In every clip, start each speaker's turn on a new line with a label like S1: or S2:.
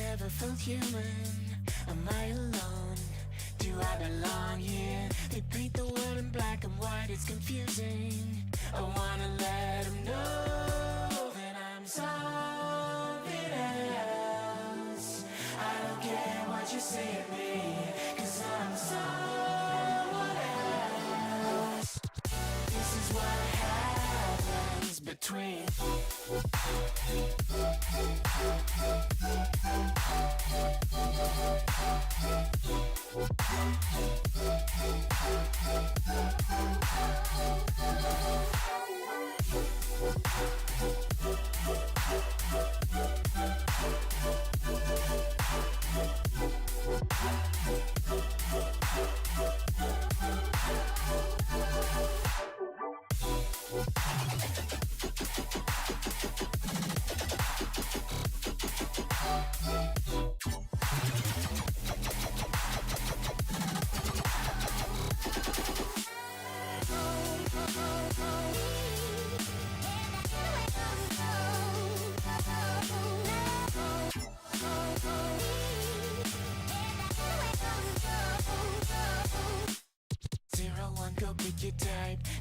S1: never felt human. Am I alone? Do I belong here? They paint the world in black and white, it's confusing. I wanna let them know that I'm something else. I don't care what you say of me, 'cause I'm someone else. This is what happens between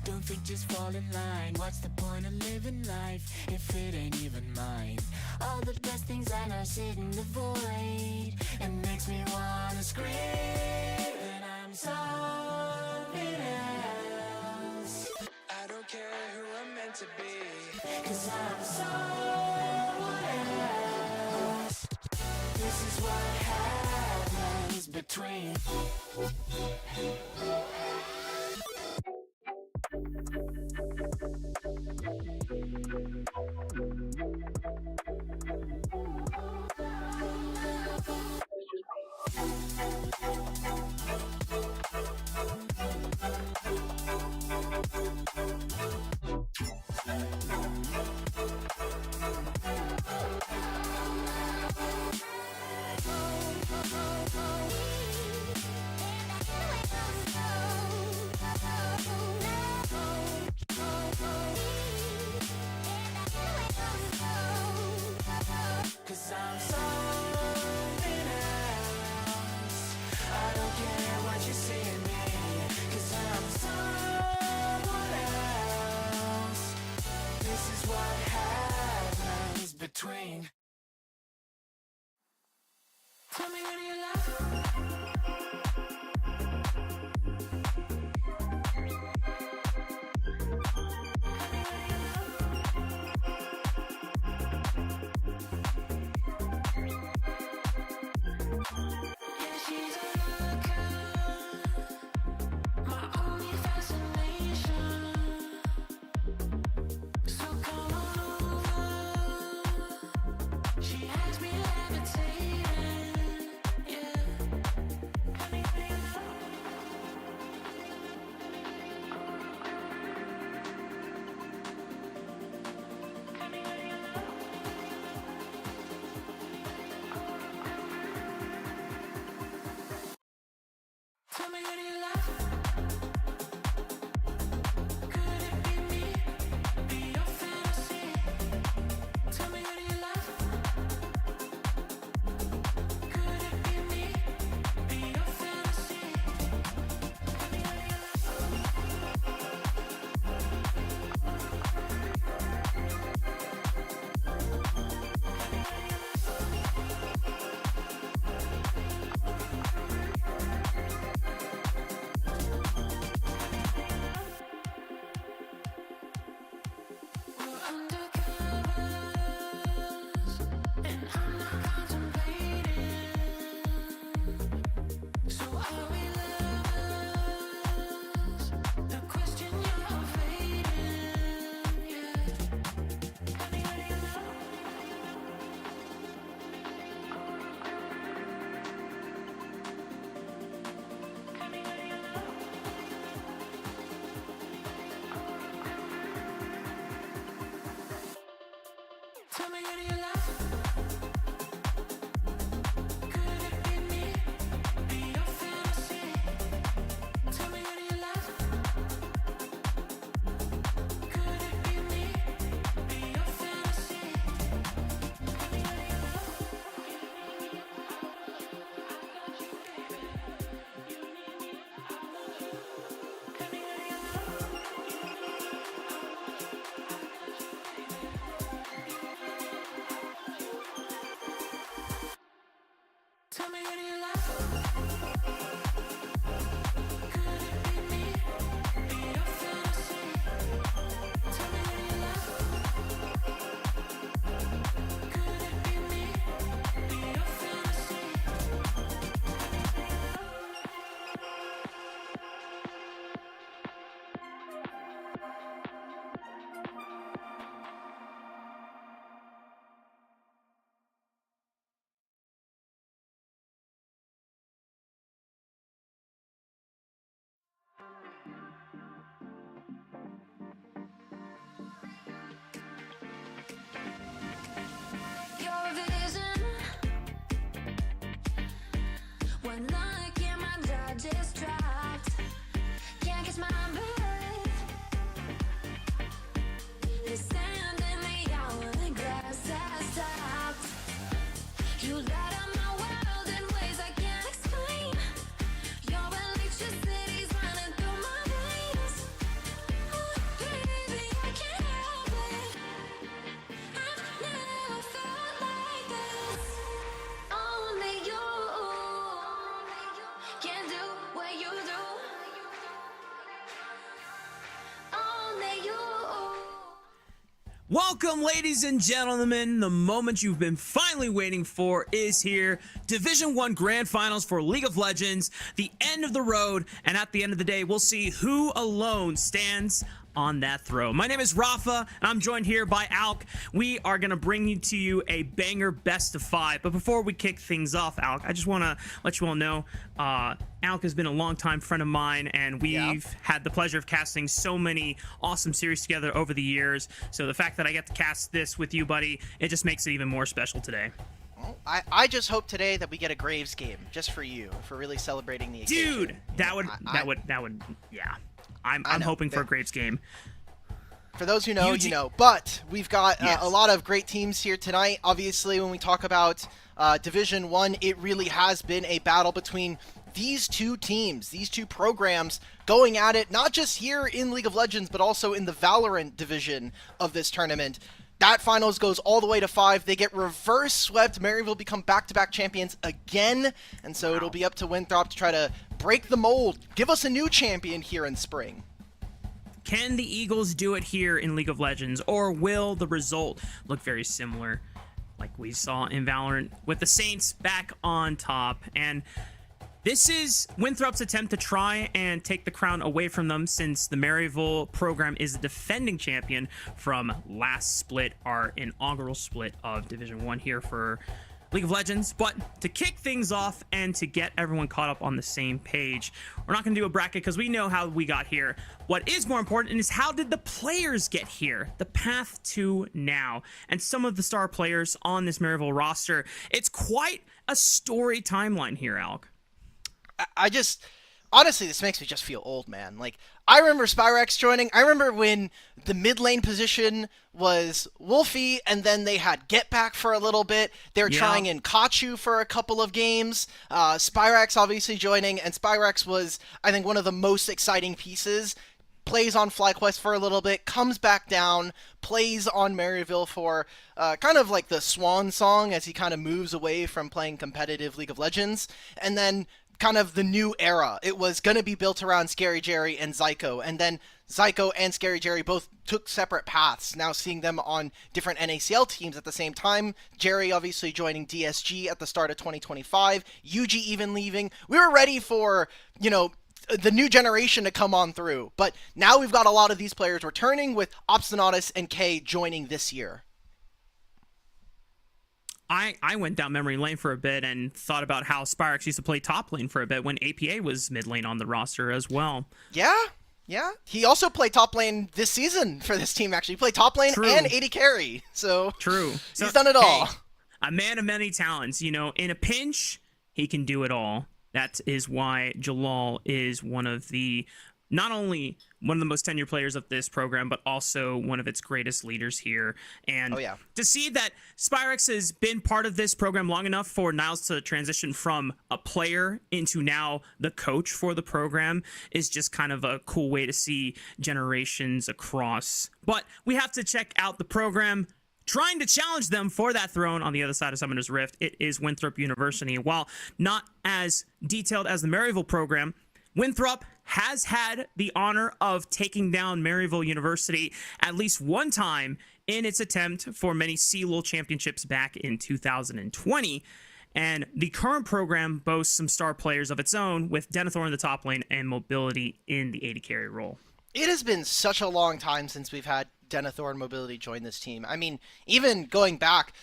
S1: don't think, just fall in line. What's the point of living life if it ain't even mine? All the best things I know sit in the void. It makes me wanna scream that I'm something else. I don't care who I'm meant to be, 'cause I'm someone else. This is what happens between between. Tell me when you love.
S2: Welcome, ladies and gentlemen. The moment you've been finally waiting for is here. Division 1 Grand Finals for League of Legends, the end of the road, and at the end of the day, we'll see who alone stands on that throne. My name is Rafa, and I'm joined here by Alk. We are going to bring to you a banger best of 5. But before we kick things off, Alk, I just want to let you all know, Alk has been a longtime friend of mine, and we've had the pleasure of casting so many awesome series together over the years. So the fact that I get to cast this with you, buddy, it just makes it even more special today.
S3: Well, I just hope today that we get a Graves game just for you, for really celebrating the occasion.
S2: Dude, that would, yeah. I'm hoping for a Graves game.
S3: For those who know, you know. But we've got a lot of great teams here tonight. Obviously, when we talk about Division 1, it really has been a battle between these two teams, these two programs going at it, not just here in League of Legends, but also in the Valorant division of this tournament. That finals goes all the way to 5. They get reverse swept. Maryville become back-to-back champions again. And so it'll be up to Winthrop to try to break the mold. Give us a new champion here in spring.
S2: Can the Eagles do it here in League of Legends? Or will the result look very similar like we saw in Valorant with the Saints back on top? And this is Winthrop's attempt to try and take the crown away from them, since the Maryville program is the defending champion from last split, our inaugural split of Division 1 here for League of Legends. But to kick things off and to get everyone caught up on the same page, we're not going to do a bracket because we know how we got here. What is more important is how did the players get here, the path to now, and some of the star players on this Maryville roster. It's quite a story timeline here, Alk.
S3: I just, honestly, this makes me just feel old, man. Like, I remember Spyrex joining. I remember when the mid lane position was Wolfie, and then they had Get Back for a little bit. They were trying in Kachu for a couple of games. Spyrex obviously joining, and Spyrex was, I think, one of the most exciting pieces. Plays on FlyQuest for a little bit, comes back down, plays on Maryville for kind of like the swan song as he kind of moves away from playing competitive League of Legends. And then kind of the new era. It was going to be built around Scary Jerry and Zyko, and then Zyko and Scary Jerry both took separate paths, now seeing them on different NACL teams at the same time. Jerry obviously joining DSG at the start of 2025, Yuji even leaving. We were ready for, you know, the new generation to come on through, but now we've got a lot of these players returning, with Obstinatus and K joining this year.
S2: I went down memory lane for a bit and thought about how Spyrex used to play top lane for a bit when APA was mid lane on the roster as well.
S3: Yeah. He also played top lane this season for this team, actually. He played top lane and AD carry. So
S2: true.
S3: He's done it all.
S2: Hey, a man of many talents. You know, in a pinch, he can do it all. That is why Jalal is one of the, not only one of the most tenured players of this program, but also one of its greatest leaders here. And to see that Spyrex has been part of this program long enough for Niles to transition from a player into now the coach for the program is just kind of a cool way to see generations across. But we have to check out the program trying to challenge them for that throne on the other side of Summoner's Rift. It is Winthrop University. While not as detailed as the Maryville program, Winthrop has had the honor of taking down Maryville University at least one time in its attempt for many CLOL championships back in 2020. And the current program boasts some star players of its own, with Denethor in the top lane and Mobility in the AD carry role.
S3: It has been such a long time since we've had Denethor and Mobility join this team. I mean, even going back,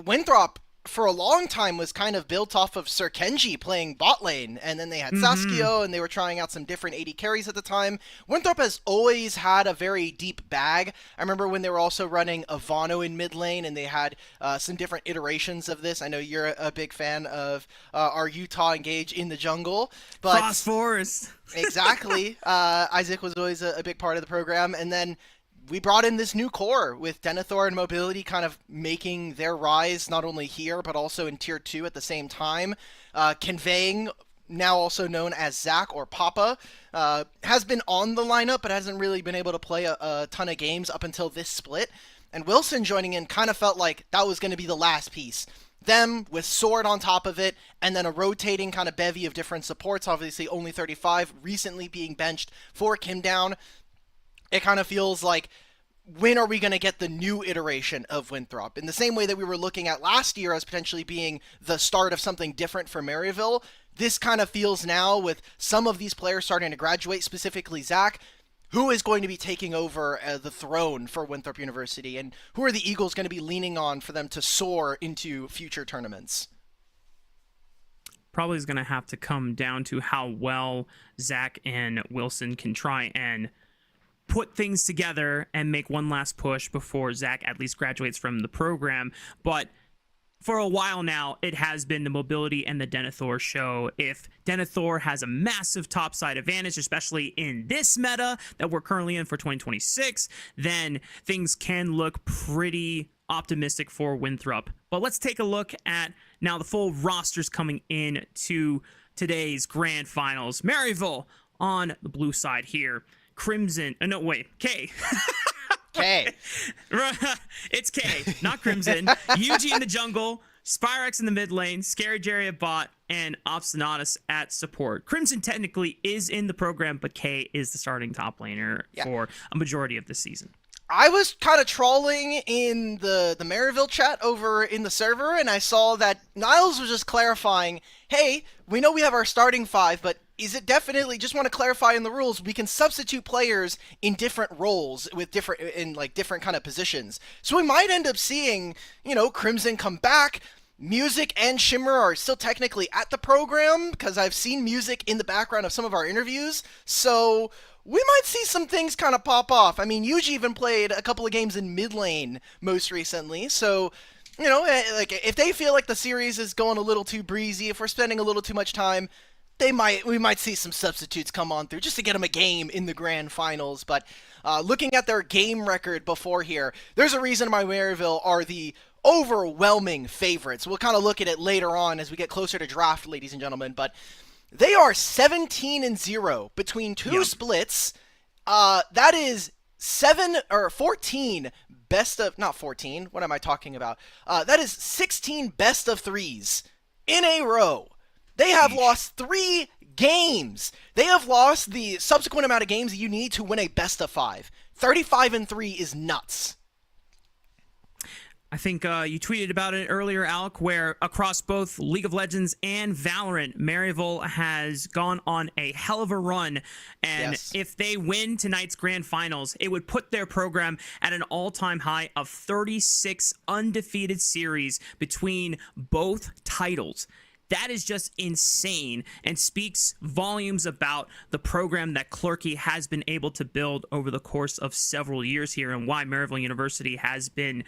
S3: Winthrop for a long time was kind of built off of Sir Kenji playing bot lane, and then they had Saskio, and they were trying out some different AD carries at the time. Winthrop has always had a very deep bag. I remember when they were also running Ivano in mid lane, and they had some different iterations of this. I know you're a big fan of our Utah Engage in the jungle. But
S2: Frost Forest.
S3: Exactly. Isaac was always a big part of the program, and then we brought in this new core with Denethor and Mobility kind of making their rise not only here, but also in Tier 2 at the same time. Conveying, now also known as Zach or Papa, has been on the lineup, but hasn't really been able to play a ton of games up until this split. And Wilson joining in kind of felt like that was going to be the last piece. Them with Sword on top of it, and then a rotating kind of bevy of different supports. Obviously, only 35, recently being benched for Kim Down. It kind of feels like when are we going to get the new iteration of Winthrop? In the same way that we were looking at last year as potentially being the start of something different for Maryville, this kind of feels now with some of these players starting to graduate, specifically Zach, who is going to be taking over the throne for Winthrop University, and who are the Eagles going to be leaning on for them to soar into future tournaments?
S2: Probably is going to have to come down to how well Zach and Wilson can try and put things together and make one last push before Zach at least graduates from the program. But for a while now, it has been the mobility and the Denethor show. If Denethor has a massive topside advantage, especially in this meta that we're currently in for 2026, then things can look pretty optimistic for Winthrop. But let's take a look at now the full rosters coming in to today's grand finals. Maryville on the blue side here. Crimson, no wait, K.
S3: K.
S2: It's K, not Crimson. UG in the jungle, Spyrex in the mid lane, Scary Jerry at bot, and Obstinatus at support. Crimson technically is in the program, but K is the starting top laner for a majority of the season.
S3: I was kind of trawling in the Maryville chat over in the server, and I saw that Niles was just clarifying, hey, we know we have our starting five, but is it definitely, just want to clarify in the rules, we can substitute players in different roles with different kind of positions. So we might end up seeing, Crimson come back. Music and Shimmer are still technically at the program, because I've seen Music in the background of some of our interviews. So we might see some things kind of pop off. I mean, Yuji even played a couple of games in mid lane most recently. So, if they feel like the series is going a little too breezy, if we're spending a little too much time, we might see some substitutes come on through just to get them a game in the grand finals. But looking at their game record before here, there's a reason why Maryville are the overwhelming favorites. We'll kind of look at it later on as we get closer to draft, ladies and gentlemen. But they are 17-0 between two splits. That is 14 best of, not 14. What am I talking about? That is 16 best of threes in a row. They have lost 3 games. They have lost the subsequent amount of games that you need to win a best of 5. 35-3 is nuts.
S2: I think you tweeted about it earlier, Alec, where across both League of Legends and Valorant, Maryville has gone on a hell of a run. And if they win tonight's grand finals, it would put their program at an all-time high of 36 undefeated series between both titles. That is just insane and speaks volumes about the program that Clerky has been able to build over the course of several years here, and why Maryville University has been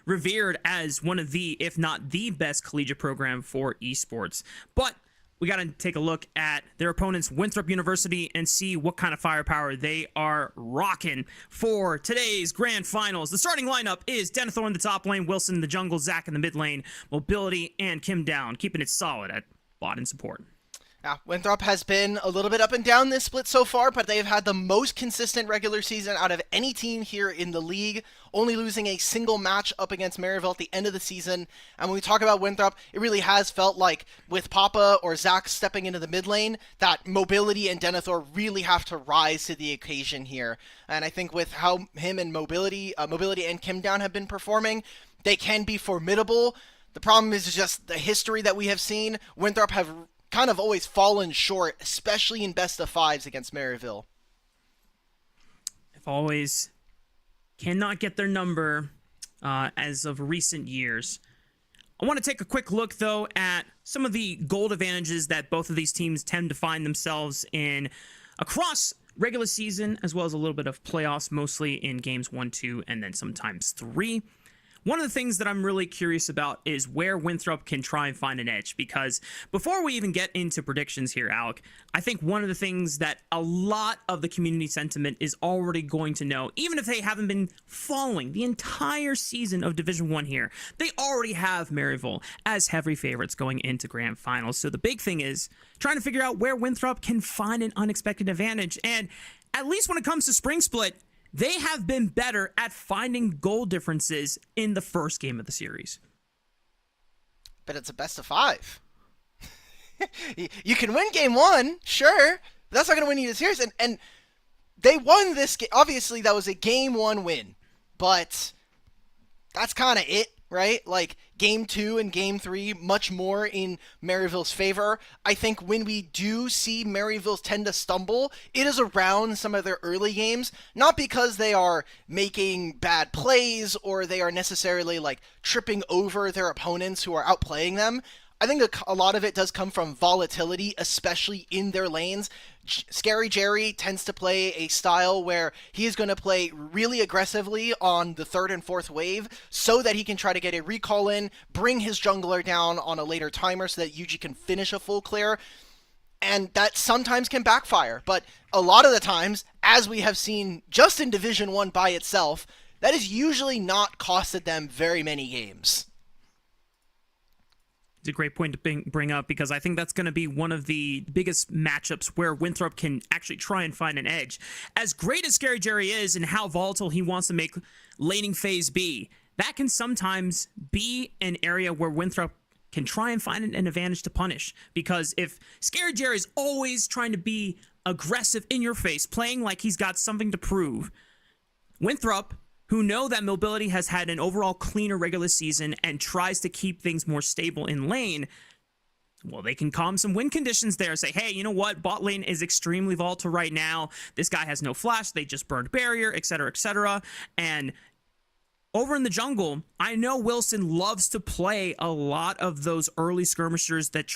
S2: revered as one of the, if not the best collegiate program for esports. But we got to take a look at their opponents, Winthrop University, and see what kind of firepower they are rocking for today's grand finals. The starting lineup is Denethor in the top lane, Wilson in the jungle, Zach in the mid lane, Mobility, and Kim down, keeping it solid at bot and support.
S3: Now, Winthrop has been a little bit up and down this split so far, but they've had the most consistent regular season out of any team here in the league, only losing a single match up against Maryville at the end of the season. And when we talk about Winthrop, it really has felt like with Papa or Zach stepping into the mid lane, that Mobility and Denethor really have to rise to the occasion here. And I think with how him and Mobility and Kim down have been performing, they can be formidable. The problem is just the history that we have seen. Winthrop have kind of always fallen short, especially in best of fives against Maryville.
S2: If always cannot get their number as of recent years. I want to take a quick look, though, at some of the gold advantages that both of these teams tend to find themselves in across regular season, as well as a little bit of playoffs, mostly in games 1, 2, and then sometimes 3. One of the things that I'm really curious about is where Winthrop can try and find an edge, because before we even get into predictions here, Alec, I think one of the things that a lot of the community sentiment is already going to know, even if they haven't been following the entire season of Division 1 here, they already have Maryville as heavy favorites going into grand finals. So the big thing is trying to figure out where Winthrop can find an unexpected advantage. And at least when it comes to Spring Split, they have been better at finding goal differences in the first game of the series.
S3: But it's a best of 5. You can win game 1, sure, but that's not going to win you the series. And they won this game. Obviously, that was a game 1 win. but that's kind of it, right? Like, game 2 and game 3, much more in Maryville's favor. I think when we do see Maryville tend to stumble, it is around some of their early games, not because they are making bad plays or they are necessarily, like, tripping over their opponents who are outplaying them. I think a lot of it does come from volatility, especially in their lanes. Scary Jerry tends to play a style where he is going to play really aggressively on the 3rd and 4th wave so that he can try to get a recall in, bring his jungler down on a later timer so that Yuji can finish a full clear. And that sometimes can backfire. But a lot of the times, as we have seen just in Division 1 by itself, that has usually not costed them very many games.
S2: It's a great point to bring up, because I think that's going to be one of the biggest matchups where Winthrop can actually try and find an edge. As great as Scary Jerry is and how volatile he wants to make laning phase be, that can sometimes be an area where Winthrop can try and find an advantage to punish. Because if Scary Jerry is always trying to be aggressive in your face, playing like he's got something to prove, Winthrop, who know that mobility has had an overall cleaner regular season and tries to keep things more stable in lane, well, they can calm some win conditions there. Say, hey, you know what? Bot lane is extremely volatile right now. This guy has no flash. They just burned barrier, etc., etc. And over in the jungle, I know Wilson loves to play a lot of those early skirmishers that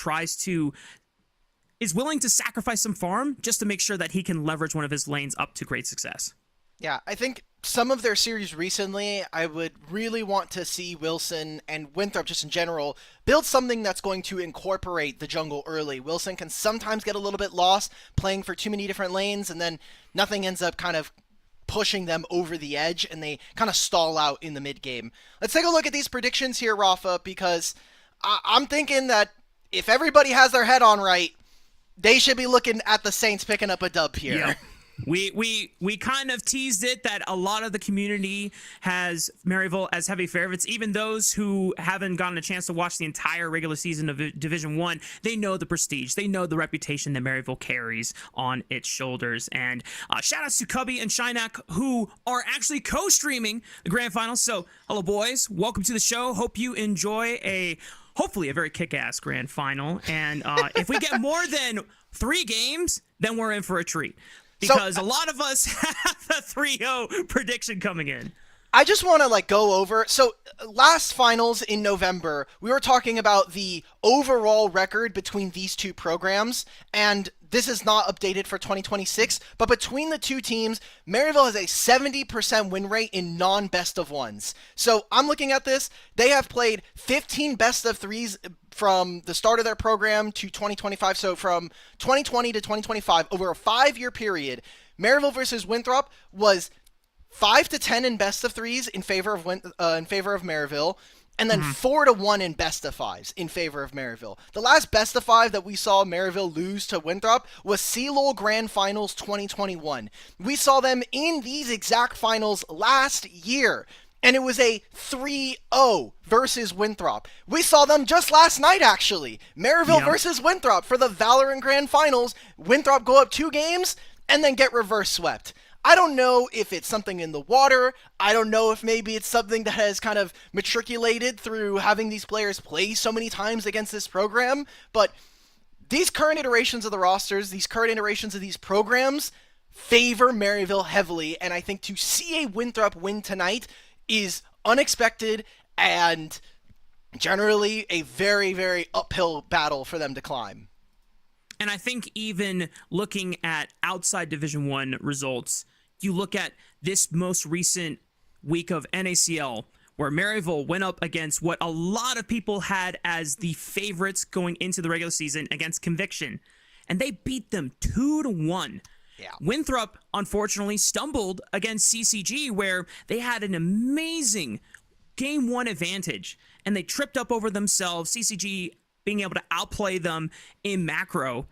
S2: is willing to sacrifice some farm just to make sure that he can leverage one of his lanes up to great success.
S3: Yeah, I think some of their series recently, I would really want to see Wilson and Winthrop just in general build something that's going to incorporate the jungle early. Wilson can sometimes get a little bit lost playing for too many different lanes, and then nothing ends up kind of pushing them over the edge, and they kind of stall out in the mid game. Let's take a look at these predictions here, Rafa, because I'm thinking that if everybody has their head on right, they should be looking at the Saints picking up a dub here.
S2: Yeah. We kind of teased it that a lot of the community has Maryville as heavy favorites. Even those who haven't gotten a chance to watch the entire regular season of Division 1, they know the prestige. They know the reputation that Maryville carries on its shoulders. And shout outs to Cubby and Shinak, who are actually co-streaming the grand finals. So hello, boys. Welcome to the show. Hope you enjoy hopefully a very kick-ass grand final. And if we get more than 3 games, then we're in for a treat. Because a lot of us have a 3-0 prediction coming in.
S3: I just want to go over. So last finals in November, we were talking about the overall record between these two programs, and this is not updated for 2026, but between the two teams, Maryville has a 70% win rate in non-best of ones. So I'm looking at this. They have played 15 best of threes from the start of their program to 2025. So from 2020 to 2025, over a 5-year period, Maryville versus Winthrop was 5-10 in best of threes in favor of Maryville, and then 4-1 in best of fives in favor of Maryville. The last best of 5 that we saw Maryville lose to Winthrop was LoL Grand Finals 2021. We saw them in these exact finals last year, and it was a 3-0 versus Winthrop. We saw them just last night, actually. Maryville versus Winthrop for the Valorant Grand Finals. Winthrop go up 2 games and then get reverse swept. I don't know if it's something in the water. I don't know if maybe it's something that has kind of matriculated through having these players play so many times against this program. But these current iterations of the rosters, these current iterations of these programs favor Maryville heavily. And I think to see a Winthrop win tonight is unexpected and generally a very, very uphill battle for them to climb.
S2: And I think even looking at outside Division 1 results, you look at this most recent week of NACL, where Maryville went up against what a lot of people had as the favorites going into the regular season against Conviction, and they beat them 2-1.
S3: Yeah.
S2: Winthrop, unfortunately, stumbled against CCG, where they had an amazing Game 1 advantage, and they tripped up over themselves, CCG being able to outplay them in macro.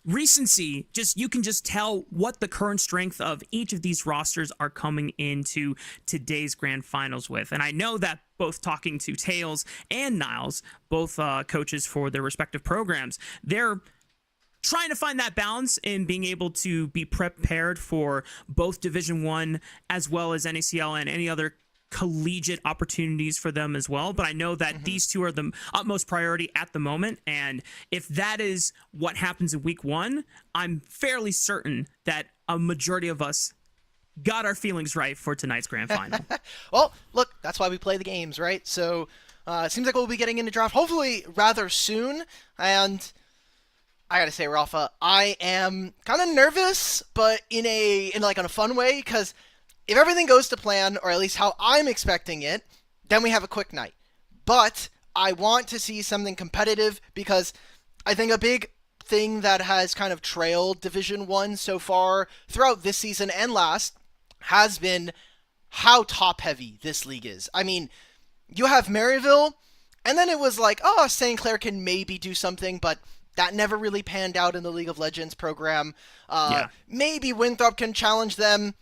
S2: Recency, you can just tell what the current strength of each of these rosters are coming into today's grand finals with. And I know that both talking to Tails and Niles, both coaches for their respective programs, they're trying to find that balance in being able to be prepared for both Division 1 as well as NACL and any other collegiate opportunities for them as well. But I know that these two are the utmost priority at the moment. And if that is what happens in week 1, I'm fairly certain that a majority of us got our feelings right for tonight's grand final.
S3: Well, look, that's why we play the games, right? So it seems like we'll be getting into draft hopefully rather soon. And I gotta say, Rafa, I am kind of nervous, but in a fun way, because if everything goes to plan, or at least how I'm expecting it, then we have a quick night. But I want to see something competitive, because I think a big thing that has kind of trailed Division 1 so far throughout this season and last has been how top-heavy this league is. I mean, you have Maryville, and then it was like, oh, St. Clair can maybe do something, but that never really panned out in the League of Legends program. Maybe Winthrop can challenge them.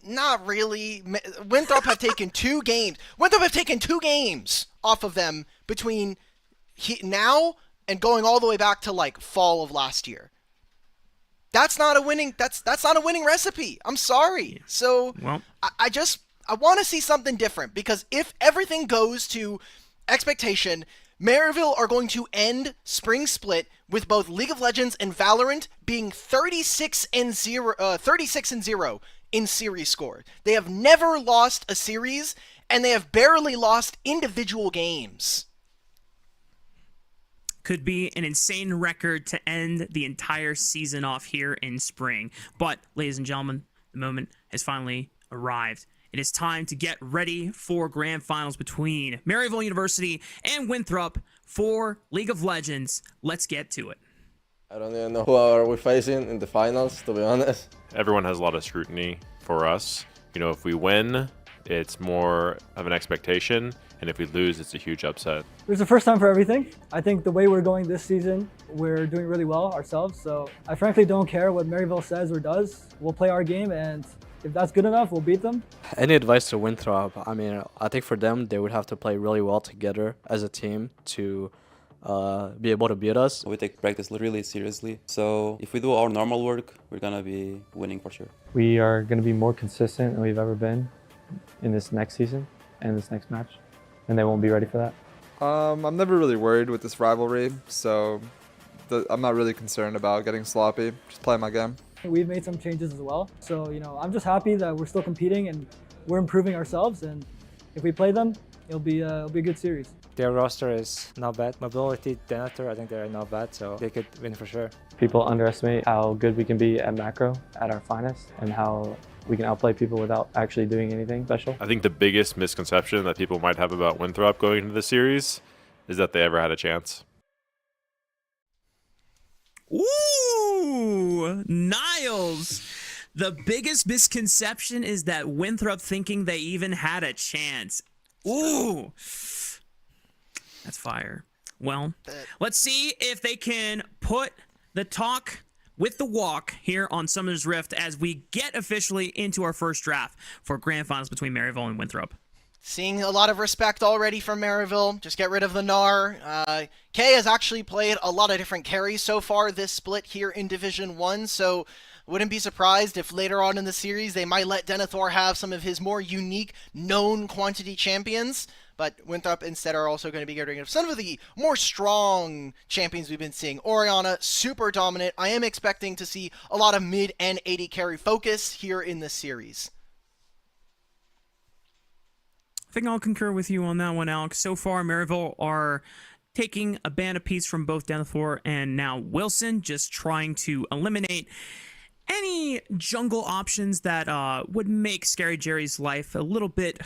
S3: Not really. Winthrop have taken 2 games. Winthrop have taken 2 games off of them between now and going all the way back to like fall of last year. That's not a winning. That's not a winning recipe. I'm sorry. So I want to see something different, because if everything goes to expectation, Maryville are going to end spring split with both League of Legends and Valorant being 36-0 in series score. They have never lost a series, and they have barely lost individual games.
S2: Could be an insane record to end the entire season off here in spring. But, ladies and gentlemen, the moment has finally arrived. It is time to get ready for grand finals between Maryville University and Winthrop for League of Legends. Let's get to it.
S4: I don't even know who are we facing in the finals, to be honest.
S5: Everyone has a lot of scrutiny for us. You know, if we win, it's more of an expectation, and if we lose, it's a huge upset.
S6: There's a first time for everything. I think the way we're going this season, we're doing really well ourselves, so I frankly don't care what Maryville says or does. We'll play our game, and if that's good enough, we'll beat them.
S7: Any advice to Winthrop? I mean, I think for them, they would have to play really well together as a team to be able to beat us.
S8: We take practice really seriously. So if we do our normal work, we're going to be winning for sure.
S9: We are going to be more consistent than we've ever been in this next season and this next match, and they won't be ready for that.
S10: I'm never really worried with this rivalry, so I'm not really concerned about getting sloppy. Just play my game.
S6: We've made some changes as well. So, I'm just happy that we're still competing and we're improving ourselves. And if we play them, it'll be a good series.
S11: Their roster is not bad. Mobility, Denator, I think they're not bad, so they could win for sure.
S9: People underestimate how good we can be at macro at our finest and how we can outplay people without actually doing anything special.
S5: I think the biggest misconception that people might have about Winthrop going into the series is that they ever had a chance.
S2: Ooh, Niles. The biggest misconception is that Winthrop thinking they even had a chance. Ooh, that's fire. Well, let's see if they can put the talk with the walk here on Summoner's Rift as we get officially into our first draft for grand finals between Maryville and Winthrop.
S3: Seeing a lot of respect already from Maryville. Just get rid of the Gnar. Kay has actually played a lot of different carries so far this split here in Division 1, so wouldn't be surprised if later on in the series they might let Denethor have some of his more unique, known quantity champions. But Winthrop instead are also going to be getting rid of some of the more strong champions we've been seeing. Orianna, super dominant. I am expecting to see a lot of mid and AD carry focus here in this series.
S2: I think I'll concur with you on that one, Alex. So far, Maryville are taking a ban apiece from both Denethor and now Wilson, just trying to eliminate any jungle options that would make Scary Jerry's life a little bit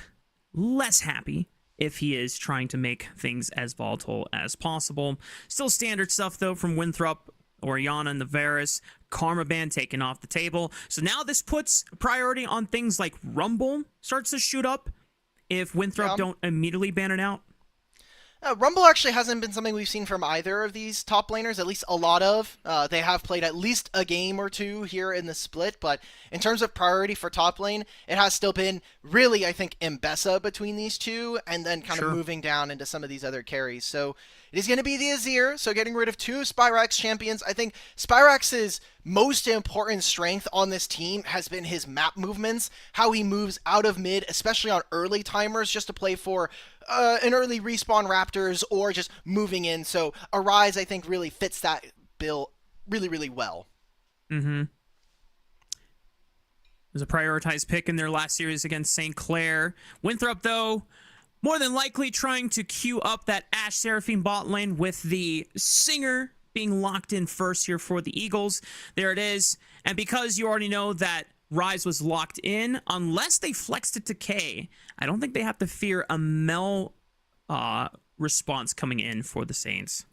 S2: less happy if he is trying to make things as volatile as possible. Still standard stuff, though, from Winthrop, Orianna, and the Varus. Karma ban taken off the table. So now this puts priority on things like Rumble starts to shoot up if Winthrop don't immediately ban it out.
S3: Rumble actually hasn't been something we've seen from either of these top laners, at least a lot of. They have played at least a game or two here in the split, but in terms of priority for top lane, it has still been really, I think, Mbessa between these two, and then kind of moving down into some of these other carries. So It is going to be the Azir, so getting rid of 2 Spyrax champions. I think Spyrax's most important strength on this team has been his map movements, how he moves out of mid, especially on early timers, just to play for an early respawn Raptors or just moving in. So Arise, I think, really fits that bill really, really well.
S2: Mm-hmm. It was a prioritized pick in their last series against St. Clair. Winthrop, though, more than likely trying to queue up that Ashe Seraphine bot lane with the Singer being locked in first here for the Eagles. There it is. And because you already know that Rise was locked in, unless they flexed it to K, I don't think they have to fear a Mel response coming in for the Saints.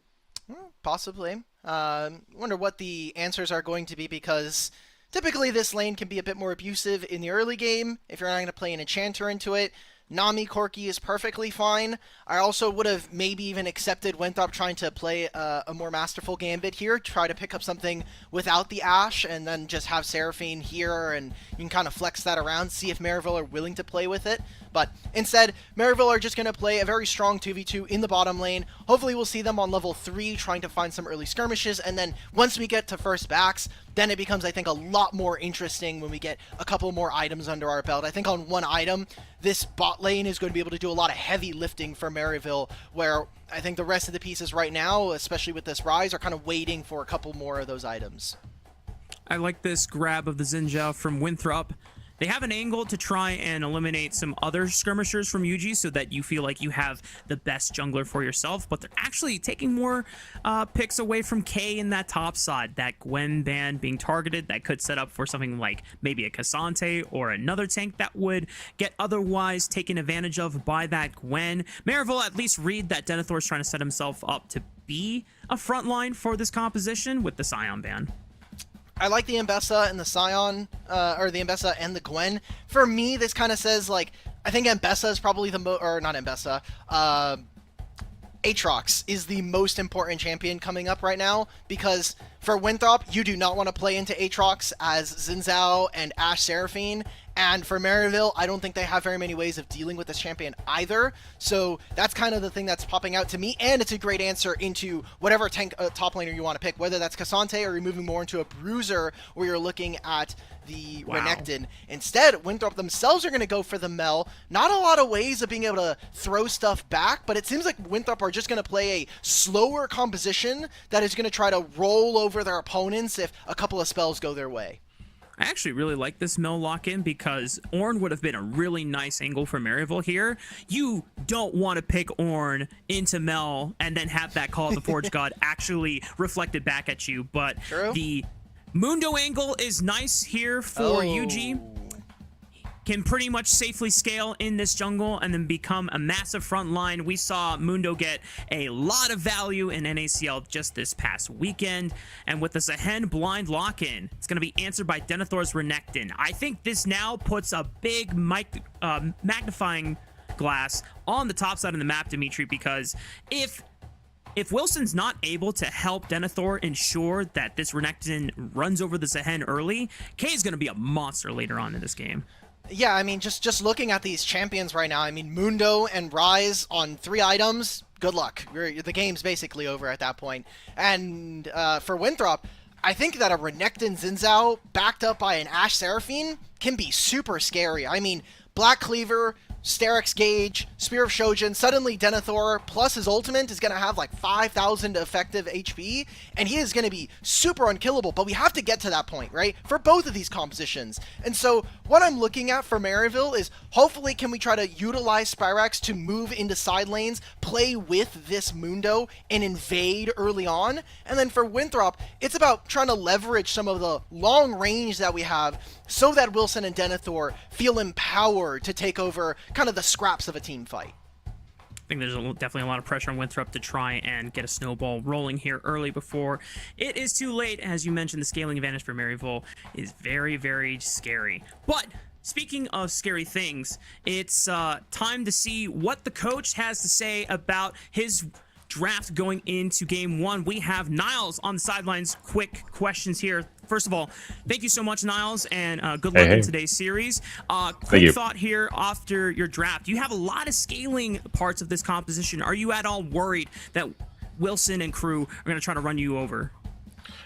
S3: Possibly. Wonder what the answers are going to be, because typically this lane can be a bit more abusive in the early game if you're not going to play an Enchanter into it. Nami Corki is perfectly fine. I also would have maybe even accepted Winthrop trying to play a more masterful gambit here, try to pick up something without the Ashe, and then just have Seraphine here, and you can kind of flex that around, see if Maryville are willing to play with it. But instead, Maryville are just going to play a very strong 2v2 in the bottom lane. Hopefully we'll see them on level 3 trying to find some early skirmishes, and then once we get to first backs, then it becomes, I think, a lot more interesting when we get a couple more items under our belt. I think on one item, this bot lane is going to be able to do a lot of heavy lifting for Maryville, where I think the rest of the pieces right now, especially with this Rise, are kind of waiting for a couple more of those items.
S2: I like this grab of the Xin Zhao from Winthrop. They have an angle to try and eliminate some other skirmishers from Yuji so that you feel like you have the best jungler for yourself, but they're actually taking more picks away from K in that top side. That Gwen ban being targeted, that could set up for something like maybe a Cassante or another tank that would get otherwise taken advantage of by that Gwen. Maryville at least read that Denethor is trying to set himself up to be a front line for this composition with the Scion ban.
S3: I like the Ambessa and the Scion, or the Ambessa and the Gwen. For me, this kind of says, like, I think Ambessa is probably the or not Ambessa, Aatrox is the most important champion coming up right now, because for Winthrop, you do not want to play into Aatrox as Xin Zhao and Ashe Seraphine, and for Maryville, I don't think they have very many ways of dealing with this champion either, so that's kind of the thing that's popping out to me, and it's a great answer into whatever tank top laner you want to pick, whether that's Cassante or you're moving more into a Bruiser where you're looking at the Renekton. Instead, Winthrop themselves are going to go for the Mel. Not a lot of ways of being able to throw stuff back, but it seems like Winthrop are just going to play a slower composition that is going to try to roll over their opponents if a couple of spells go their way.
S2: I actually really like this Mel lock-in because Ornn would have been a really nice angle for Maryville here. You don't want to pick Ornn into Mel and then have that Call of the Forge God actually reflected back at you, but the Mundo angle is nice here for Yuji. Can pretty much safely scale in this jungle and then become a massive front line. We saw Mundo get a lot of value in NACL just this past weekend. And with the Zehen blind lock-in, it's going to be answered by Denethor's Renekton. I think this now puts a big magnifying glass on the top side of the map, Dimitri, because if Wilson's not able to help Denethor ensure that this Renekton runs over the Zehen early, K is going to be a monster later on in this game.
S3: Yeah, I mean, just looking at these champions right now, I mean, Mundo and Rise on 3 items, good luck. The game's basically over at that point. And for Winthrop, I think that a Renekton Xin Zhao backed up by an Ashe Seraphine can be super scary. I mean, Black Cleaver, Sterix Gauge, Spear of Shojin, suddenly Denethor plus his ultimate is going to have like 5,000 effective HP, and he is going to be super unkillable, but we have to get to that point, right? For both of these compositions. And so what I'm looking at for Maryville is hopefully can we try to utilize Spyrax to move into side lanes, play with this Mundo, and invade early on. And then for Winthrop, it's about trying to leverage some of the long range that we have so that Wilson and Denethor feel empowered to take over kind of the scraps of a team fight.
S2: I think there's definitely a lot of pressure on Winthrop to try and get a snowball rolling here early before it is too late. As you mentioned, the scaling advantage for Maryville is very, very scary. But speaking of scary things, it's time to see what the coach has to say about his draft going into game 1. We have Niles on the sidelines. Quick questions here. First of all, thank you so much, Niles, and good luck in today's series. Quick thought here after your draft. You have a lot of scaling parts of this composition. Are you at all worried that Wilson and crew are going to try to run you over?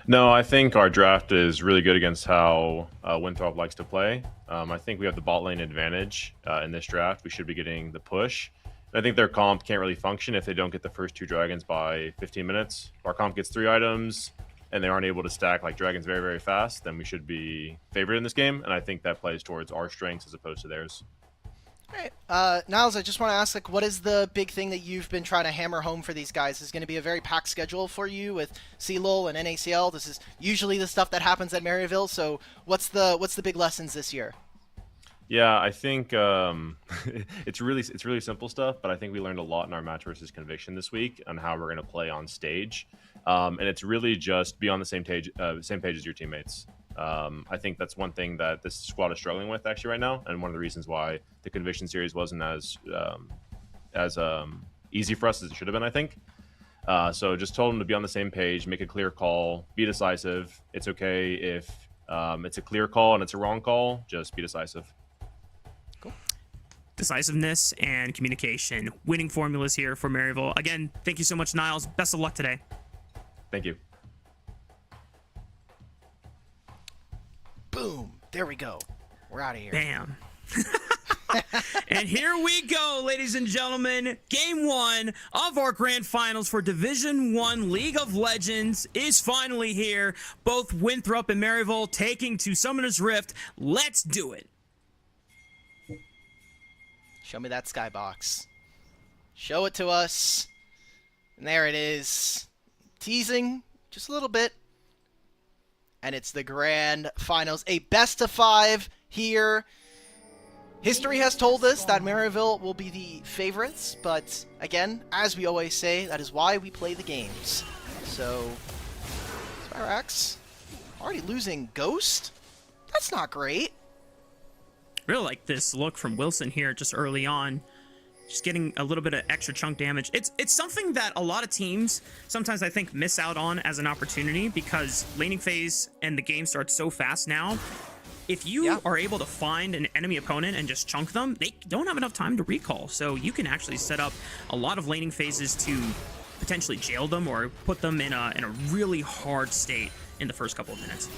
S5: No, I think our draft is really good against how Winthrop likes to play. I think we have the bot lane advantage in this draft. We should be getting the push. I think their comp can't really function if they don't get the first 2 dragons by 15 minutes. If our comp gets 3 items and they aren't able to stack like dragons very, very fast, then we should be favored in this game. And I think that plays towards our strengths as opposed to theirs.
S3: All right. Niles, I just want to ask, like, what is the big thing that you've been trying to hammer home for these guys? Is going to be a very packed schedule for you with CLOL and NACL. This is usually the stuff that happens at Maryville. So what's the big lessons this year?
S5: Yeah, I think it's really simple stuff, but I think we learned a lot in our match versus Conviction this week on how we're going to play on stage, and it's really just be on the same page as your teammates. I think that's one thing that this squad is struggling with actually right now, and one of the reasons why the Conviction series wasn't as easy for us as it should have been. I think so. Just told them to be on the same page, make a clear call, be decisive. It's okay if it's a clear call and it's a wrong call. Just be decisive.
S2: Decisiveness and communication. Winning formulas here for Maryville. Again, thank you so much, Niles. Best of luck today.
S5: Thank you.
S3: Boom. There we go. We're out of here.
S2: Bam. And here we go, ladies and gentlemen. Game 1 of our grand finals for Division 1 League of Legends is finally here. Both Winthrop and Maryville taking to Summoner's Rift. Let's do it.
S3: Show me that skybox. Show it to us. And there it is. Teasing just a little bit. And it's the grand finals. A best of 5 here. History has told us that Maryville will be the favorites. But again, as we always say, that is why we play the games. So, Spyrax already losing Ghost? That's not great.
S2: Really like this look from Wilson here just early on. Just getting a little bit of extra chunk damage. It's something that a lot of teams sometimes I think miss out on as an opportunity because laning phase and the game starts so fast now. If you are able to find an enemy opponent and just chunk them, they don't have enough time to recall. So you can actually set up a lot of laning phases to potentially jail them or put them in a really hard state in the first couple of minutes.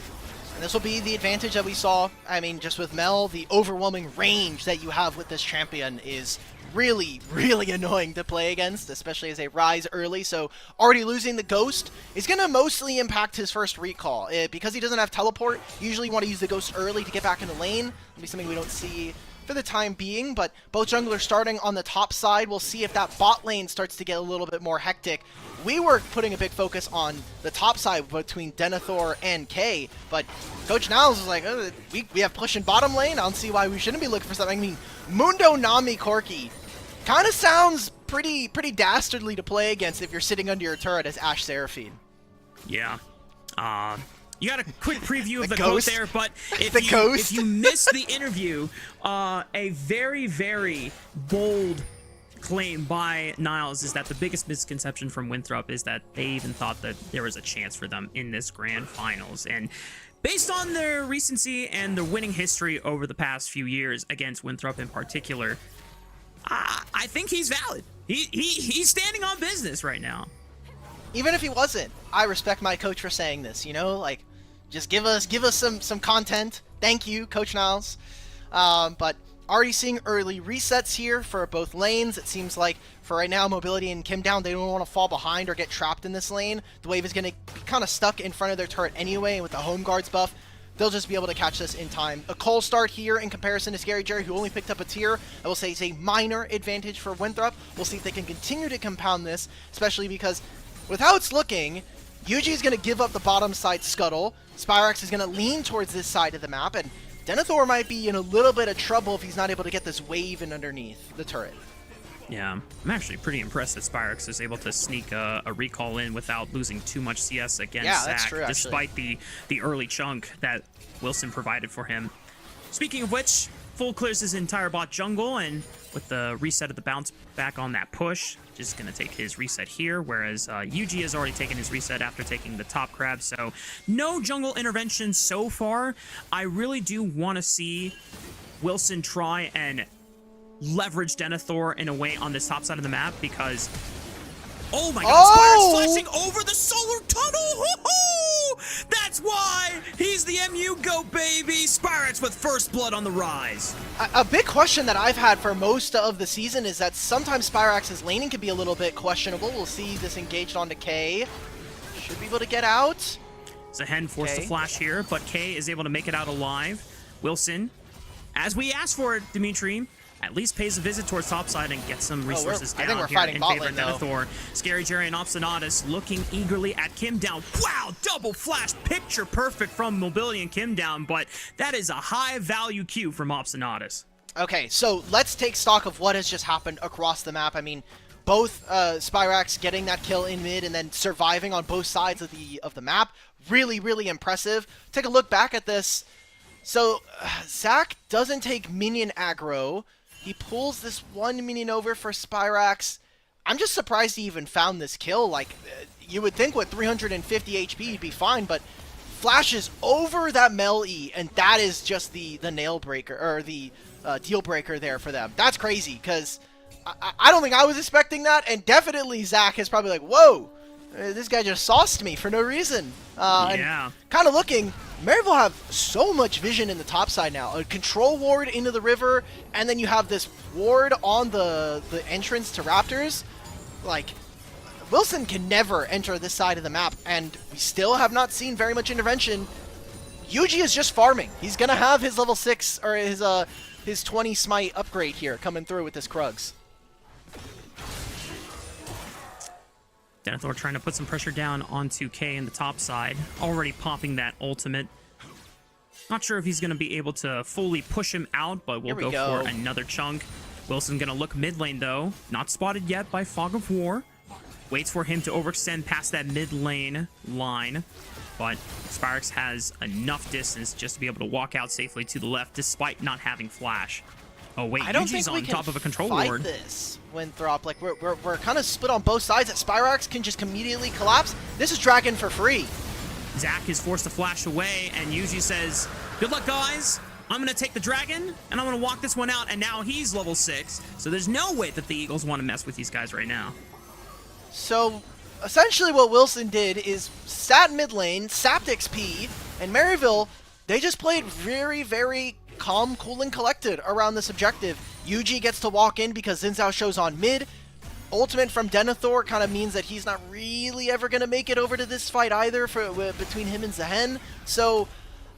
S3: And this will be the advantage that we saw. I mean, just with Mel, the overwhelming range that you have with this champion is really, really annoying to play against, especially as they rise early. So already losing the Ghost is going to mostly impact his first recall. Because he doesn't have teleport, usually you want to use the Ghost early to get back in the lane. It'll be something we don't see for the time being, but both junglers starting on the top side. We'll see if that bot lane starts to get a little bit more hectic. We were putting a big focus on the top side between Denethor and K, but Coach Niles was like, oh, we have push in bottom lane. I don't see why we shouldn't be looking for something. I mean, Mundo Nami Corki kind of sounds pretty dastardly to play against if you're sitting under your turret as Ashe Seraphine.
S2: Yeah. You got a quick preview of the
S3: Ghost
S2: quote there, but if you missed the interview, a very, very bold claim by Niles is that the biggest misconception from Winthrop is that they even thought that there was a chance for them in this grand finals. And based on their recency and their winning history over the past few years against Winthrop in particular, I think he's valid. He's standing on business right now.
S3: Even if he wasn't, I respect my coach for saying this, you know, like, just give us some content. Thank you, Coach Niles. But already seeing early resets here for both lanes. It seems like for right now, Mobility and Kim down, they don't want to fall behind or get trapped in this lane. The wave is going to be kind of stuck in front of their turret anyway, and with the home guards buff, they'll just be able to catch this in time. A Cole start here in comparison to Scary Jerry, who only picked up a tier. I will say it's a minor advantage for Winthrop. We'll see if they can continue to compound this, especially because with how it's looking, Yuji is going to give up the bottom side scuttle. Spyrax is going to lean towards this side of the map, and Denethor might be in a little bit of trouble if he's not able to get this wave in underneath the turret.
S2: Yeah, I'm actually pretty impressed that Spyrax is able to sneak a recall in without losing too much CS against Zach, despite the early chunk that Wilson provided for him. Speaking of which, full clears his entire bot jungle, and with the reset of the bounce back on that push, just going to take his reset here, whereas Yuji has already taken his reset after taking the top crab, so no jungle intervention so far. I really do want to see Wilson try and leverage Denethor in a way on this top side of the map, because Oh my god,
S3: Oh!
S2: Spyrex flashing over the solar tunnel! Woo-hoo! That's why he's the MU GOAT, baby! Spyrex with first blood on the rise.
S3: A big question that I've had for most of the season is that sometimes Spyrax's laning can be a little bit questionable. We'll see this engaged onto K. Should be able to get out.
S2: Zahen forced to flash here, but K is able to make it out alive. Wilson, as we asked for it, Dimitri, at least pays a visit towards topside and gets some resources
S3: I think we're
S2: down here
S3: fighting
S2: in
S3: bot
S2: favor of
S3: lane, though.
S2: Denethor. Scary Jerry and Obstinatus looking eagerly at Kim down. Wow, double flash, picture perfect from Mobility and Kim down, but that is a high value Q from Obstinatus.
S3: Okay, so let's take stock of what has just happened across the map. I mean, both Spyrax getting that kill in mid and then surviving on both sides of the map. Really, really impressive. Take a look back at this. So, Zach doesn't take minion aggro. He pulls this one minion over for Spyrax. I'm just surprised he even found this kill. Like, you would think with 350 HP he'd be fine, but flashes over that Mel E, and that is just the nail breaker, or the deal breaker there for them. That's crazy, because I don't think I was expecting that, and definitely Zach is probably like, whoa, this guy just sauced me for no reason.
S2: Yeah.
S3: And kind of looking, Maryville have so much vision in the top side now. A control ward into the river, and then you have this ward on the entrance to Raptors. Like, Wilson can never enter this side of the map, and we still have not seen very much intervention. Yuji is just farming. He's gonna have his level 6, or his 20 smite upgrade here coming through with this Krugs.
S2: Denethor trying to put some pressure down onto K in the top side. Already popping that ultimate. Not sure if he's going to be able to fully push him out, but we'll go for another chunk. Wilson going to look mid lane, though. Not spotted yet by Fog of War. Waits for him to overextend past that mid lane line. But Spyrax has enough distance just to be able to walk out safely to the left, despite not having flash. Oh, wait,
S3: I don't
S2: Yuji's
S3: think we
S2: on
S3: can
S2: top of a control
S3: fight
S2: ward.
S3: This, Winthrop. Like, we're kind of split on both sides. That Spyrax can just immediately collapse. This is Dragon for free.
S2: Zach is forced to flash away, and Yuji says, good luck, guys. I'm going to take the dragon, and I'm going to walk this one out, and now he's level 6. So there's no way that the Eagles want to mess with these guys right now.
S3: So, essentially what Wilson did is sat mid lane, sapped XP, and Maryville, they just played very, very calm, cool, and collected around this objective. Yuji gets to walk in because Xin Zhao shows on mid. Ultimate from Denethor kind of means that he's not really ever going to make it over to this fight either between him and Zahen. So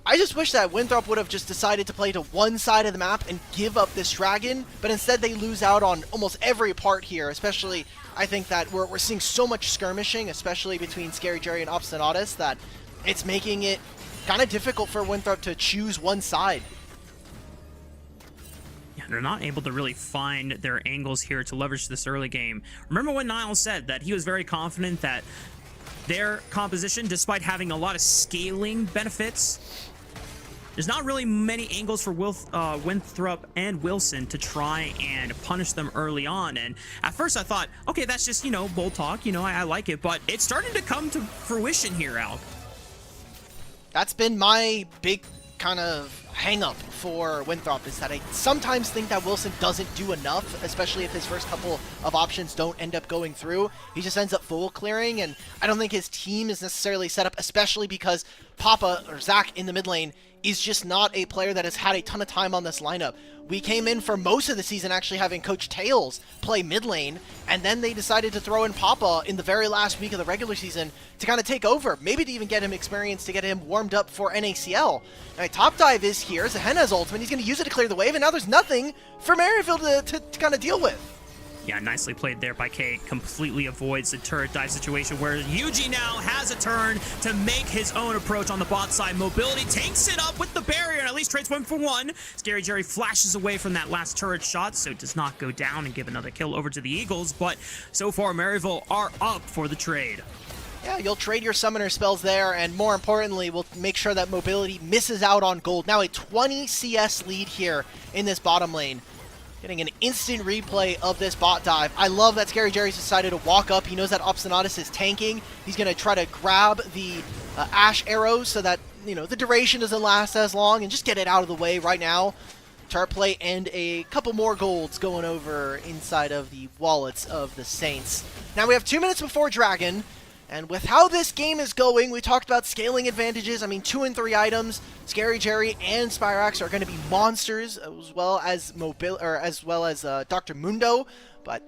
S3: I just wish that Winthrop would have just decided to play to one side of the map and give up this dragon, but instead they lose out on almost every part here, especially I think that we're seeing so much skirmishing, especially between Scary Jerry and Obstinatus, that it's making it kind of difficult for Winthrop to choose one side.
S2: They're not able to really find their angles here to leverage this early game. Remember when Niall said that he was very confident that their composition, despite having a lot of scaling benefits, there's not really many angles for Winthrop and Wilson to try and punish them early on. And at first I thought, okay, that's just, bold talk, I like it, but it's starting to come to fruition here, Al.
S3: That's been my big kind of hang-up for Winthrop, is that I sometimes think that Wilson doesn't do enough, especially if his first couple of options don't end up going through. He just ends up full clearing, and I don't think his team is necessarily set up, especially because Papa, or Zach, in the mid lane is just not a player that has had a ton of time on this lineup. We came in for most of the season actually having Coach Tails play mid lane, and then they decided to throw in Papa in the very last week of the regular season to kind of take over, maybe to even get him experience, to get him warmed up for NACL. Now, Top Dive is here. Zahen has ultimate. He's going to use it to clear the wave, and now there's nothing for Maryville to kind of deal with.
S2: Yeah, nicely played there by K. Completely avoids the turret dive situation where Yuji now has a turn to make his own approach on the bot side. Mobility takes it up with the barrier and at least trades 1-for-1. Scary Jerry flashes away from that last turret shot, so does not go down and give another kill over to the Eagles. But so far, Maryville are up for the trade.
S3: Yeah, you'll trade your summoner spells there, and more importantly, we'll make sure that Mobility misses out on gold. Now a 20 CS lead here in this bottom lane. Getting an instant replay of this bot dive. I love that Scary Jerry's decided to walk up. He knows that Obstinatus is tanking. He's going to try to grab the Ash arrows so that, the duration doesn't last as long, and just get it out of the way right now. Turret play and a couple more golds going over inside of the wallets of the Saints. Now we have 2 minutes before Dragon, and with how this game is going, we talked about scaling advantages. I mean, 2 and 3 items, Scary Jerry and Spyrax are going to be monsters, as well as Dr. Mundo, but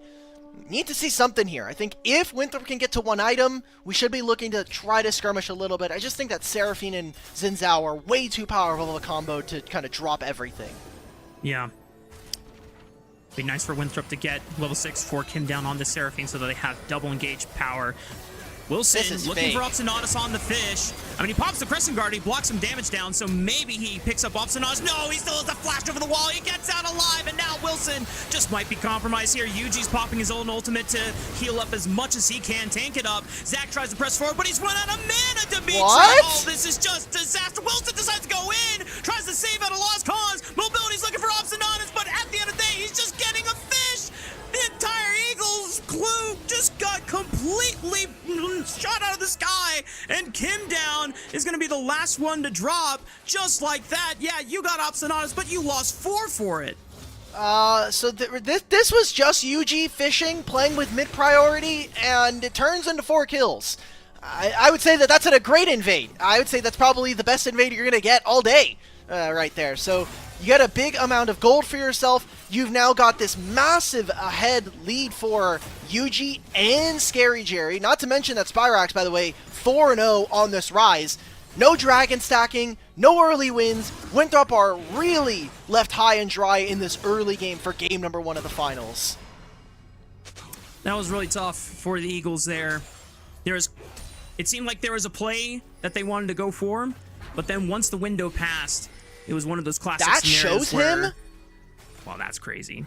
S3: need to see something here. I think if Winthrop can get to 1 item, we should be looking to try to skirmish a little bit. I just think that Seraphine and Xin Zhao are way too powerful of a combo to kind of drop everything.
S2: Yeah. Be nice for Winthrop to get level 6 for Kim down on the Seraphine so that they have double engaged power. Wilson looking for Obsanatus on the fish. I mean, he pops the Crescent Guard, he blocks some damage down, so maybe he picks up Obsanatus. No, he still has a flash over the wall. He gets out alive, and now Wilson just might be compromised here. Yuji's popping his own ultimate to heal up as much as he can, tank it up. Zach tries to press forward, but he's run out of mana to beat. Oh, this is just disaster. Wilson decides to go in, tries to save out a lost cause. Mobility's looking for Obsanatus, but at the end of the day, he's just getting a fish. The entire Eagles clue just got completely shot out of the sky, and Kim down is going to be the last one to drop, just like that. Yeah, you got Obsanatus, but you lost 4 for it.
S3: So this was just Yuji fishing, playing with mid-priority, and it turns into 4 kills. I would say that that's a great invade. I would say that's probably the best invade you're going to get all day right there. So you get a big amount of gold for yourself. You've now got this massive ahead lead for Yuji and Scary Jerry. Not to mention that Spyrax, by the way, 4-0 on this rise. No dragon stacking, no early wins. Winthrop are really left high and dry in this early game for game number 1 of the finals.
S2: That was really tough for the Eagles there. It seemed like there was a play that they wanted to go for, but then once the window passed, it was one of those classic scenarios where...
S3: him?
S2: Well, that's crazy.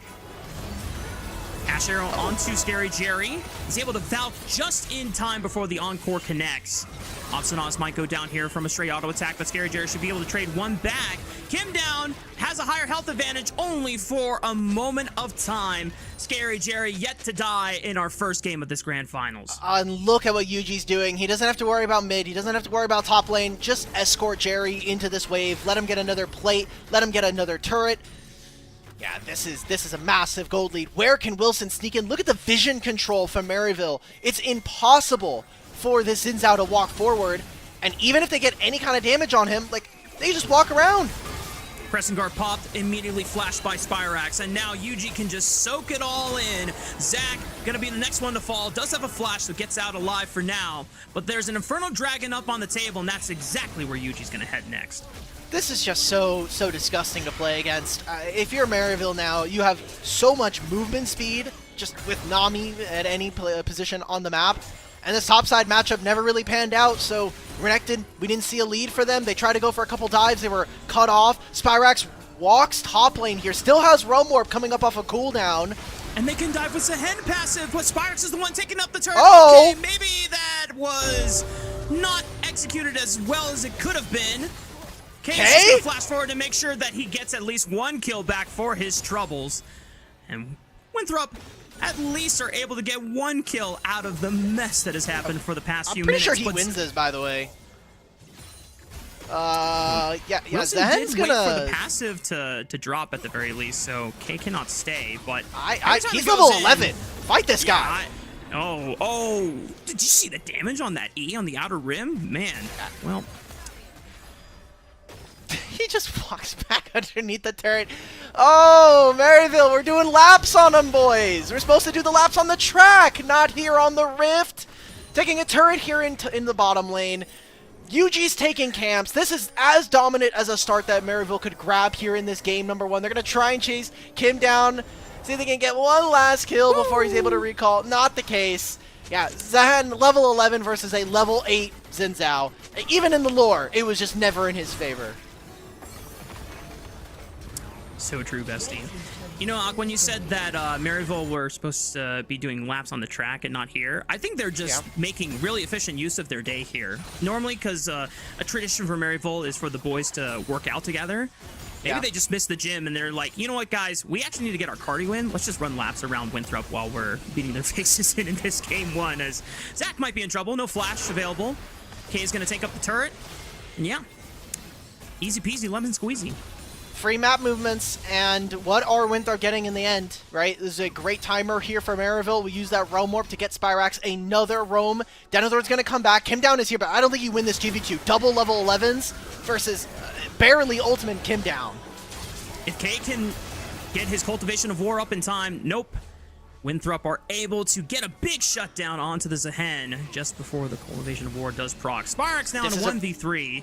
S2: Ash Arrow onto Scary Jerry. He's able to Valk just in time before the Encore connects. Obsanatus might go down here from a straight auto attack, but Scary Jerry should be able to trade 1 back. Kim down has a higher health advantage only for a moment of time. Scary Jerry yet to die in our first game of this grand finals.
S3: And look at what Yuji's doing. He doesn't have to worry about mid. He doesn't have to worry about top lane. Just escort Jerry into this wave. Let him get another plate. Let him get another turret. Yeah, this is a massive gold lead. Where can Wilson sneak in? Look at the vision control from Maryville. It's impossible for this Xin Zhao to walk forward. And even if they get any kind of damage on him, like, they just walk around.
S2: Crescent Guard popped, immediately flashed by Spyrax, and now Yuji can just soak it all in. Zach, gonna be the next one to fall, does have a flash, so gets out alive for now. But there's an Infernal Dragon up on the table, and that's exactly where Yuji's gonna head next.
S3: This is just so disgusting to play against. If you're Maryville now, you have so much movement speed, just with Nami at any position on the map. And this topside matchup never really panned out, so Renekton, we didn't see a lead for them. They tried to go for a couple dives, they were cut off. Spyrax walks top lane here, still has Realm Warp coming up off a cooldown.
S2: And they can dive with Sehen passive, but Spyrax is the one taking up the turret.
S3: Oh!
S2: Okay, maybe that was not executed as well as it could have been. Kay's just gonna flash forward to make sure that he gets at least 1 kill back for his troubles. And Winthrop at least are able to get 1 kill out of the mess that has happened for the past few minutes.
S3: I'm pretty sure he wins this, by the way.
S2: Wilson
S3: Zehen's
S2: did
S3: gonna
S2: wait for the passive to drop at the very least, so Kay cannot stay, but
S3: he's level 11. Fight this guy.
S2: Oh, did you see the damage on that E on the outer rim? Man, well...
S3: He just walks back underneath the turret. Oh, Maryville, we're doing laps on them, boys. We're supposed to do the laps on the track, not here on the rift. Taking a turret here in the bottom lane. Yuji's taking camps. This is as dominant as a start that Maryville could grab here in this game number 1. They're going to try and chase Kim down. See if they can get 1 last kill before he's able to recall. Not the case. Yeah, Zehen, level 11 versus a level 8 Xin Zhao. Even in the lore, it was just never in his favor.
S2: So true, bestie. You know, Ak, when you said that Maryville were supposed to be doing laps on the track and not here, I think they're just making really efficient use of their day here. Normally, because a tradition for Maryville is for the boys to work out together. Maybe they just missed the gym and they're like, you know what, guys? We actually need to get our cardio in. Let's just run laps around Winthrop while we're beating their faces in this game 1, as Zach might be in trouble. No flash available. Kay is going to take up the turret. And yeah, easy peasy, lemon squeezy.
S3: free map movements, and what are Winthrop getting in the end, right? This is a great timer here for Maryville. We use that Roam Warp to get Spyrax another Roam. Denethor's going to come back. Kim Down is here, but I don't think you win this GV2. Double level 11s versus barely ultimate Kim Down.
S2: If K can get his Cultivation of War up in time, nope. Winthrop are able to get a big shutdown onto the Zahen just before the Cultivation of War does proc. Spyrax now in 1v3.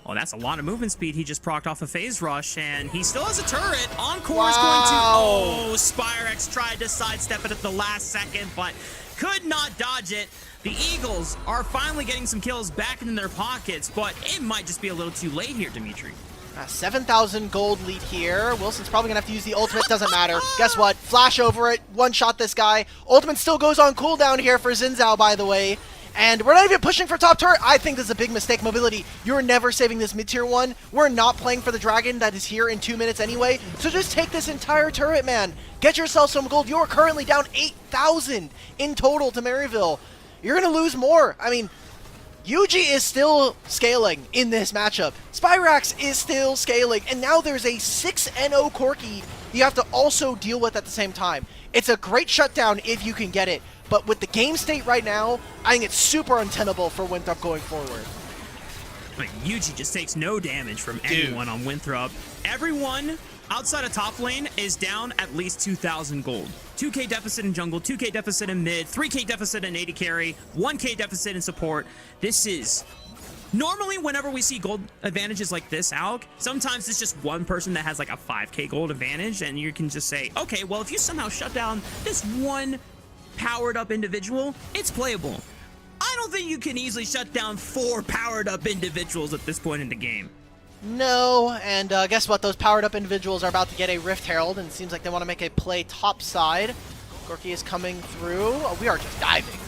S2: Oh, that's a lot of movement speed he just procced off a Phase Rush, and he still has a turret. Encore is going to... Oh, Spyrax tried to sidestep it at the last second, but could not dodge it. The Eagles are finally getting some kills back in their pockets, but it might just be a little too late here, Dimitri.
S3: 7,000 gold lead here. Wilson's probably going to have to use the ultimate. Doesn't matter. Guess what? Flash over it. One-shot this guy. Ultimate still goes on cooldown here for Xin, by the way. And we're not even pushing for top turret. I think this is a big mistake. Mobility, you're never saving this mid-tier 1. We're not playing for the dragon that is here in 2 minutes anyway. So just take this entire turret, man. Get yourself some gold. You're currently down 8,000 in total to Maryville. You're going to lose more. I mean, Yuji is still scaling in this matchup. Spyrax is still scaling. And now there's a 6-0 Corki you have to also deal with at the same time. It's a great shutdown if you can get it. But with the game state right now, I think it's super untenable for Winthrop going forward.
S2: But Yuji just takes no damage from anyone on Winthrop. Everyone outside of top lane is down at least 2,000 gold. 2k deficit in jungle, 2k deficit in mid, 3k deficit in AD carry, 1k deficit in support. This is... Normally, whenever we see gold advantages like this, Alec, sometimes it's just one person that has like a 5k gold advantage, and you can just say, okay, well, if you somehow shut down this one powered up individual, it's playable. I don't think you can easily shut down 4 powered up individuals at this point in the game.
S3: No, and guess what? Those powered up individuals are about to get a Rift Herald, and it seems like they want to make a play top side. Gorky is coming through. Oh, we are just diving.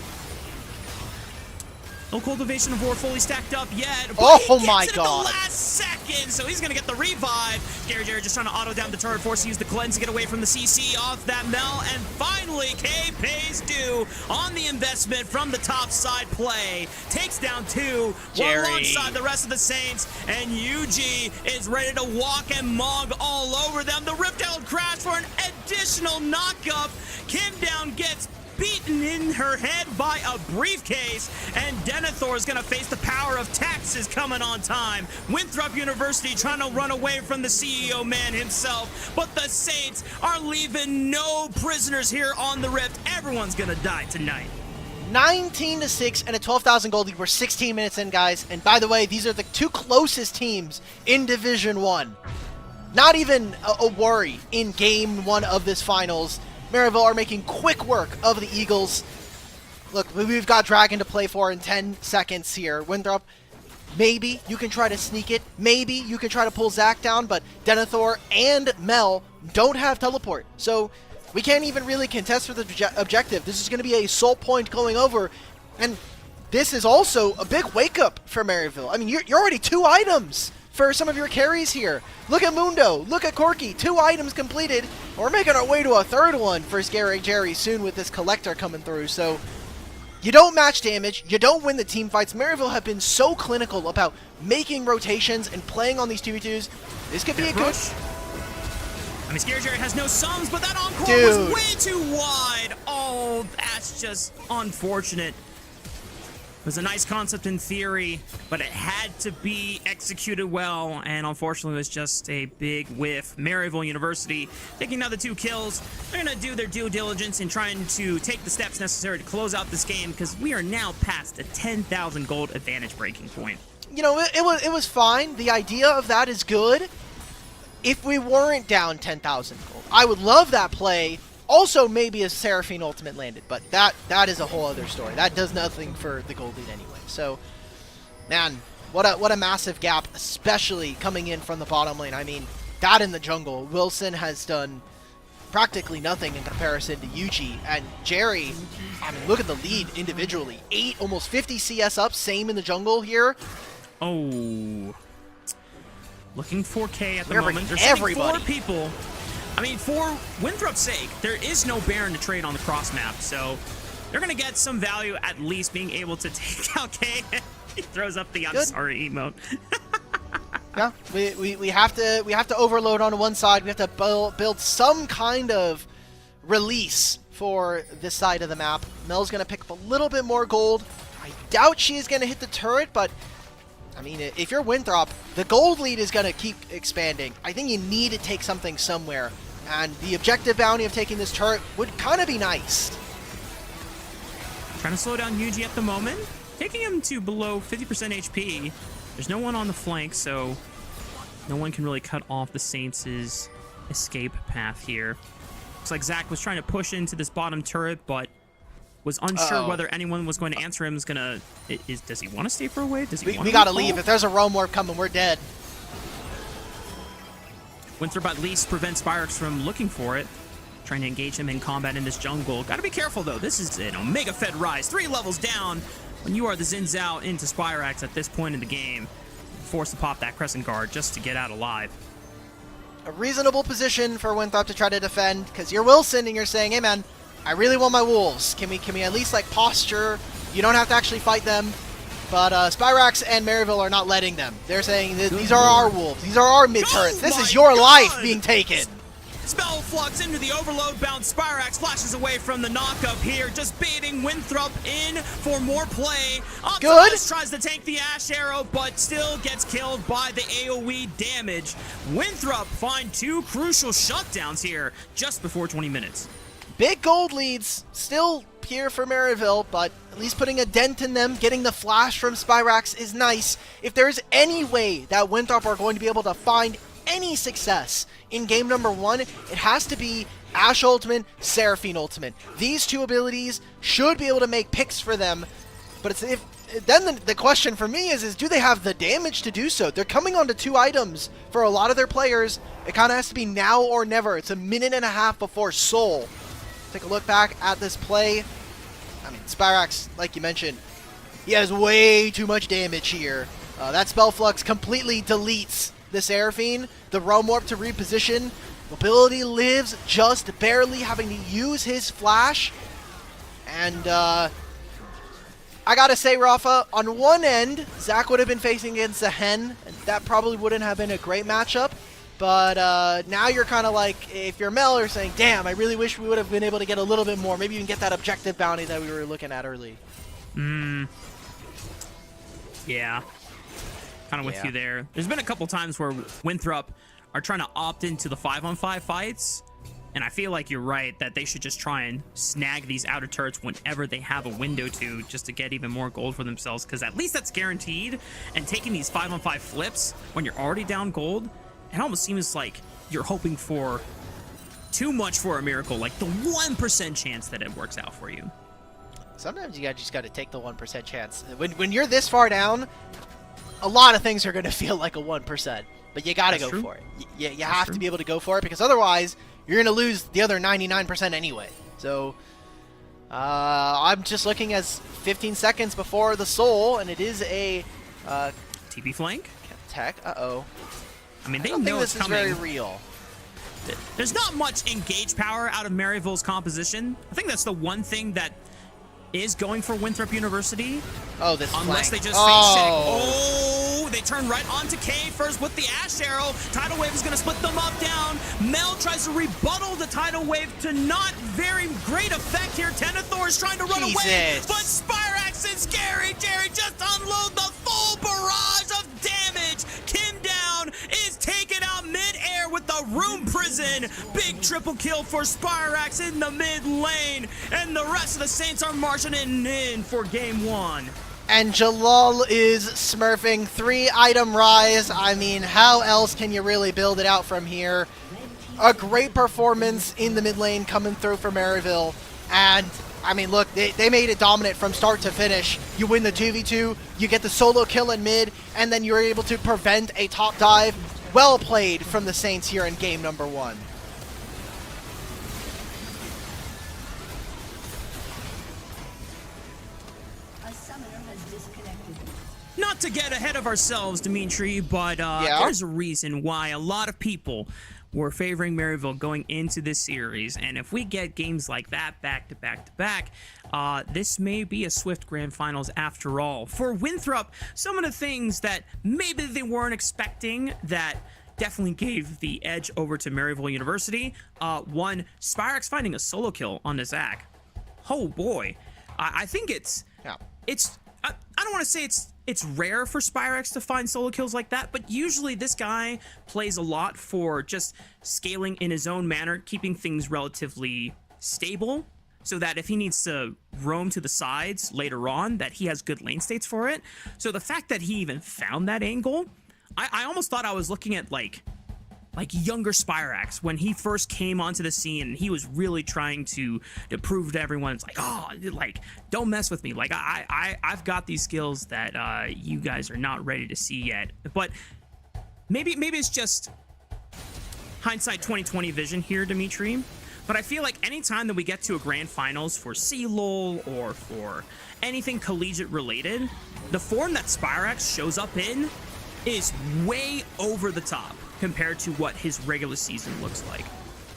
S2: No Cultivation of War fully stacked up yet. But
S3: oh
S2: he
S3: my
S2: gets it
S3: god.
S2: At the last second, so he's going to get the revive. Gary Jerry just trying to auto down the turret, forced to use the cleanse to get away from the CC off that Mel. And finally, K pays due on the investment from the top side play. Takes down 2, one alongside the rest of the Saints. And Yuji is ready to walk and mog all over them. The Rift Herald crash for an additional knockup. Kim Down gets beaten in her head by a briefcase, and Denethor is going to face the power of taxes coming on time. Winthrop University trying to run away from the CEO man himself, but the Saints are leaving no prisoners here on the Rift. Everyone's going to die tonight.
S3: 19-6 and a 12,000 gold lead. We're 16 minutes in, guys. And by the way, these are the 2 closest teams in Division 1. Not even a worry in Game 1 of this finals. Maryville are making quick work of the Eagles. Look, we've got Dragon to play for in 10 seconds here. Winthrop, maybe you can try to sneak it. Maybe you can try to pull Zach down, but Denethor and Mel don't have teleport. So we can't even really contest for the objective. This is going to be a soul point going over. And this is also a big wake-up for Maryville. I mean, you're already 2 items for some of your carries here. Look at Mundo, look at Corky, 2 items completed. We're making our way to a 3rd one for Scary Jerry soon with this collector coming through. So you don't match damage, you don't win the team fights. Maryville have been so clinical about making rotations and playing on these 2v2s. This could be a good...
S2: I mean, Scary Jerry has no sums, but that encore was way too wide. Oh, that's just unfortunate. It was a nice concept in theory, but it had to be executed well, and unfortunately it was just a big whiff. Maryville University taking another 2 kills. They're going to do their due diligence in trying to take the steps necessary to close out this game, because we are now past the 10,000 gold advantage breaking point.
S3: You know, it was fine. The idea of that is good. If we weren't down 10,000 gold, I would love that play. Also, maybe a Seraphine ultimate landed, but that is a whole other story. That does nothing for the gold lead anyway. So, man, what a massive gap, especially coming in from the bottom lane. I mean, that in the jungle, Wilson has done practically nothing in comparison to Yuji. And Jerry, I mean, look at the lead individually. 8, almost 50 CS up, same in the jungle here.
S2: Oh. Looking 4K at the moment. There's
S3: everybody.
S2: 4 people. I mean, for Winthrop's sake, there is no Baron to trade on the cross map, so they're going to get some value at least being able to take out K. He throws up the I'm sorry emote.
S3: Yeah, we have to overload on one side. We have to build some kind of release for this side of the map. Mel's gonna pick up a little bit more gold. I doubt she is gonna hit the turret, but I mean, if you're Winthrop, the gold lead is gonna keep expanding. I think you need to take something somewhere, and the objective bounty of taking this turret would kind of be nice.
S2: Trying to slow down Yuji at the moment, taking him to below 50% HP. There's no one on the flank, so no one can really cut off the Saints' escape path here. Looks like Zach was trying to push into this bottom turret, but was unsure whether anyone was going to answer him. Does he want to stay for a wave? Does he?
S3: We gotta leave. If there's a roam warp coming, we're dead.
S2: Winthrop at least prevents Spyrex from looking for it. Trying to engage him in combat in this jungle. Gotta be careful though. This is an Omega Fed rise. 3 levels down when you are the Xin Zhao into Spyrex at this point in the game. Forced to pop that Crescent Guard just to get out alive.
S3: A reasonable position for Winthrop to try to defend, because you're Wilson and you're saying, hey man, I really want my wolves. Can we at least like posture? You don't have to actually fight them. But Spyrex and Maryville are not letting them. They're saying these are our wolves. These are our mid turrets. This is your life being taken.
S2: Spell flux into the overload bound. Spyrex flashes away from the knockup here, just baiting Winthrop in for more play.
S3: Good.
S2: Tries to tank the Ash Arrow, but still gets killed by the AoE damage. Winthrop find 2 crucial shutdowns here just before 20 minutes.
S3: Big gold leads still here for Maryville, but at least putting a dent in them, getting the flash from Spyrex is nice. If there's any way that Winthrop are going to be able to find any success in game number 1, it has to be Ashe Ultimate, Seraphine Ultimate. These 2 abilities should be able to make picks for them, but then the question for me is do they have the damage to do so? They're coming onto 2 items for a lot of their players. It kind of has to be now or never. It's a minute and a half before Soul. Take a look back at this play. I mean, Spyrex, like you mentioned, he has way too much damage here. That Spell Flux completely deletes the Seraphine. The Roam Warp to reposition. Mobility lives just barely, having to use his flash. And I gotta say, Rafa, on one end, Zach would have been facing against a Hen, and that probably wouldn't have been a great matchup. But now you're kind of like, if you're Mel, you're saying, damn, I really wish we would have been able to get a little bit more. Maybe even get that objective bounty that we were looking at early.
S2: Yeah. Kind of with you there. There's been a couple times where Winthrop are trying to opt into the 5-on-5 fights, and I feel like you're right that they should just try and snag these outer turrets whenever they have a window to, just to get even more gold for themselves, because at least that's guaranteed. And taking these 5-on-5 flips when you're already down gold, it almost seems like you're hoping for too much for a miracle, like the 1% chance that it works out for you.
S3: Sometimes you just got to take the 1% chance. When you're this far down, a lot of things are going to feel like a 1%, but you got to go for it. You have to be able to go for it, because otherwise you're going to lose the other 99% anyway. So I'm just looking as 15 seconds before the Soul, and it is a
S2: TP flank?
S3: Tech. Uh-oh.
S2: I mean, they
S3: don't
S2: know
S3: think
S2: it's
S3: this
S2: coming.
S3: is very real.
S2: There's not much engage power out of Maryville's composition. I think that's the one thing that is going for Winthrop University.
S3: Oh, this
S2: unless
S3: flank.
S2: They just face check. Oh, they turn right onto K first with the Ash Arrow. Tidal Wave is going to split them up down. Mel tries to rebuttal the Tidal Wave to not very great effect here. Tenethor is trying to run away, but Spyrex and Scary Jerry just unload the full barrage of damage. Kim Down is taken out mid-air with the Room Prison. Big triple kill for Spyrex in the mid lane, and the rest of the Saints are marching in for game 1.
S3: And Jalal is smurfing 3-item rise. I mean, how else can you really build it out from here? A great performance in the mid lane coming through for Maryville. And, I mean, look, they made it dominant from start to finish. You win the 2v2, you get the solo kill in mid, and then you're able to prevent a top dive. Well played from the Saints here in game number 1.
S2: Not to get ahead of ourselves, Dimitri, but there's a reason why a lot of people were favoring Maryville going into this series, and if we get games like that back to back to back, this may be a swift grand finals after all. For Winthrop, some of the things that maybe they weren't expecting that definitely gave the edge over to Maryville University. One, Spyrex finding a solo kill on the Zach. Oh boy, I think it's I don't want to say it's rare for Spyrex to find solo kills like that, but usually this guy plays a lot for just scaling in his own manner, keeping things relatively stable, so that if he needs to roam to the sides later on, that he has good lane states for it. So the fact that he even found that angle, I almost thought I was looking at like younger Spyrex when he first came onto the scene, and he was really trying to prove to everyone, it's like, oh, like, don't mess with me. Like, I've got these skills that you guys are not ready to see yet. But maybe it's just hindsight 2020 vision here, Dimitri. But I feel like anytime that we get to a grand finals for LoL or for anything collegiate related, the form that Spyrex shows up in is way over the top compared to what his regular season looks like.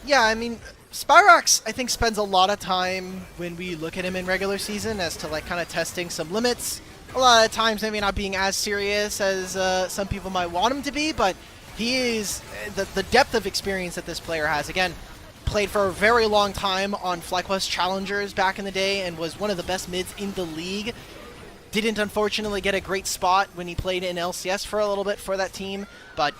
S3: Yeah, I mean, Spyrex, I think, spends a lot of time when we look at him in regular season as to, like, kind of testing some limits. A lot of times maybe not being as serious as some people might want him to be, but he is, the depth of experience that this player has. Again, played for a very long time on FlyQuest Challengers back in the day and was one of the best mids in the league. Didn't, unfortunately, get a great spot when he played in LCS for a little bit for that team, but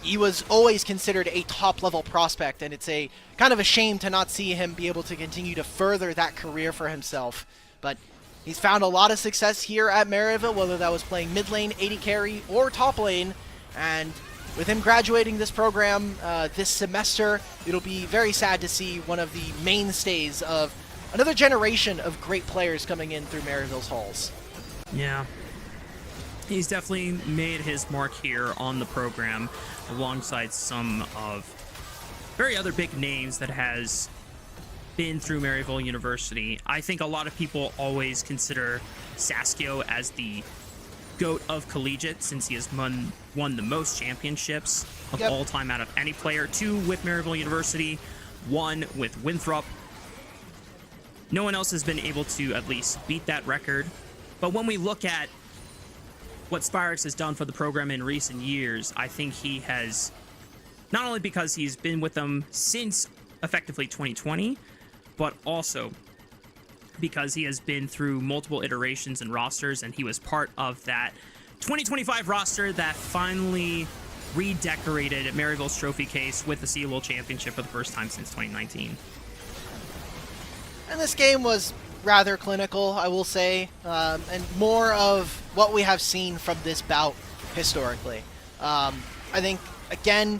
S3: he was always considered a top-level prospect, and it's a kind of a shame to not see him be able to continue to further that career for himself. But he's found a lot of success here at Maryville, whether that was playing mid lane, AD carry, or top lane, and with him graduating this program this semester, it'll be very sad to see one of the mainstays of another generation of great players coming in through Maryville's halls.
S2: Yeah. He's definitely made his mark here on the program alongside some of very other big names that has been through Maryville University. I think a lot of people always consider Saskio as the GOAT of collegiate since he has won the most championships of all time out of any player. 2 with Maryville University, 1 with Winthrop. No one else has been able to at least beat that record. But when we look at what Spyrex has done for the program in recent years, I think he has, not only because he's been with them since effectively 2020, but also because he has been through multiple iterations and rosters, and he was part of that 2025 roster that finally redecorated Maryville's trophy case with the CLOL Championship for the first time since 2019.
S3: And this game was rather clinical, I will say, and more of what we have seen from this bout historically. I think, again,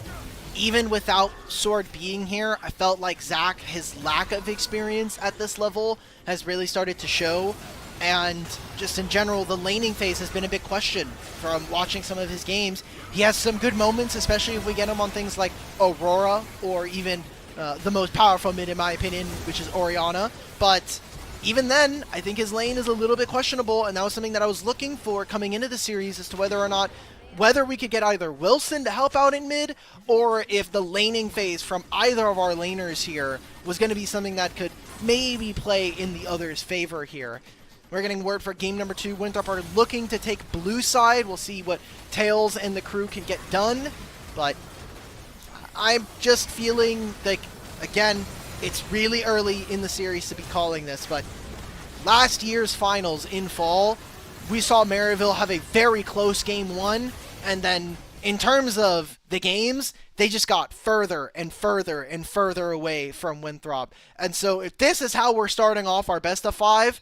S3: even without Sword being here, I felt like Zach, his lack of experience at this level has really started to show, and just in general, the laning phase has been a big question from watching some of his games. He has some good moments, especially if we get him on things like Aurora, or even the most powerful mid, in my opinion, which is Orianna, but even then, I think his lane is a little bit questionable, and that was something that I was looking for coming into the series as to whether we could get either Wilson to help out in mid, or if the laning phase from either of our laners here was going to be something that could maybe play in the other's favor here. We're getting word for game number 2. Winthrop are looking to take blue side. We'll see what Tails and the crew can get done, but I'm just feeling like, again, it's really early in the series to be calling this, but last year's finals in fall, we saw Maryville have a very close game 1, and then in terms of the games, they just got further and further and further away from Winthrop. And so if this is how we're starting off our best of 5,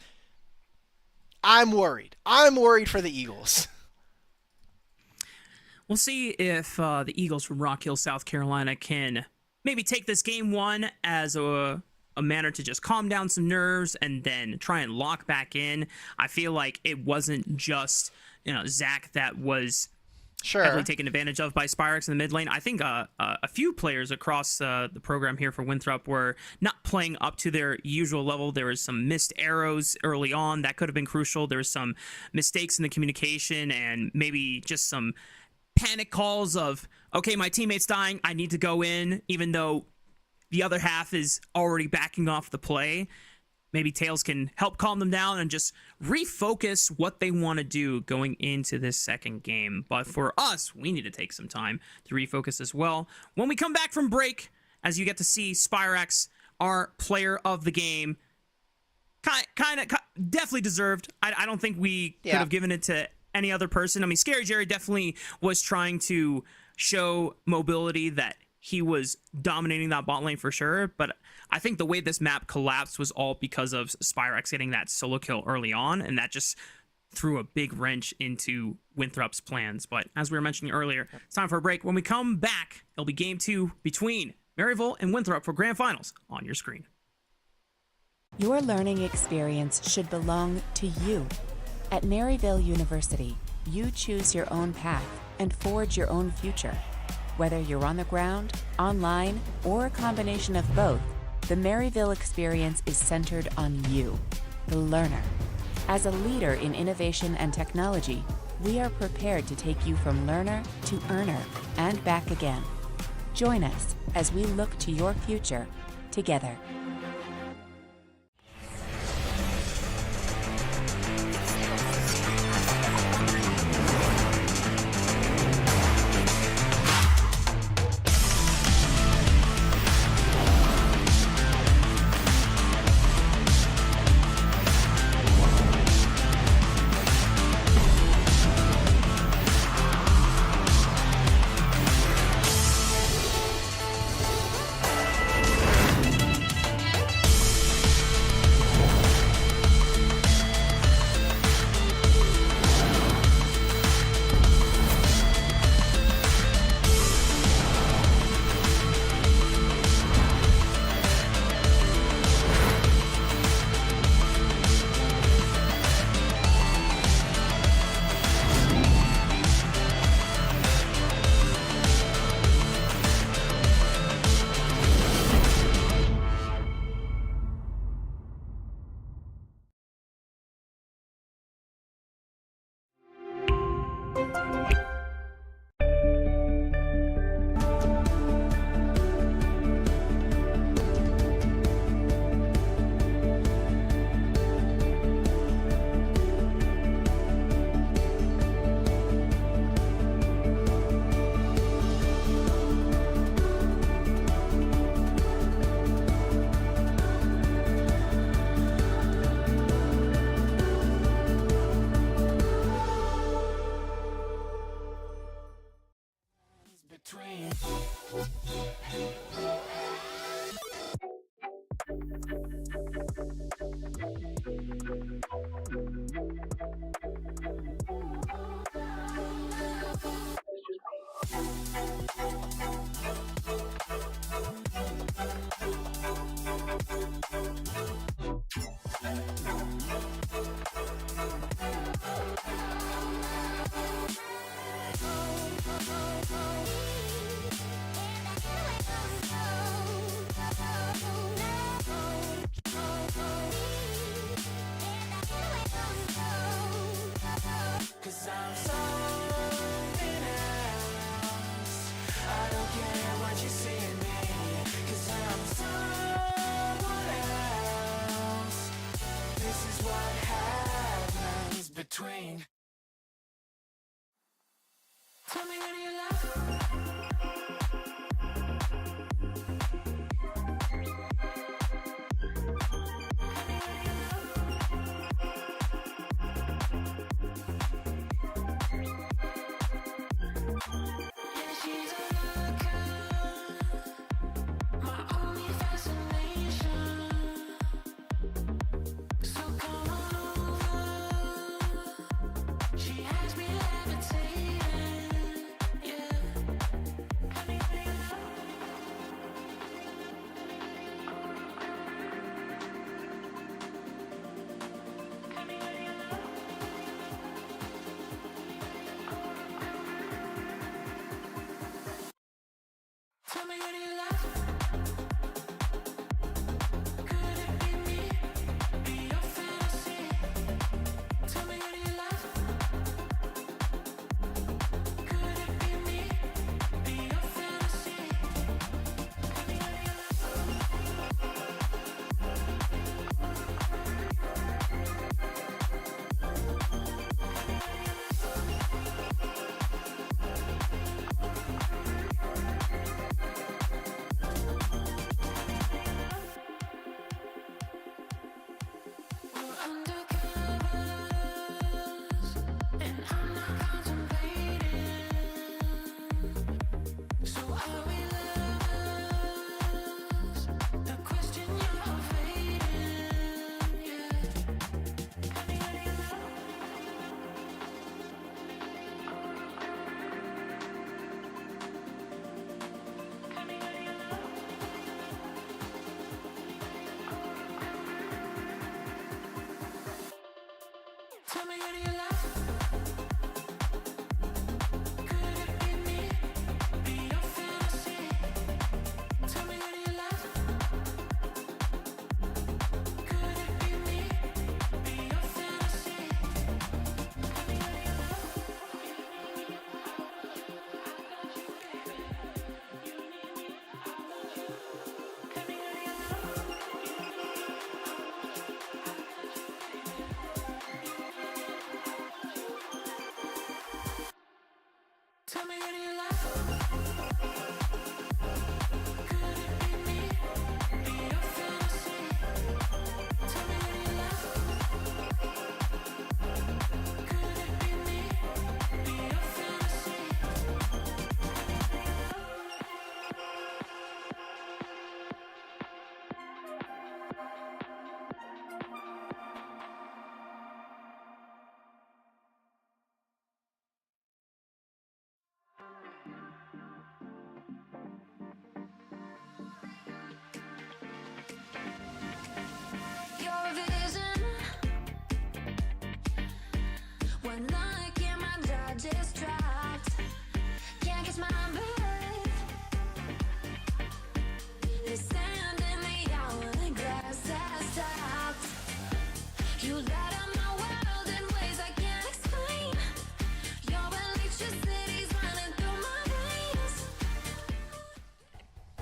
S3: I'm worried. I'm worried for the Eagles.
S2: We'll see if the Eagles from Rock Hill, South Carolina can maybe take this game 1 as a manner to just calm down some nerves and then try and lock back in. I feel like it wasn't just, Zach that was heavily taken advantage of by Spyrex in the mid lane. I think a few players across the program here for Winthrop were not playing up to their usual level. There was some missed arrows early on that could have been crucial. There was some mistakes in the communication and maybe just some panic calls of, okay, my teammate's dying, I need to go in, even though the other half is already backing off the play. Maybe Tails can help calm them down and just refocus what they want to do going into this second game. But for us, we need to take some time to refocus as well. When we come back from break, as you get to see Spyrex, our player of the game, definitely deserved. I don't think we could have given it to any other person. I mean, Scary Jerry definitely was trying to show mobility, that he was dominating that bot lane for sure, but I think the way this map collapsed was all because of Spyrex getting that solo kill early on, and that just threw a big wrench into Winthrop's plans. But as we were mentioning earlier, it's time for a break. When we come back, it'll be game 2 between Maryville and Winthrop for Grand Finals on your screen.
S12: Your learning experience should belong to you. At Maryville University, you choose your own path and forge your own future. Whether you're on the ground, online, or a combination of both, the Maryville experience is centered on you, the learner. As a leader in innovation and technology, we are prepared to take you from learner to earner and back again. Join us as we look to your future together.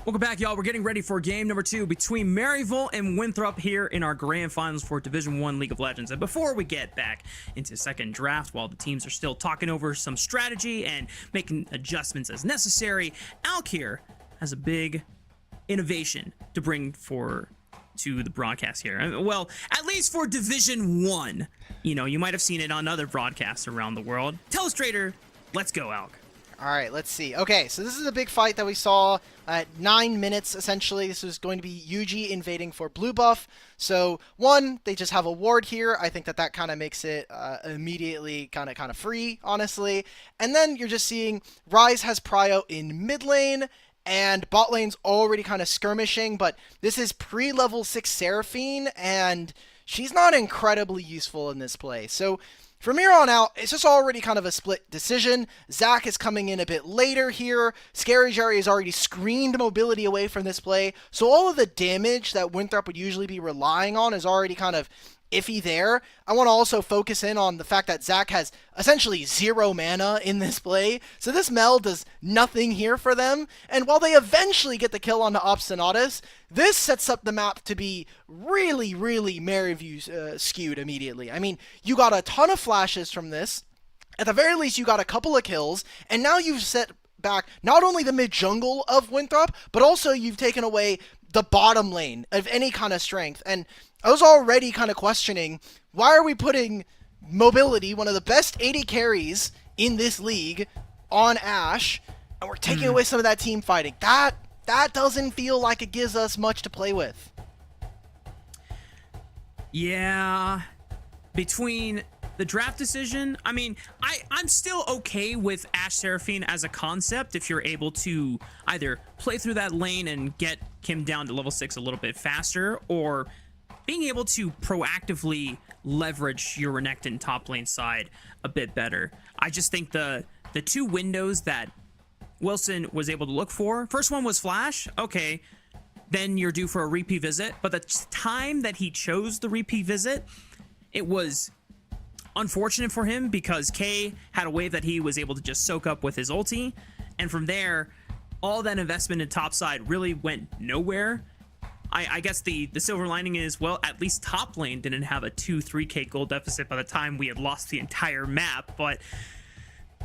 S2: Welcome back, y'all. We're getting ready for game number 2 between Maryville and Winthrop here in our grand finals for Division 1 League of Legends. And before we get back into second draft, while the teams are still talking over some strategy and making adjustments as necessary, Alk here has a big innovation to bring to the broadcast here. Well, at least for Division 1. You know, you might have seen it on other broadcasts around the world. Telestrator, let's go, Alk.
S3: All right, let's see. Okay, so this is a big fight that we saw at 9 minutes, essentially. This is going to be UG invading for blue buff. So, one, they just have a ward here. I think that kind of makes it immediately kind of free, honestly. And then you're just seeing Ryze has prio in mid lane, and bot lane's already kind of skirmishing, but this is pre-level 6 Seraphine, and she's not incredibly useful in this play. So, from here on out, it's just already kind of a split decision. Zach is coming in a bit later here. Scary Jerry has already screened mobility away from this play. So all of the damage that Winthrop would usually be relying on is already kind of iffy there. I want to also focus in on the fact that Zach has essentially 0 mana in this play. So this Mel does nothing here for them. And while they eventually get the kill onto Obstinatus, this sets up the map to be really, really Maryville skewed immediately. I mean, you got a ton of flashes from this. At the very least, you got a couple of kills. And now you've set back not only the mid-jungle of Winthrop, but also you've taken away the bottom lane of any kind of strength. And I was already kind of questioning, why are we putting mobility, one of the best AD carries in this league, on Ashe, and we're taking away some of that team fighting? That doesn't feel like it gives us much to play with.
S2: Yeah, between the draft decision, I mean, I'm still okay with Ashe Seraphine as a concept if you're able to either play through that lane and get him down to level 6 a little bit faster, or being able to proactively leverage your Renekton top lane side a bit better. I just think the 2 windows that Wilson was able to look for, first one was Flash, okay, then you're due for a repeat visit, but the time that he chose the repeat visit, it was unfortunate for him because K had a wave that he was able to just soak up with his ulti, and from there, all that investment in topside really went nowhere. I guess the silver lining is, well, at least top lane didn't have a 2-3k gold deficit by the time we had lost the entire map, but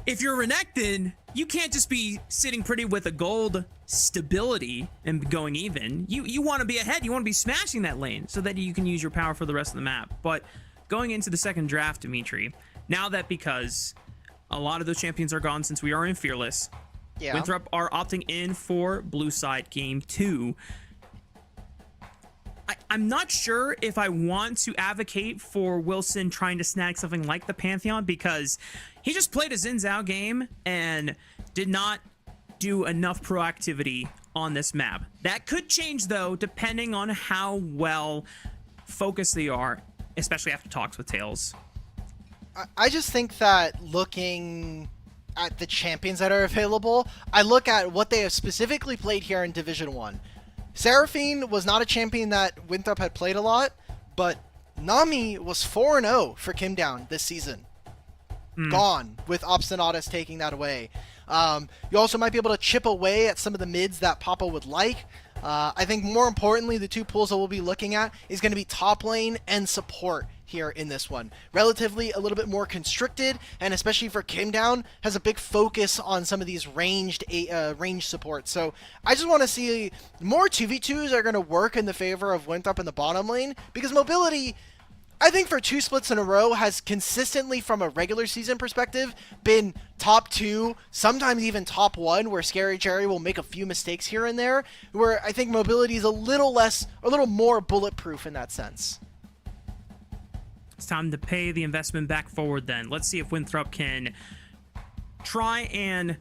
S2: if you're Renekton, you can't just be sitting pretty with a gold stability and going even. You want to be ahead, you want to be smashing that lane so that you can use your power for the rest of the map. But going into the second draft, Dimitri, now that because a lot of those champions are gone since we are in Fearless, Winthrop are opting in for blue side game 2. I'm not sure if I want to advocate for Wilson trying to snag something like the Pantheon, because he just played a Xin Zhao game and did not do enough proactivity on this map. That could change, though, depending on how well focused they are, especially after talks with Tails.
S3: I just think that looking at the champions that are available, I look at what they have specifically played here in Division 1. Seraphine was not a champion that Winthrop had played a lot, but Nami was 4-0 for Kim Down this season. Gone, with Obstinatus taking that away. You also might be able to chip away at some of the mids that Papa would like. I think more importantly, the two pools that we'll be looking at is going to be top lane and support here in this one. Relatively a little bit more constricted, and especially for Kim Down, has a big focus on some of these ranged support. So I just want to see more 2v2s are going to work in the favor of Winthrop in the bottom lane, because mobility, I think for 2 splits in a row, has consistently, from a regular season perspective, been top 2, sometimes even top 1, where Scary Jerry will make a few mistakes here and there, where I think mobility is a little more bulletproof in that sense.
S2: It's time to pay the investment back forward then. Let's see if Winthrop can try and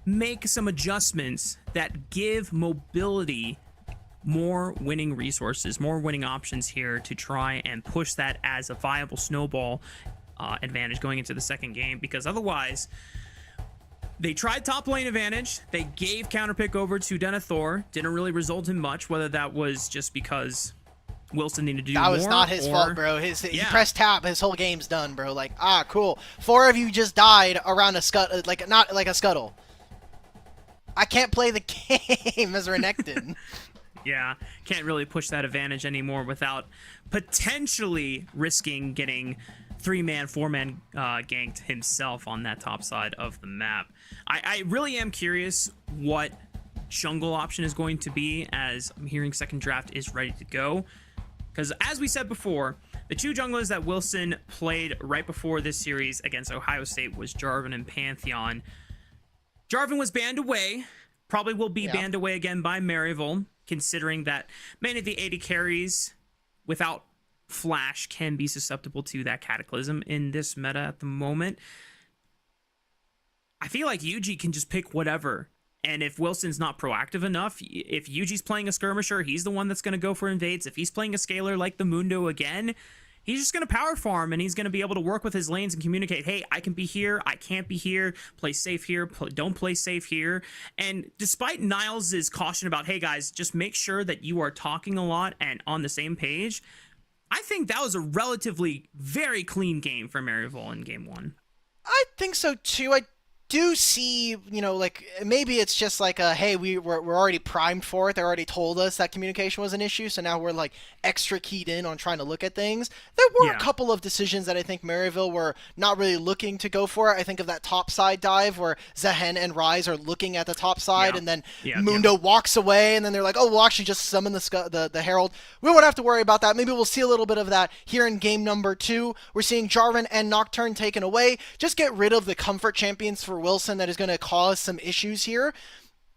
S2: make some adjustments that give mobility more winning resources, more winning options here to try and push that as a viable snowball advantage going into the second game, because otherwise they tried top lane advantage, they gave counterpick over to Denethor, didn't really result in much, whether that was just because Wilson needed to do more.
S3: That was not his fault, bro. He pressed tap, his whole game's done, bro. Like, cool. 4 of you just died around a scuttle, not like a scuttle. I can't play the game as Renekton.
S2: Yeah, can't really push that advantage anymore without potentially risking getting 3-man, 4-man ganked himself on that top side of the map. I really am curious what jungle option is going to be, as I'm hearing second draft is ready to go. Because as we said before, the 2 junglers that Wilson played right before this series against Ohio State was Jarvan and Pantheon. Jarvan was banned away, probably will be banned away again by Maryville, considering that many of the AD carries without Flash can be susceptible to that Cataclysm in this meta at the moment. I feel like Yuji can just pick whatever. And if Wilson's not proactive enough, if Yuji's playing a skirmisher, he's the one that's going to go for invades. If he's playing a scaler like the Mundo again, he's just going to power farm, and he's going to be able to work with his lanes and communicate, hey, I can be here, I can't be here, play safe here, don't play safe here. And despite Niles' caution about, hey guys, just make sure that you are talking a lot and on the same page, I think that was a relatively very clean game for Maryville in game 1.
S3: I think so too. I do see, like, maybe it's just like hey, we're already primed for it. They already told us that communication was an issue, so now we're like extra keyed in on trying to look at things. There were a couple of decisions that I think Maryville were not really looking to go for. I think of that top side dive where Zehen and Rise are looking at the top side, and then Mundo walks away, and then they're like, oh, we'll actually just summon the Herald. We won't have to worry about that. Maybe we'll see a little bit of that here in game number 2. We're seeing Jarvan and Nocturne taken away. Just get rid of the comfort champions for Wilson that is going to cause some issues here.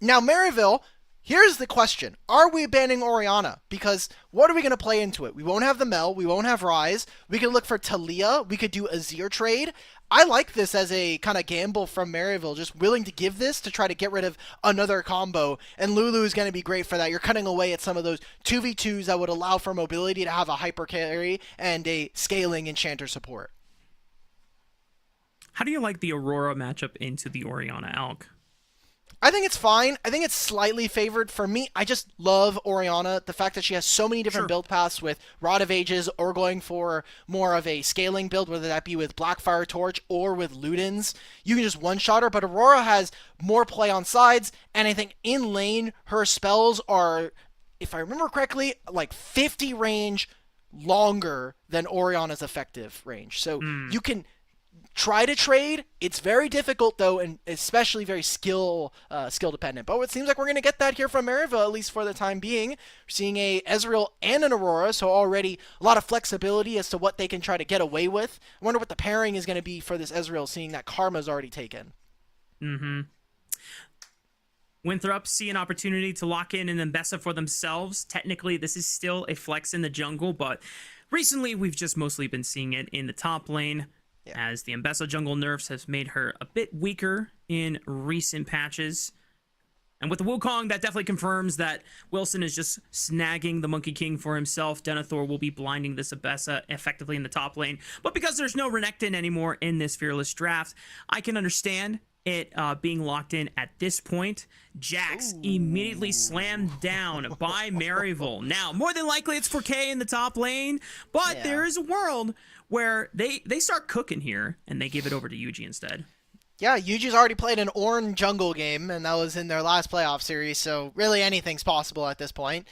S3: Now, Maryville, here's the question. Are we banning Orianna? Because what are we going to play into it? We won't have the Mel. We won't have Rise. We could look for Talia. We could do Azir trade. I like this as a kind of gamble from Maryville, just willing to give this to try to get rid of another combo. And Lulu is going to be great for that. You're cutting away at some of those 2v2s that would allow for mobility to have a hyper carry and a scaling enchanter support.
S2: How do you like the Aurora matchup into the Orianna Alk?
S3: I think it's fine. I think it's slightly favored. For me, I just love Orianna. The fact that she has so many different build paths with Rod of Ages, or going for more of a scaling build, whether that be with Blackfire Torch or with Ludens. You can just one-shot her, but Aurora has more play on sides, and I think in lane, her spells are, if I remember correctly, like 50 range longer than Orianna's effective range. So you can try to trade. It's very difficult though, and especially very skill dependent. But it seems like we're going to get that here from Maryville, at least for the time being. We're seeing a Ezreal and an Aurora, so already a lot of flexibility as to what they can try to get away with. I wonder what the pairing is going to be for this Ezreal, seeing that Karma's already taken.
S2: Winthrop see an opportunity to lock in an Mbessa for themselves. Technically, this is still a flex in the jungle, but recently we've just mostly been seeing it in the top lane. As the Mbessa jungle nerfs has made her a bit weaker in recent patches. And with the Wukong, that definitely confirms that Wilson is just snagging the Monkey King for himself. Denethor will be blinding this Abessa effectively in the top lane. But because there's no Renekton anymore in this Fearless draft, I can understand it being locked in at this point. Jax immediately slammed down by Maryville. Now, more than likely it's 4K in the top lane, but there is a world where they start cooking here and they give it over to Yuji instead.
S3: Yeah, Yuji's already played an Ornn jungle game, and that was in their last playoff series, so really anything's possible at this point.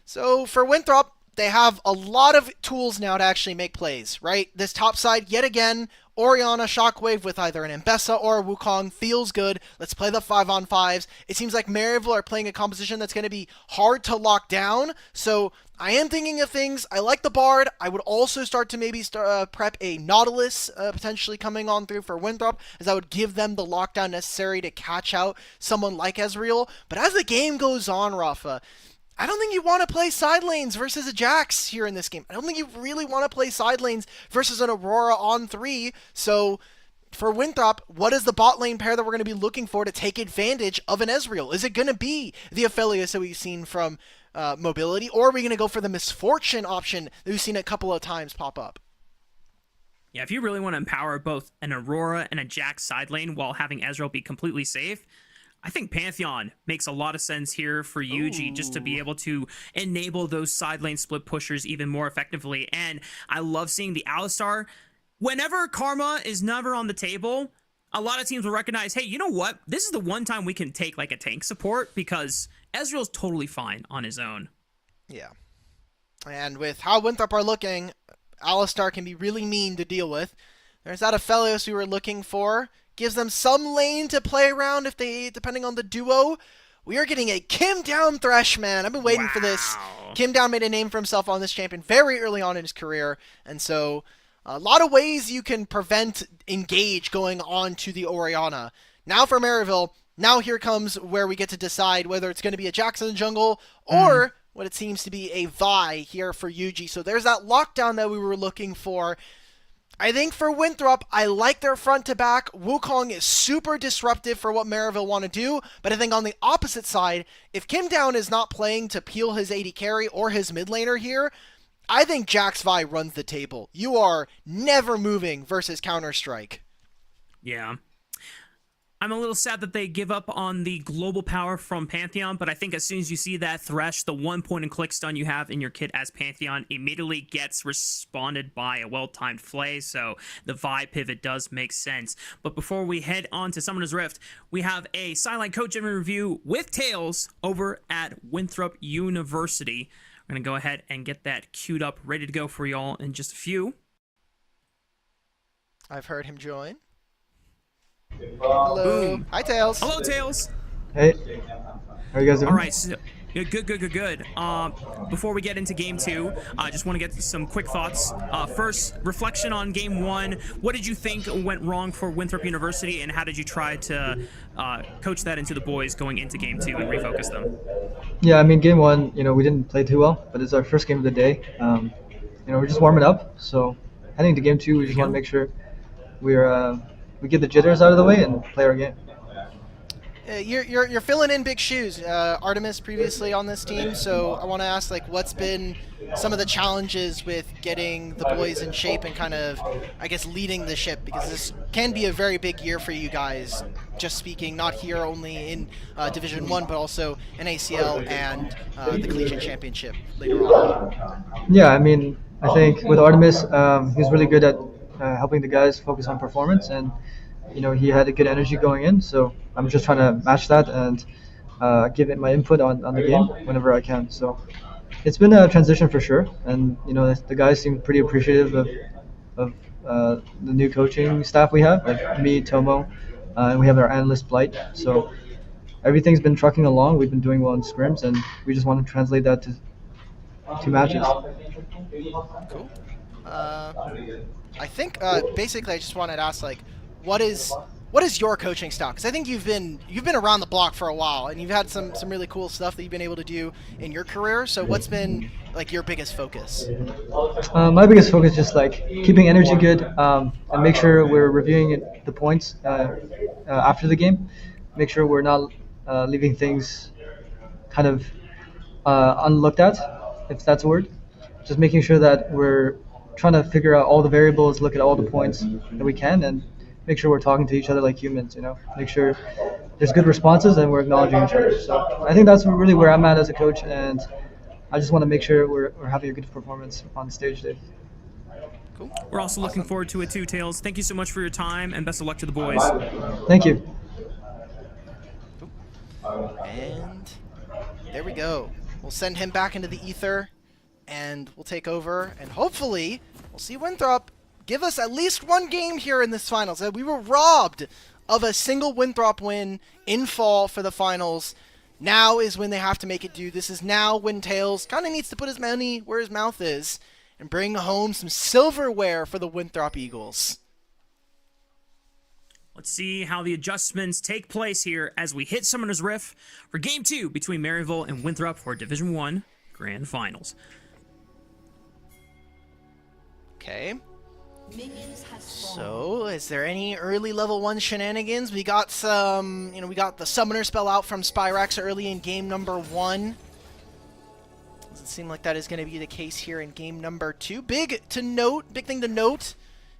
S3: So for Winthrop, they have a lot of tools now to actually make plays, right? This top side, yet again, Orianna Shockwave with either an Mbessa or a Wukong feels good. Let's play the 5-on-5s. It seems like Maryville are playing a composition that's going to be hard to lock down, so I am thinking of things. I like the Bard. I would also start to maybe prep a Nautilus potentially coming on through for Winthrop, as that would give them the lockdown necessary to catch out someone like Ezreal. But as the game goes on, Rafa, I don't think you want to play side lanes versus a Jax here in this game. I don't think you really want to play side lanes versus an Aurora on 3. So for Winthrop, what is the bot lane pair that we're going to be looking for to take advantage of an Ezreal? Is it going to be the Aphelios that we've seen from Mobility, or are we going to go for the Misfortune option that we've seen a couple of times pop up?
S2: Yeah, if you really want to empower both an Aurora and a Jax side lane while having Ezreal be completely safe, I think Pantheon makes a lot of sense here for Yuji, just to be able to enable those side lane split pushers even more effectively. And I love seeing the Alistar. Whenever Karma is never on the table, a lot of teams will recognize, hey, you know what? This is the one time we can take like a tank support, because Ezreal's totally fine on his own.
S3: Yeah. And with how Winthrop are looking, Alistar can be really mean to deal with. There's that Aphelios we were looking for. Gives them some lane to play around if they, depending on the duo. We are getting a Kim Down Thresh, man. I've been waiting for this. Kim Down made a name for himself on this champion very early on in his career. And so a lot of ways you can prevent engage going on to the Orianna. Now for Maryville, now here comes where we get to decide whether it's going to be a Jackson jungle or what it seems to be a Vi here for Yuji. So there's that lockdown that we were looking for. I think for Winthrop, I like their front to back. Wukong is super disruptive for what Maryville want to do, but I think on the opposite side, if Kim Down is not playing to peel his AD carry or his mid laner here, I think Jax Vi runs the table. You are never moving versus Counter-Strike.
S2: Yeah. I'm a little sad that they give up on the global power from Pantheon, but I think as soon as you see that Thresh, the one point and click stun you have in your kit as Pantheon immediately gets responded by a well-timed play, so the Vi pivot does make sense. But before we head on to Summoner's Rift, we have a Sideline Coach Inventory review with Tails over at Winthrop University. We're going to go ahead and get that queued up, ready to go for y'all in just a few.
S3: I've heard him join. Hello.
S2: Boom.
S3: Hi, Tails.
S2: Hello, Tails.
S6: Hey. How are you guys doing?
S2: All right. So, good. Before we get into game 2, I just want to get some quick thoughts. First, reflection on game 1. What did you think went wrong for Winthrop University, and how did you try to coach that into the boys going into game 2 and refocus them?
S6: Yeah, I mean, game 1, we didn't play too well, but it's our first game of the day. We're just warming up. So heading to game 2, we just want to make sure we get the jitters out of the way and play our game.
S3: You're filling in big shoes. Artemis previously on this team, so I want to ask, what's been some of the challenges with getting the boys in shape and kind of, I guess, leading the ship, because this can be a very big year for you guys. Just speaking, not here only in Division 1, but also in ACL and the Collegiate Championship later on.
S6: Yeah, I mean, I think with Artemis, he's really good at helping the guys focus on performance, and he had a good energy going in, so I'm just trying to match that and give it my input on the game whenever I can. So it's been a transition for sure, and the guys seem pretty appreciative of the new coaching staff we have, like me, Tomo, and we have our analyst Blight. So everything's been trucking along. We've been doing well in scrims, and we just want to translate that to matches.
S3: Cool. I think basically I just wanted to ask, what is your coaching style? Because I think you've been around the block for a while, and you've had some really cool stuff that you've been able to do in your career. So what's been your biggest focus?
S6: My biggest focus is just keeping energy good, and make sure we're reviewing the points after the game. Make sure we're not leaving things kind of unlooked at, if that's a word. Just making sure that we're trying to figure out all the variables, look at all the points that we can, and make sure we're talking to each other like humans. Make sure there's good responses and we're acknowledging each other. So I think that's really where I'm at as a coach, and I just want to make sure we're having a good performance on stage day.
S3: Cool.
S2: We're also looking forward to it too, Tails. Thank you so much for your time, and best of luck to the boys.
S6: Thank you.
S3: And there we go. We'll send him back into the ether, and we'll take over, and hopefully we'll see Winthrop give us at least one game here in this finals. We were robbed of a single Winthrop win in fall for the finals. Now is when they have to make it do. This is now when Tails kind of needs to put his money where his mouth is and bring home some silverware for the Winthrop Eagles.
S2: Let's see how the adjustments take place here as we hit Summoner's Rift for Game 2 between Maryville and Winthrop for Division 1 Grand Finals.
S3: Okay. So, is there any early level 1 shenanigans? We got some, we got the Summoner spell out from Spyrex early in game number 1. Doesn't seem like that is going to be the case here in game number 2. Big thing to note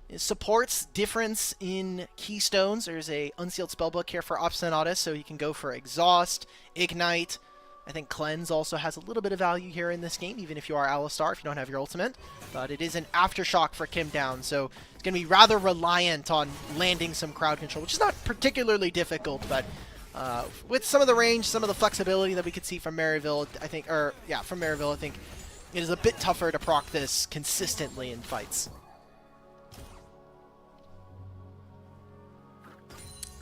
S3: is support's difference in keystones. There's a unsealed spellbook here for Obstinatus, so you can go for Exhaust, Ignite. I think Cleanse also has a little bit of value here in this game, even if you are Alistar, if you don't have your ultimate. But it is an Aftershock for Kim Down, so it's going to be rather reliant on landing some crowd control, which is not particularly difficult, but with some of the range, some of the flexibility that we could see from Maryville, I think it is a bit tougher to proc this consistently in fights.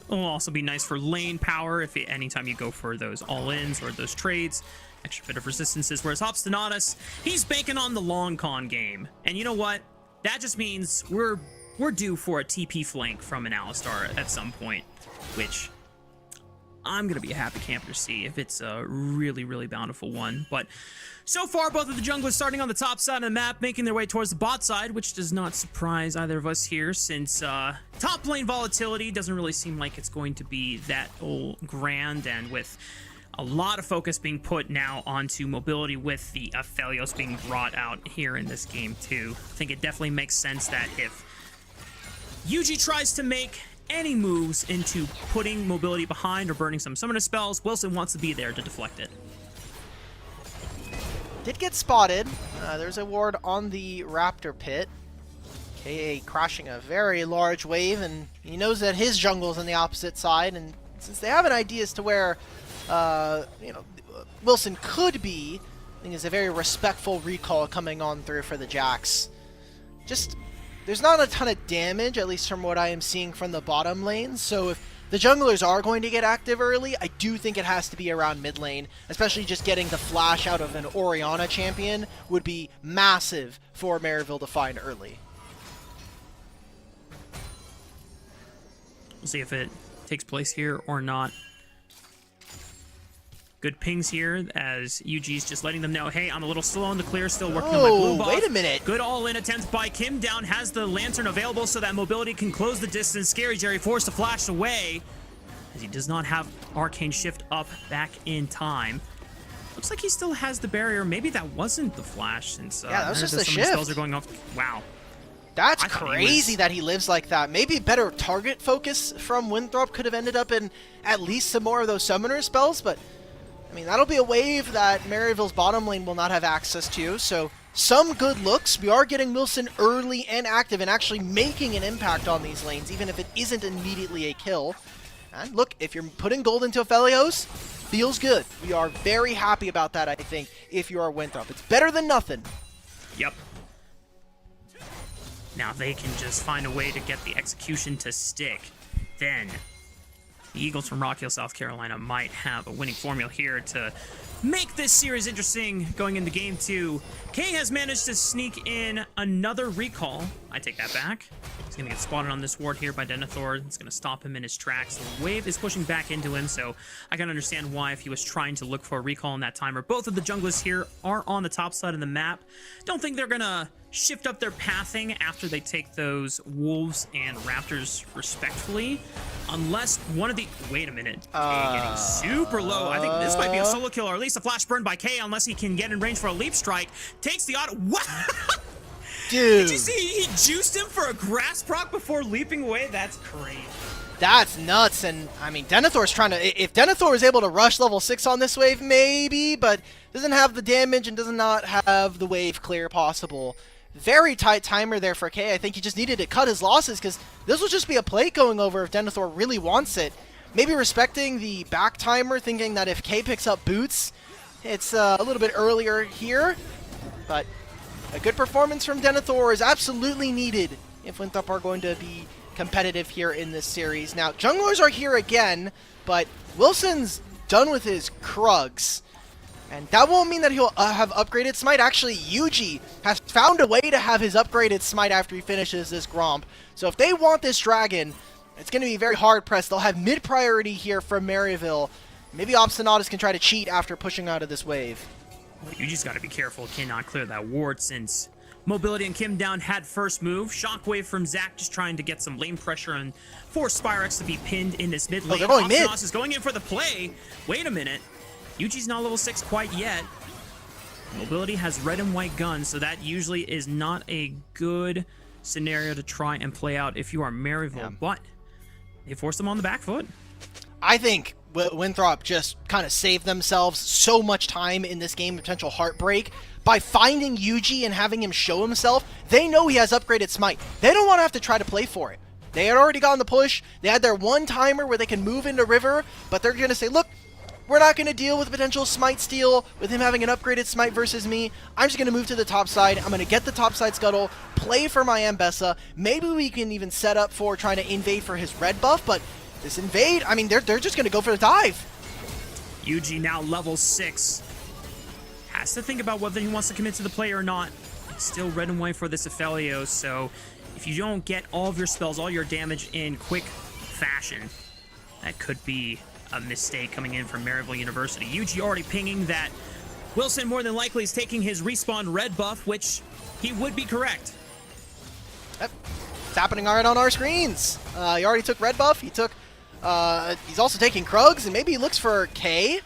S2: It'll also be nice for lane power if anytime you go for those all-ins or those trades, extra bit of resistances. Whereas Obstinatus, he's banking on the long con game, and you know what? That just means we're due for a TP flank from an Alistar at some point, which I'm gonna be a happy camper to see if it's a really, really bountiful one. But so far, both of the junglers starting on the top side of the map, making their way towards the bot side, which does not surprise either of us here, since top lane volatility doesn't really seem like it's going to be that grand, and with a lot of focus being put now onto mobility with the Aphelios being brought out here in this game too. I think it definitely makes sense that if UG tries to make any moves into putting mobility behind or burning some summoner spells, Wilson wants to be there to deflect it.
S3: Did get spotted. There's a ward on the Raptor pit. KA crashing a very large wave, and he knows that his jungle's on the opposite side, and since they have an idea as to where Wilson could be, I think it's a very respectful recall coming on through for the Jax. There's not a ton of damage, at least from what I am seeing from the bottom lane, so if the junglers are going to get active early, I do think it has to be around mid lane, especially just getting the flash out of an Orianna champion would be massive for Maryville to find early.
S2: We'll see if it takes place here or not. Good pings here as UG's just letting them know, hey, I'm a little slow on the clear, still working on my blue buff.
S3: Wait a minute.
S2: Good all-in attempt by Kim Down, has the lantern available so that mobility can close the distance. Scary Jerry forced to flash away as he does not have Arcane Shift up back in time. Looks like he still has the barrier. Maybe that wasn't the flash since
S3: that was just the
S2: shift. Spells are going off. Wow.
S3: That's crazy that he lives like that. Maybe better target focus from Winthrop could have ended up in at least some more of those summoner spells, but I mean, that'll be a wave that Maryville's bottom lane will not have access to, so some good looks. We are getting Wilson early and active and actually making an impact on these lanes, even if it isn't immediately a kill. And look, if you're putting gold into Aphelios, feels good. We are very happy about that, I think, if you are Winthrop. It's better than nothing.
S2: Yep. Now they can just find a way to get the execution to stick. Then the Eagles from Rock Hill, South Carolina might have a winning formula here to make this series interesting going into Game 2. K has managed to sneak in another recall. I take that back. He's going to get spotted on this ward here by Denethor. It's going to stop him in his tracks. The wave is pushing back into him, so I can understand why if he was trying to look for a recall in that timer. Both of the junglers here are on the top side of the map. Don't think they're going to shift up their pathing after they take those wolves and raptors respectfully. Unless one of the... Wait a minute. K getting super low. I think this might be a solo kill, or at least a flash burn by K, unless he can get in range for a leap strike. Takes the auto... What?
S3: Dude.
S2: Did you see he juiced him for a grass proc before leaping away? That's crazy.
S3: That's nuts. And, I mean, Denethor's trying to... If Denethor is able to rush level 6 on this wave, maybe, but doesn't have the damage and does not have the wave clear possible. Very tight timer there for K. I think he just needed to cut his losses because this will just be a plate going over if Denethor really wants it. Maybe respecting the back timer, thinking that if K picks up boots, it's a little bit earlier here. But a good performance from Denethor is absolutely needed if Winthrop are going to be competitive here in this series. Now, junglers are here again, but Wilson's done with his Krugs. And that won't mean that he'll have upgraded Smite. Actually, Yuji has found a way to have his upgraded Smite after he finishes this Gromp. So if they want this Dragon, it's going to be very hard-pressed. They'll have mid-priority here from Maryville. Maybe Obstinatus can try to cheat after pushing out of this wave.
S2: Yuji's got to be careful. Cannot clear that ward since Mobility and Kim down had first move. Shockwave from Zac just trying to get some lane pressure and force Spyrex to be pinned in this mid lane.
S3: They're going mid.
S2: Obstinatus is going in for the play. Wait a minute. Yuji's not level 6 quite yet. Mobility has red and white guns, so that usually is not a good scenario to try and play out if you are Maryville, but they forced them on the back foot.
S3: I think Winthrop just kind of saved themselves so much time in this game, potential heartbreak, by finding Yuji and having him show himself. They know he has upgraded Smite. They don't want to have to try to play for it. They had already gotten the push. They had their one timer where they can move into River, but they're going to say, look, we're not going to deal with potential Smite steal with him having an upgraded Smite versus me. I'm just going to move to the top side. I'm going to get the top side scuttle, play for my Ambessa. Maybe we can even set up for trying to invade for his red buff, but this invade, I mean, they're just going to go for the dive.
S2: Yuji now level 6. Has to think about whether he wants to commit to the play or not. It's still red and white for this Aphelios, so if you don't get all of your spells, all your damage in quick fashion, that could be a mistake coming in from Maryville University. Yuji already pinging that Wilson more than likely is taking his respawn red buff, which he would be correct.
S3: Yep. It's happening right on our screens. He already took red buff. He took, he's also taking Krugs, and maybe he looks for K.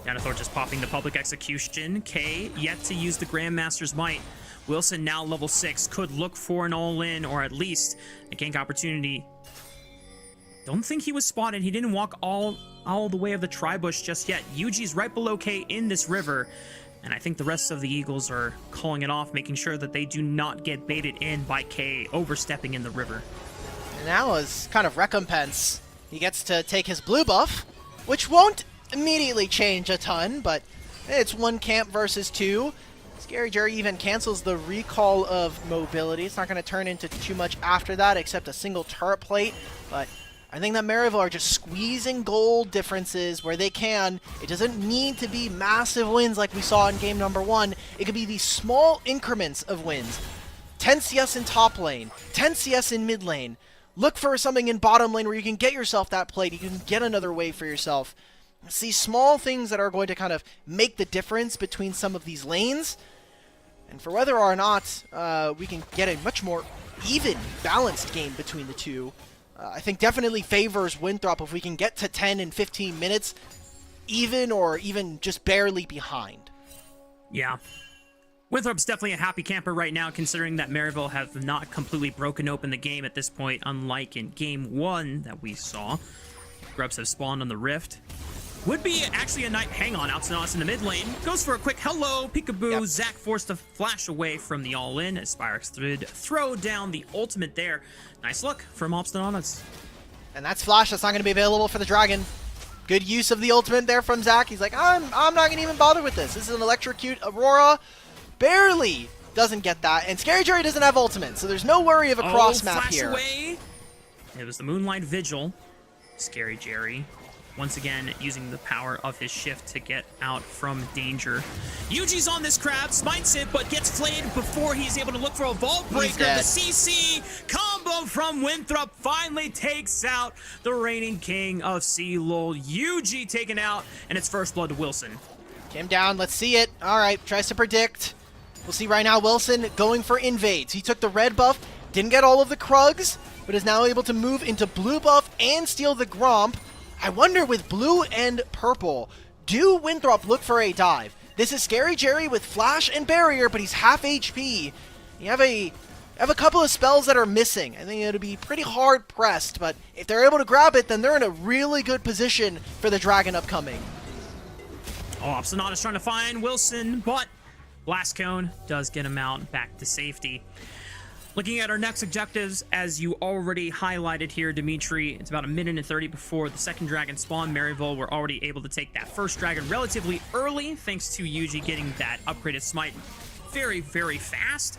S2: Denethor just popping the public execution. K yet to use the Grandmaster's Might. Wilson now level 6, could look for an all-in or at least a gank opportunity. Don't think he was spotted. He didn't walk all the way of the tri-bush just yet. Yuji's right below K in this river, and I think the rest of the Eagles are calling it off, making sure that they do not get baited in by K overstepping in the river.
S3: And now as kind of recompense, he gets to take his blue buff, which won't immediately change a ton, but it's one camp versus 2. Scary Jerry even cancels the recall of mobility. It's not going to turn into too much after that except a single turret plate, but I think that Maryville are just squeezing gold differences where they can. It doesn't need to be massive wins like we saw in game number 1. It could be these small increments of wins. 10 CS in top lane, 10 CS in mid lane. Look for something in bottom lane where you can get yourself that plate. You can get another wave for yourself. It's these small things that are going to kind of make the difference between some of these lanes. And for whether or not we can get a much more even, balanced game between the two, I think definitely favors Winthrop if we can get to 10 and 15 minutes, even or even just barely behind.
S2: Yeah. Winthrop's definitely a happy camper right now, considering that Maryville have not completely broken open the game at this point, unlike in game 1 that we saw. Grubs have spawned on the Rift. Would be actually a night. Hang on, Obstinatus in the mid lane. Goes for a quick hello, peekaboo. Yep. Zac forced to flash away from the all-in as Spyrex throw down the ultimate there. Nice look from Obstinatus.
S3: And that's flash. That's not going to be available for the Dragon. Good use of the ultimate there from Zac. He's like, I'm not going to even bother with this. This is an electrocute. Aurora barely doesn't get that. And Scary Jerry doesn't have ultimate, so there's no worry of a cross map
S2: flash
S3: here.
S2: Away. It was the Moonlight Vigil. Scary Jerry once again using the power of his shift to get out from danger. Yuji's on this crab, smites it, but gets flayed before he's able to look for a vault breaker. The CC combo from Winthrop finally takes out the reigning king of LoL. Yuji taken out, and it's first blood to Wilson.
S3: Kim down, let's see it. All right, tries to predict. We'll see right now Wilson going for invades. He took the red buff, didn't get all of the Krugs, but is now able to move into blue buff and steal the Gromp. I wonder with blue and purple, do Winthrop look for a dive? This is Scary Jerry with Flash and Barrier, but he's half HP. You have a couple of spells that are missing. I think it'll be pretty hard pressed, but if they're able to grab it, then they're in a really good position for the Dragon upcoming.
S2: Oh, Obstinata's trying to find Wilson, but Blast Cone does get him out back to safety. Looking at our next objectives, as you already highlighted here, Dimitri, it's about 1:30 before the second dragon spawn. Maryville were already able to take that first dragon relatively early, thanks to Yuji getting that upgraded smite very, very fast.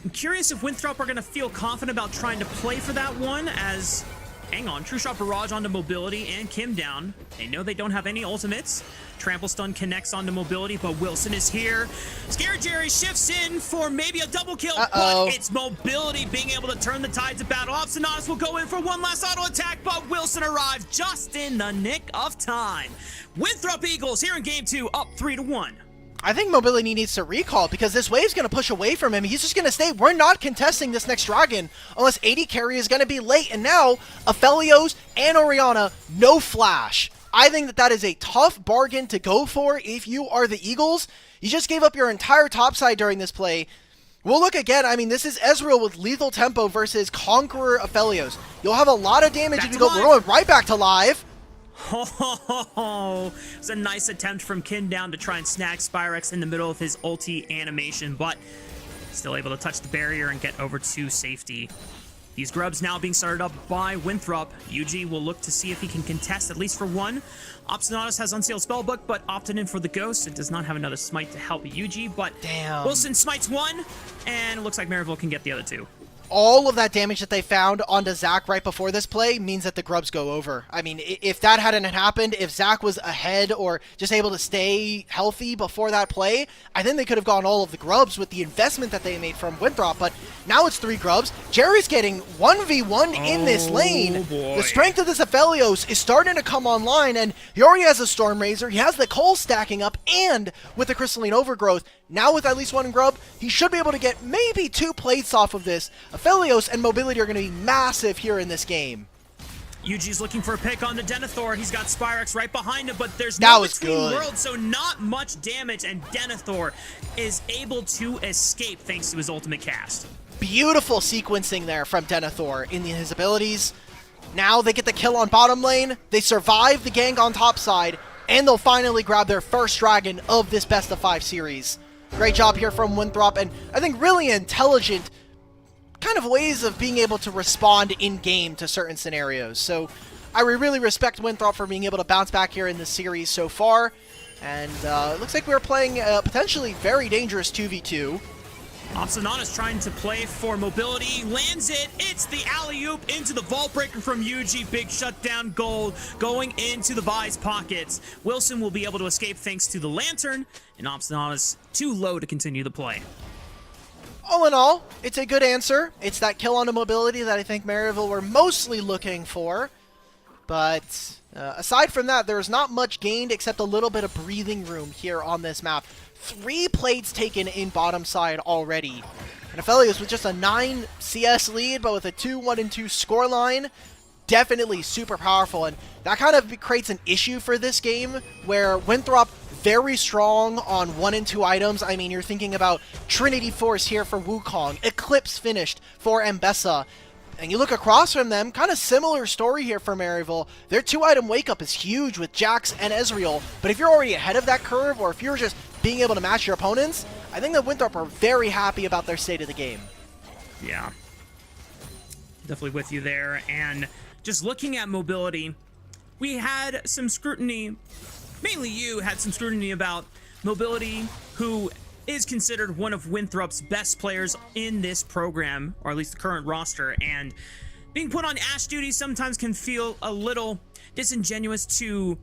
S2: I'm curious if Winthrop are going to feel confident about trying to play for that one, as, hang on, True Shot Barrage onto Mobility and Kim down. They know they don't have any ultimates. Trample Stun connects onto Mobility, but Wilson is here. Scary Jerry shifts in for maybe a double kill, but it's Mobility being able to turn the tides of battle. Obstinata's will go in for one last auto attack, but Wilson arrives just in the nick of time. Winthrop Eagles here in game 2, up 3-1.
S3: I think Mobility needs to recall because this wave's going to push away from him. He's just going to stay. We're not contesting this next dragon unless AD carry is going to be late. And now, Aphelios and Orianna, no flash. I think that is a tough bargain to go for if you are the Eagles. You just gave up your entire topside during this play. We'll look again. I mean, this is Ezreal with lethal tempo versus Conqueror Aphelios. You'll have a lot of damage if you go. We're going right back to live.
S2: Oh, it's a nice attempt from Kin down to try and snag Spyrex in the middle of his ulti animation, but still able to touch the barrier and get over to safety. These grubs now being started up by Winthrop. Yuji will look to see if he can contest at least for one. Obstinatus has Unsealed Spellbook, but opted in for the Ghost. It does not have another smite to help Yuji, but
S3: damn.
S2: Wilson smites one, and it looks like Maryville can get the other two.
S3: All of that damage that they found onto Zac right before this play means that the grubs go over. I mean, if that hadn't happened, if Zac was ahead or just able to stay healthy before that play, I think they could have gone all of the grubs with the investment that they made from Winthrop, but now it's 3 grubs. Jerry's getting 1v1 in this lane.
S2: Boy.
S3: The strength of this Aphelios is starting to come online, and he already has a Storm Razor, he has the Coal stacking up, and with the Crystalline Overgrowth, now with at least 1 grub, he should be able to get maybe 2 plates off of this. Aphelios and Mobility are going to be massive here in this game.
S2: Yuji's looking for a pick on the Denethor. He's got Spyrex right behind him, but there's no between worlds, so not much damage, and Denethor is able to escape thanks to his ultimate cast.
S3: Beautiful sequencing there from Denethor in his abilities. Now they get the kill on bottom lane, they survive the gank on top side, and they'll finally grab their first dragon of this best of 5 series. Great job here from Winthrop, and I think really intelligent kind of ways of being able to respond in-game to certain scenarios. So I really respect Winthrop for being able to bounce back here in this series so far. And it looks like we're playing a potentially very dangerous 2v2.
S2: Obstinata's trying to play for Mobility, lands it, it's the alley-oop into the Vault Breaker from Yuji, big shutdown gold going into the Vi's pockets. Wilson will be able to escape thanks to the Lantern, and Obstinata's too low to continue the play.
S3: All in all, it's a good answer. It's that kill onto Mobility that I think Maryville were mostly looking for. But aside from that, there's not much gained except a little bit of breathing room here on this map. 3 plates taken in bottom side already. And Aphelios with just a 9 CS lead, but with a 2-1-2 scoreline, definitely super powerful. And that kind of creates an issue for this game, where Winthrop very strong on 1 and 2 items. I mean, you're thinking about Trinity Force here for Wukong, Eclipse finished for Mbessa. And you look across from them, kind of similar story here for Maryville. Their 2-item wake-up is huge with Jax and Ezreal, but if you're already ahead of that curve, or if you're just being able to match your opponents, I think that Winthrop are very happy about their state of the game.
S2: Yeah. Definitely with you there. And just looking at Mobility, we had some scrutiny, mainly you had some scrutiny about Mobility, who is considered one of Winthrop's best players in this program, or at least the current roster, and being put on Ashe duty sometimes can feel a little disingenuous to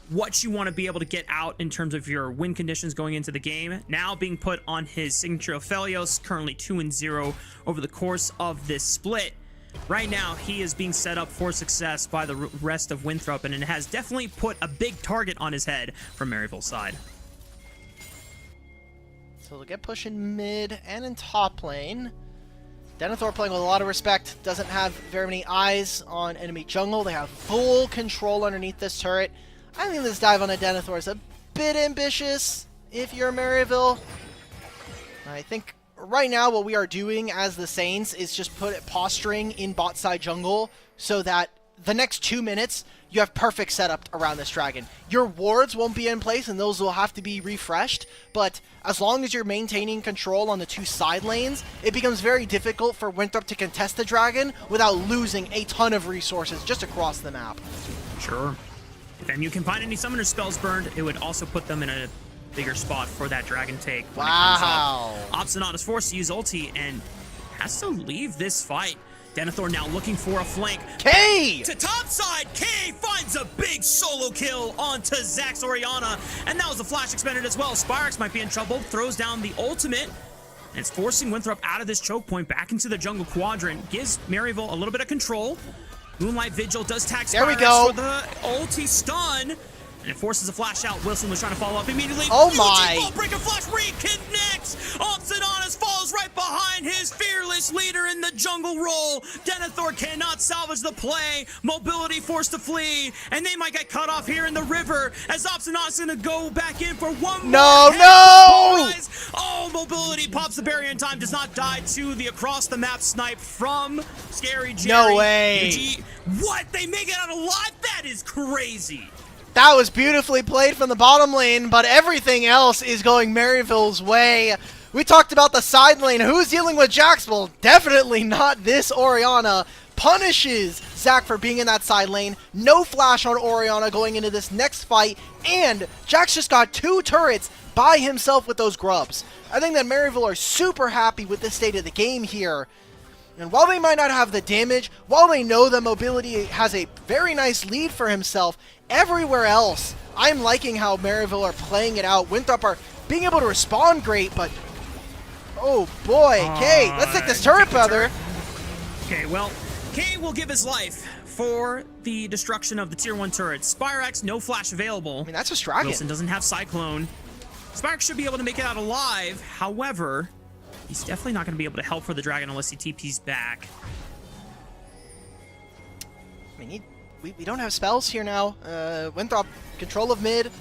S2: what you want to be able to get out in terms of your win conditions going into the game. Now being put on his signature Aphelios, currently 2-0 over the course of this split. Right now, he is being set up for success by the rest of Winthrop, and it has definitely put a big target on his head from Maryville's side.
S3: So they'll get push in mid and in top lane. Denethor playing with a lot of respect. Doesn't have very many eyes on enemy jungle. They have full control underneath this turret. I think this dive on a Denethor is a bit ambitious if you're Maryville. I think right now what we are doing as the Saints is just posturing in bot side jungle so that the next 2 minutes you have perfect setup around this dragon. Your wards won't be in place and those will have to be refreshed, but as long as you're maintaining control on the 2 side lanes, it becomes very difficult for Winthrop to contest the dragon without losing a ton of resources just across the map.
S2: Sure. If MU can find any summoner spells burned, it would also put them in a bigger spot for that dragon take.
S3: Wow.
S2: Obstinate is forced to use ulti and has to leave this fight. Denethor now looking for a flank.
S3: K!
S2: To top side, K finds a big solo kill onto Zax's Orianna, and that was a flash expended as well. Spyrex might be in trouble, throws down the ultimate, and it's forcing Winthrop out of this choke point back into the jungle quadrant. Gives Maryville a little bit of control. Moonlight Vigil does tag Spyrex for the ulti stun. And it forces a flash out. Wilson was trying to follow up immediately.
S3: Oh my!
S2: Ball breaker flash reconnects. Obsidianus falls right behind his fearless leader in the jungle role. Denethor cannot salvage the play. Mobility forced to flee, and they might get cut off here in the river as Obsidianus is gonna go back in for one more.
S3: No!
S2: Oh, Mobility pops the barrier in time. Does not die to the across the map snipe from Scary Jerry.
S3: No way!
S2: UG, what? They make it out alive? That is crazy.
S3: That was beautifully played from the bottom lane, but everything else is going Maryville's way. We talked about the side lane. Who's dealing with Jax? Well, definitely not this Orianna. Punishes Zac for being in that side lane. No flash on Orianna going into this next fight, and Jax just got 2 turrets by himself with those grubs. I think that Maryville are super happy with the state of the game here. And while they might not have the damage, while they know that Mobility has a very nice lead for himself, everywhere else, I'm liking how Maryville are playing it out. Winthrop are being able to respond great, but oh boy, K, let's take this turret, brother.
S2: Okay, well, K will give his life for the destruction of the tier 1 turret. Spyrex, no flash available.
S3: I mean, that's just dragon.
S2: Wilson doesn't have Cyclone. Spyrex should be able to make it out alive. However, he's definitely not going to be able to help for the dragon unless he TP's back.
S3: I mean, we don't have spells here now. Winthrop, control of mid.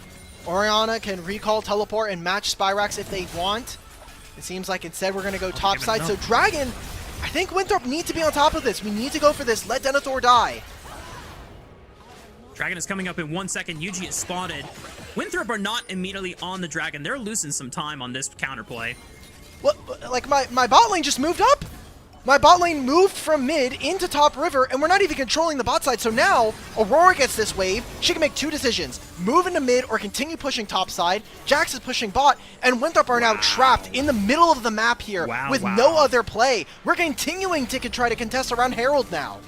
S3: Orianna can recall, teleport, and match Spyrex if they want. It seems like instead we're going to go top side. So Dragon, I think Winthrop need to be on top of this. We need to go for this. Let Denethor die.
S2: Dragon is coming up in 1 second. Yuji is spotted. Winthrop are not immediately on the dragon. They're losing some time on this counterplay.
S3: What? Like my bot lane just moved up? My bot lane moved from mid into top river, and we're not even controlling the bot side. So now, Aurora gets this wave. She can make 2 decisions. Move into mid or continue pushing top side. Jax is pushing bot, and Winthrop are now trapped in the middle of the map here with no other play. We're continuing to try to contest around Herald now.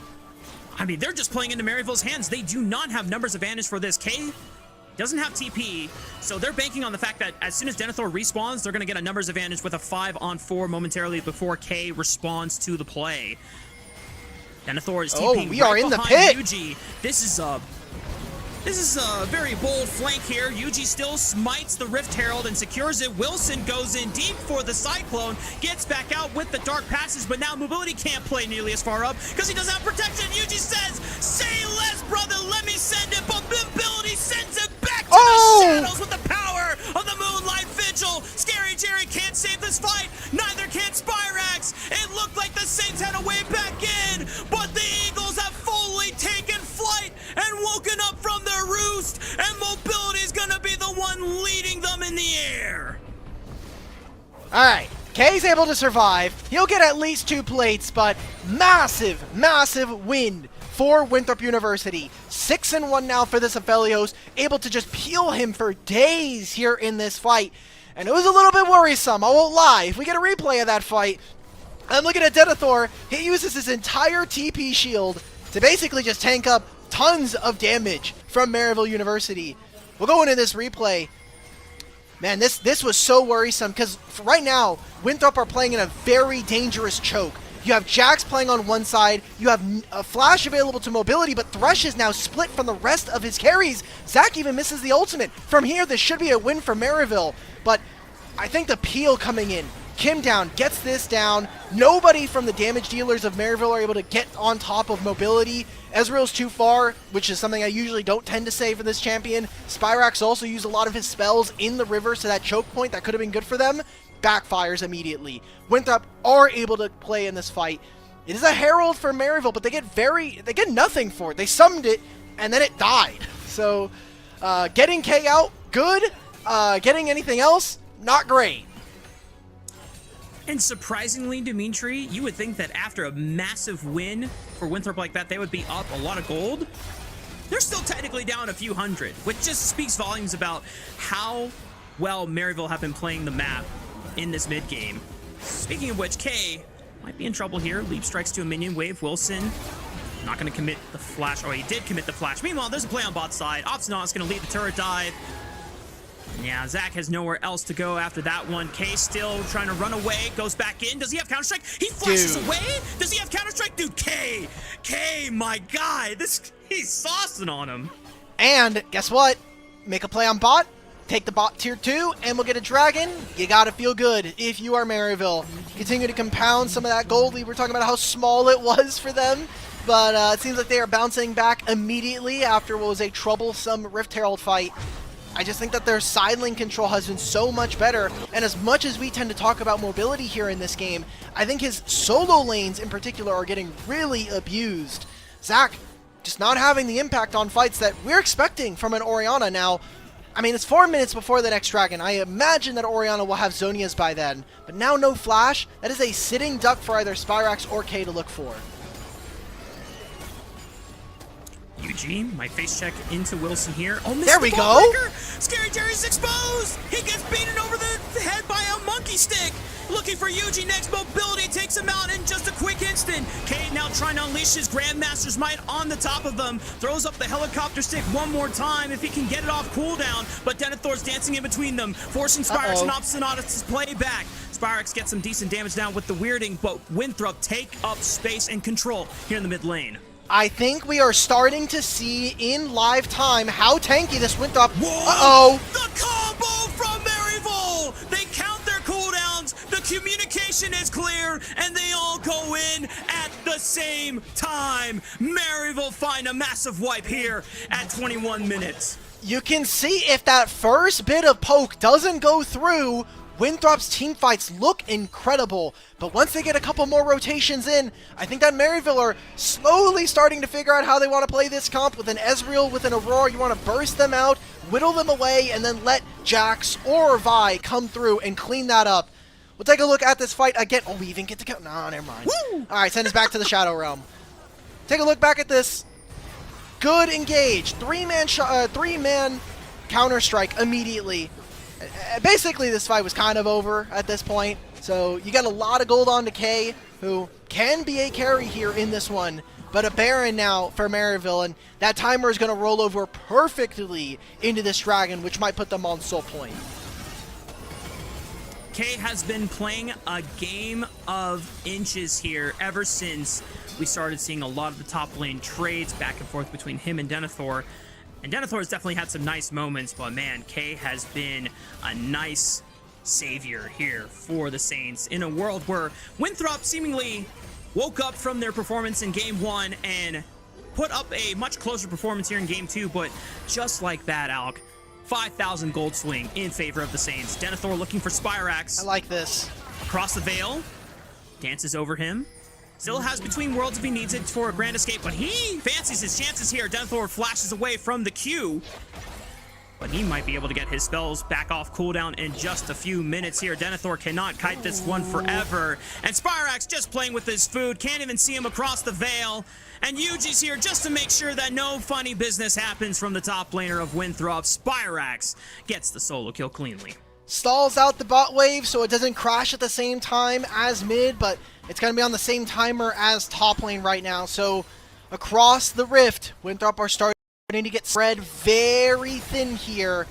S2: I mean, they're just playing into Maryville's hands. They do not have numbers advantage for this. K doesn't have TP, so they're banking on the fact that as soon as Denethor respawns, they're going to get a numbers advantage with a 5-on-4 momentarily before K responds to the play. Denethor is TPing
S3: we are in the pit.
S2: Yuji. This is a very bold flank here. Yuji still smites the Rift Herald and secures it. Wilson goes in deep for the Cyclone, gets back out with the Dark Passage, but now Mobility can't play nearly as far up because he doesn't have protection. Yuji says, say less, brother, let me send it, but Mobility sends it back to the shadows with the power of the Moonlight Vigil. Scary Jerry can't save this fight, neither can Spyrex. It looked like the Saints had a way back in, but the Eagles have fully taken flight and woken up from their roost, and Mobility is gonna be the one leading them in the air.
S3: Alright, K's able to survive. He'll get at least 2 plates, but massive, massive win for Winthrop University. 6-1 now for this Aphelios, able to just peel him for days here in this fight. And it was a little bit worrisome, I won't lie. If we get a replay of that fight, I'm looking at Denethor. He uses his entire TP shield to basically just tank up tons of damage from Maryville University. We'll go into this replay. Man, this was so worrisome because right now, Winthrop are playing in a very dangerous choke. You have Jax playing on one side, you have a flash available to Mobility, but Thresh is now split from the rest of his carries. Zac even misses the ultimate. From here, this should be a win for Maryville, but I think the peel coming in, Kim down, gets this down. Nobody from the damage dealers of Maryville are able to get on top of mobility. Ezreal's too far, which is something I usually don't tend to say for this champion. Spyrax also used a lot of his spells in the river, so that choke point that could have been good for them backfires immediately. Winthrop are able to play in this fight. It is a herald for Maryville, but they get nothing for it. They summoned it, and then it died. So, getting K out, good. Getting anything else, not great.
S2: And surprisingly, Dimitri, you would think that after a massive win for Winthrop like that, they would be up a lot of gold. They're still technically down a few hundred, which just speaks volumes about how well Maryville have been playing the map in this mid game. Speaking of which, K might be in trouble here. Leap strikes to a minion wave. Wilson not going to commit the flash. Oh, he did commit the flash. Meanwhile, there's a play on bot side. Obstinate is going to lead the turret dive. Yeah, Zach has nowhere else to go after that one. K still trying to run away. Goes back in. Does he have Counter-Strike? He flashes away? Does he have Counter-Strike? Dude, K, my guy. He's saucing on him.
S3: And guess what? Make a play on bot. Take the bot tier 2, and we'll get a dragon. You gotta feel good if you are Maryville. Continue to compound some of that gold. We were talking about how small it was for them, but it seems like they are bouncing back immediately after what was a troublesome Rift Herald fight. I just think that their side lane control has been so much better, and as much as we tend to talk about mobility here in this game, I think his solo lanes in particular are getting really abused. Zach just not having the impact on fights that we're expecting from an Orianna now. I mean, it's 4 minutes before the next dragon. I imagine that Orianna will have Zonias by then, but now no flash. That is a sitting duck for either Spyrax or K to look for.
S2: Eugene, my face check into Wilson here. Oh,
S3: there we go.
S2: Scary Jerry's exposed. He gets beaten over the head by a monkey stick. Looking for Eugene next. Mobility takes him out in just a quick instant. Kane now trying to unleash his Grandmaster's might on the top of them. Throws up the helicopter stick one more time if he can get it off cooldown. But Denethor's dancing in between them, forcing Spyrax and Obstinatus to play back. Spyrax gets some decent damage down with the weirding, but Winthrop take up space and control here in the mid lane.
S3: I think we are starting to see in live time how tanky this Winthrop.
S2: Whoa! The combo from Maryville! They count their cooldowns, the communication is clear, and they all go in at the same time. Maryville find a massive wipe here at 21 minutes.
S3: You can see if that first bit of poke doesn't go through, Winthrop's team fights look incredible, but once they get a couple more rotations in, I think that Maryville are slowly starting to figure out how they want to play this comp. With an Ezreal, with an Aurora, you want to burst them out, whittle them away, and then let Jax or Vi come through and clean that up. We'll take a look at this fight again. Oh, we even get to count. No, never mind. Alright, send us back to the Shadow Realm. Take a look back at this. Good engage. Three-man Counter-Strike immediately. Basically, this fight was kind of over at this point. So you got a lot of gold on to K, who can be a carry here in this one. But a Baron now for Maryville, and that timer is going to roll over perfectly into this dragon, which might put them on soul point.
S2: K has been playing a game of inches here ever since we started seeing a lot of the top lane trades back and forth between him and Denethor. And Denethor has definitely had some nice moments, but man, K has been a nice savior here for the Saints in a world where Winthrop seemingly woke up from their performance in Game 1 and put up a much closer performance here in Game 2, but just like that, Alec, 5,000 gold swing in favor of the Saints. Denethor looking for Spyrax.
S3: I like this.
S2: Across the veil, dances over him. Still has Between Worlds if he needs it for a grand escape, but he fancies his chances here. Denethor flashes away from the Q, but he might be able to get his spells back off cooldown in just a few minutes here. Denethor cannot kite this one forever, and Spyrax just playing with his food. Can't even see him across the veil, and Yuji's here just to make sure that no funny business happens from the top laner of Winthrop. Spyrax gets the solo kill cleanly.
S3: Stalls out the bot wave so it doesn't crash at the same time as mid, but it's going to be on the same timer as top lane right now. So across the rift, Winthrop are starting to get spread very thin here.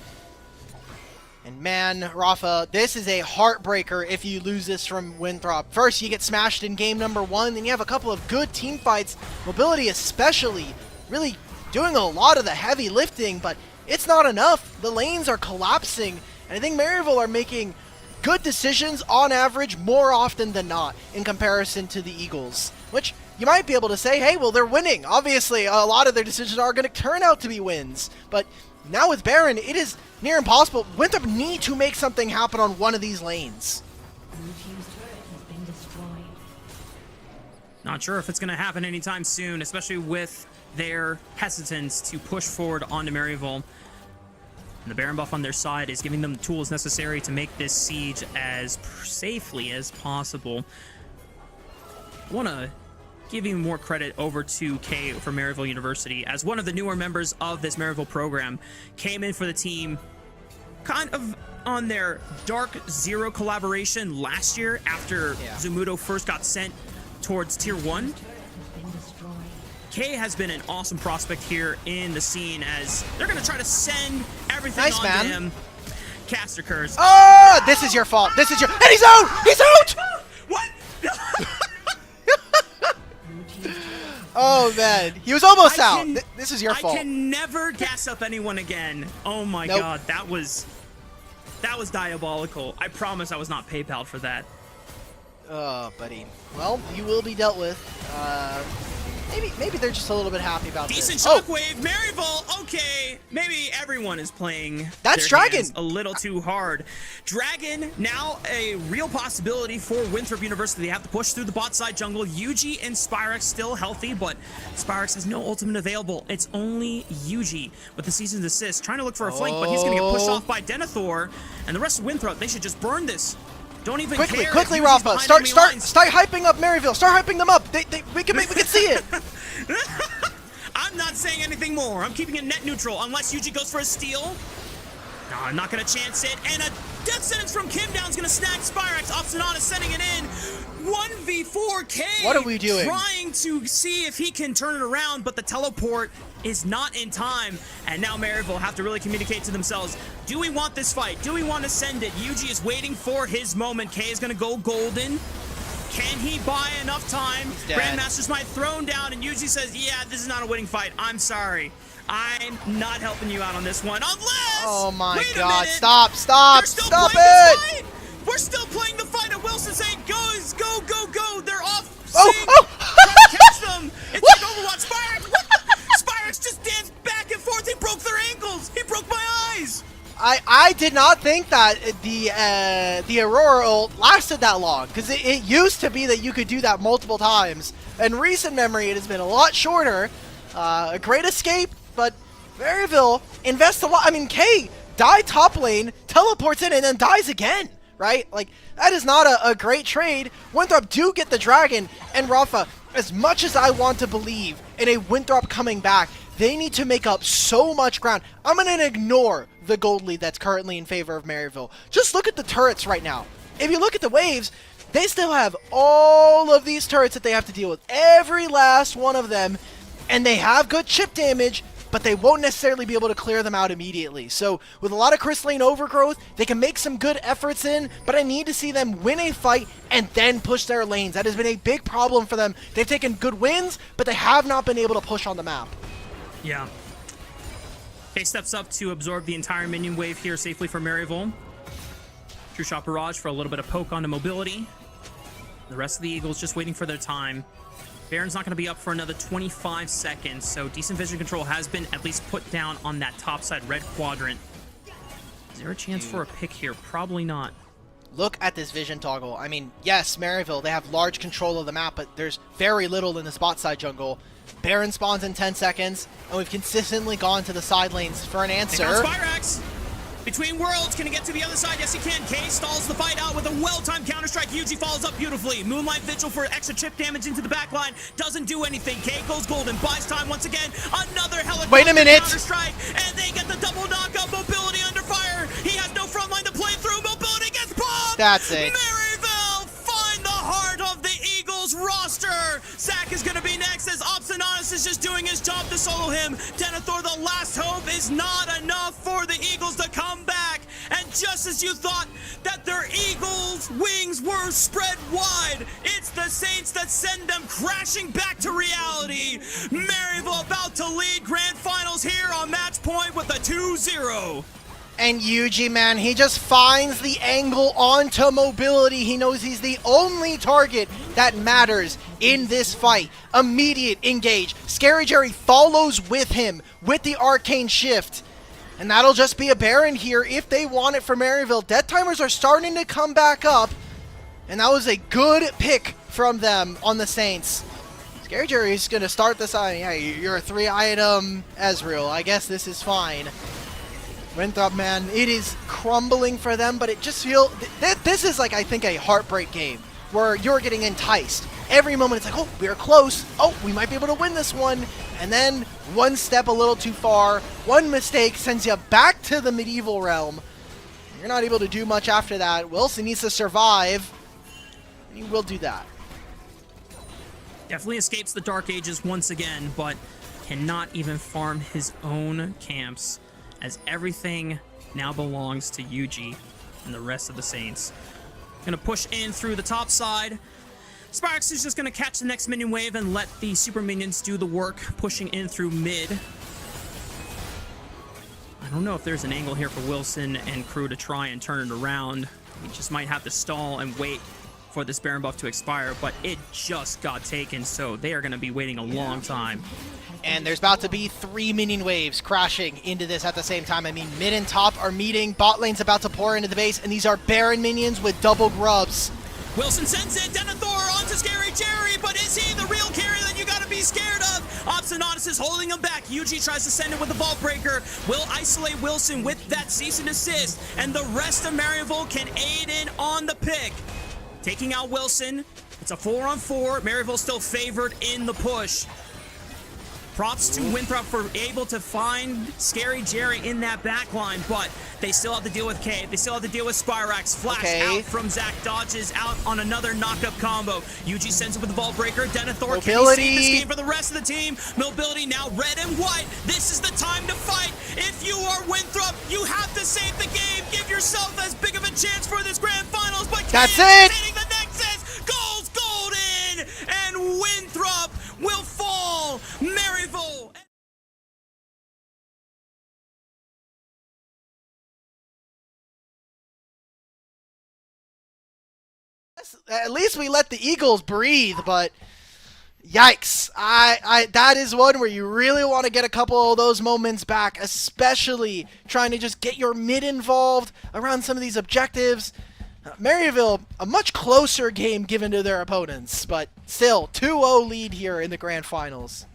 S3: And man, Rafa, this is a heartbreaker if you lose this from Winthrop. First, you get smashed in game number 1, then you have a couple of good team fights. Mobility especially, really doing a lot of the heavy lifting, but it's not enough. The lanes are collapsing. And I think Maryville are making good decisions on average more often than not in comparison to the Eagles, which you might be able to say, hey, well, they're winning. Obviously, a lot of their decisions are going to turn out to be wins, but now with Baron, it is near impossible. Winthrop need to make something happen on one of these lanes.
S2: Not sure if it's going to happen anytime soon, especially with their hesitance to push forward onto Maryville. And the Baron buff on their side is giving them the tools necessary to make this siege as safely as possible. I want to give even more credit over to Kay from Maryville University, as one of the newer members of this Maryville program, came in for the team kind of on their Dark Zero collaboration last year after Zumuto first got sent towards Tier 1. Kay has been an awesome prospect here in the scene, as they're going to try to send everything onto him. Caster curse.
S3: Oh, this is your fault. This is your... And he's out! He's out!
S2: What?
S3: Oh, man. He was almost out. This is your fault.
S2: I can never gas up anyone again. Oh, my God. That was diabolical. I promise I was not PayPal for that.
S3: Oh, buddy. Well, you will be dealt with. Maybe they're just a little bit happy about
S2: Decent
S3: this.
S2: shockwave, Maryville. Okay, maybe everyone is playing.
S3: That's
S2: their
S3: Dragon.
S2: hands a little too hard. Dragon now a real possibility for Winthrop University. They have to push through the bot side jungle. Yuji and Spyrex still healthy, but Spyrex has no ultimate available. It's only Yuji with the season's assist, trying to look for a flank, but he's going to get pushed off by Denethor, and the rest of Winthrop. They should just burn this. Don't even
S3: quickly,
S2: care.
S3: Quickly, Rafa. Start hyping up Maryville. Start hyping them up. We can see it.
S2: I'm not saying anything more. I'm keeping it net neutral unless Yuji goes for a steal. No, I'm not gonna chance it. And a death sentence from Kim Down's gonna snag Spyrex. Obstinata sending it in. 1v4K.
S3: What are we doing?
S2: Trying to see if he can turn it around, but the teleport is not in time. And now Maryville have to really communicate to themselves. Do we want this fight? Do we want to send it? Yuji is waiting for his moment. K is gonna go golden. Can he buy enough time? Grandmaster's my throne down, and Yuji says, yeah, this is not a winning fight. I'm sorry. I'm not helping you out on this one. Unless...
S3: Oh my
S2: Minute,
S3: God. Stop
S2: it! We're still playing the fight, and Wilson saying, go. They're off sync. Trying to catch them. It's like Overwatch. Spyrex just danced back and forth. He broke their ankles. He broke my eyes.
S3: I did not think that the Aurora ult lasted that long, because it used to be that you could do that multiple times. In recent memory, it has been a lot shorter. A great escape, but Maryville invests a lot. I mean, Kay died top lane, teleports in, and then dies again, right? Like, that is not a great trade. Winthrop do get the dragon, and Rafa, as much as I want to believe in a Winthrop coming back, they need to make up so much ground. I'm going to ignore the gold lead that's currently in favor of Maryville. Just look at the turrets right now. If you look at the waves, they still have all of these turrets that they have to deal with. Every last one of them. And they have good chip damage, but they won't necessarily be able to clear them out immediately. So with a lot of crystalline overgrowth, they can make some good efforts in, but I need to see them win a fight and then push their lanes. That has been a big problem for them. They've taken good wins, but they have not been able to push on the map.
S2: Yeah. Kay steps up to absorb the entire minion wave here safely for Maryville. True Shot Barrage for a little bit of poke onto mobility. The rest of the Eagles just waiting for their time. Baron's not going to be up for another 25 seconds, so decent vision control has been at least put down on that top side red quadrant. Is there a chance for a pick here? Probably not.
S3: Look at this vision toggle. I mean, yes, Maryville, they have large control of the map, but there's very little in the spot side jungle. Baron spawns in 10 seconds, and we've consistently gone to the side lanes for an answer.
S2: Spyrex! Between worlds, can he get to the other side? Yes, he can. Kay stalls the fight out with a well-timed counter-strike. Yuji follows up beautifully. Moonlight Vigil for extra chip damage into the back line. Doesn't do anything. Kay goes golden. Buys time once again. Another helicopter
S3: Wait a minute.
S2: counter-strike. And they get the double knockup. Mobility under fire. He has no front line to play through. Mobility gets popped.
S3: That's it.
S2: Maryville find the heart of the Eagles roster. Zach is going to be next as Obstinata is just doing his job to solo him. Denethor, the last hope, is not enough for the Eagles to come back. And just as you thought that their Eagles' wings were spread wide, it's the Saints that send them crashing back to reality. Maryville about to lead grand finals here on match point with a 2-0.
S3: And Yuji, man, he just finds the angle onto Mobility. He knows he's the only target that matters in this fight. Immediate engage. Scary Jerry follows with him with the Arcane Shift. And that'll just be a Baron here if they want it for Maryville. Death timers are starting to come back up. And that was a good pick from them on the Saints. Scary Jerry's going to start this on. Yeah, you're a 3-item Ezreal. I guess this is fine. Winthrop, man, it is crumbling for them, but it just feels... This is like, I think, a heartbreak game where you're getting enticed. Every moment it's like, oh, we're close. Oh, we might be able to win this one. And then one step a little too far. One mistake sends you back to the medieval realm. You're not able to do much after that. Wilson needs to survive. And he will do that.
S2: Definitely escapes the Dark Ages once again, but cannot even farm his own camps, as everything now belongs to Yuji and the rest of the Saints. Gonna push in through the top side. Sparx is just gonna catch the next minion wave and let the super minions do the work, pushing in through mid. I don't know if there's an angle here for Wilson and crew to try and turn it around. He just might have to stall and wait for this Baron buff to expire, but it just got taken, so they are gonna be waiting a long time.
S3: And there's about to be 3 minion waves crashing into this at the same time. I mean, mid and top are meeting. Bot lane's about to pour into the base, and these are Baron minions with double grubs.
S2: Wilson sends it, Denethor onto Scary Jerry, but is he the real carry that you gotta be scared of? Obstinodus is holding him back. Yuji tries to send it with the Vault Breaker. Will isolate Wilson with that cease and desist, and the rest of Maryville can aid in on the pick. Taking out Wilson. It's a 4-on-4. Maryville still favored in the push. Props to Winthrop for able to find Scary Jerry in that backline, but they still have to deal with Cave. They still have to deal with Spyrax. Flash out from Zach, dodges out on another knocked-up combo. Yuji sends it with the Vault Breaker. Denethor, can he save this game for the rest of the team? Mobility now red and white. This is the time to fight. If you are Winthrop, you have to save the game. Give yourself as big of a chance for this grand finals, but
S3: that's it.
S2: Hitting the Nexus. Gold's golden, and Winthrop will fall. Maryville.
S3: At least we let the Eagles breathe, but yikes. That is one where you really want to get a couple of those moments back, especially trying to just get your mid involved around some of these objectives. Maryville, a much closer game given to their opponents, but still 2-0 lead here in the grand finals.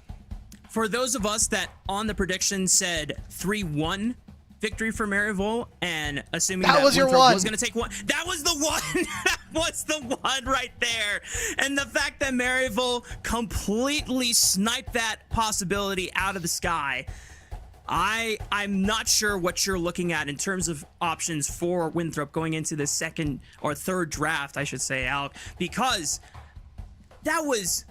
S2: For those of us that on the prediction said 3-1 victory for Maryville, and assuming that
S3: was your
S2: Winthrop
S3: one.
S2: was going to take one, that was the one. That was the one right there. And the fact that Maryville completely sniped that possibility out of the sky, I'm not sure what you're looking at in terms of options for Winthrop going into the second or third draft, I should say, Alec, because that was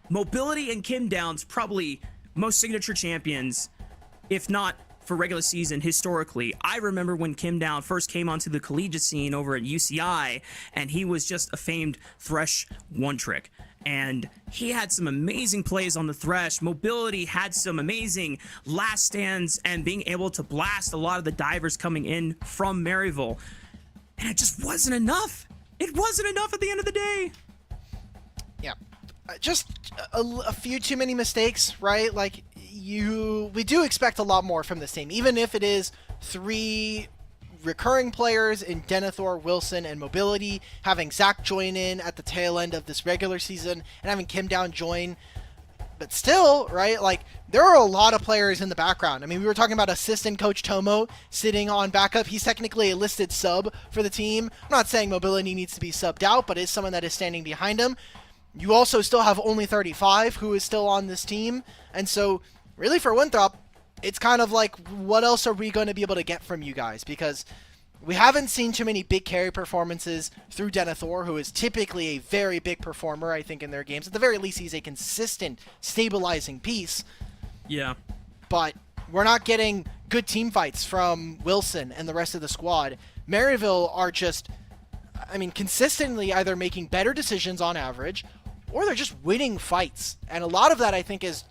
S2: Mobility and Kim Down's probably most signature champions, if not for regular season historically. I remember when Kim Down first came onto the collegiate scene over at UCI, and he was just a famed Thresh one-trick. And he had some amazing plays on the Thresh. Mobility had some amazing last stands and being able to blast a lot of the divers coming in from Maryville. And it just wasn't enough. It wasn't enough at the end of the day.
S3: Yeah. Just a few too many mistakes, right? Like, we do expect a lot more from this team, even if it is 3 recurring players in Denethor, Wilson, and Mobility, having Zach join in at the tail end of this regular season, and having Kim Down join. But still, right, like, there are a lot of players in the background. I mean, we were talking about assistant coach Tomo sitting on backup. He's technically a listed sub for the team. I'm not saying Mobility needs to be subbed out, but is someone that is standing behind him. You also still have only 35 who is still on this team, and so really for Winthrop, it's kind of like, what else are we going to be able to get from you guys? Because we haven't seen too many big carry performances through Denethor, who is typically a very big performer, I think, in their games. At the very least, he's a consistent, stabilizing piece.
S2: Yeah.
S3: But we're not getting good team fights from Wilson and the rest of the squad. Maryville are just, I mean, consistently either making better decisions on average, or they're just winning fights. And a lot of that, I think, is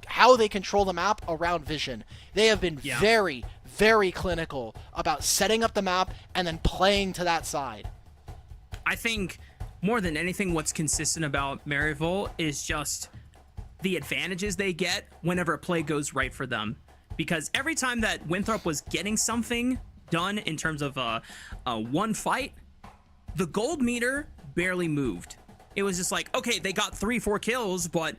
S3: how they control the map around vision. They have been very, very clinical about setting up the map and then playing to that side.
S2: I think more than anything, what's consistent about Maryville is just the advantages they get whenever a play goes right for them. Because every time that Winthrop was getting something done in terms of a one fight, the gold meter barely moved. It was just like, okay, they got 3-4 kills, but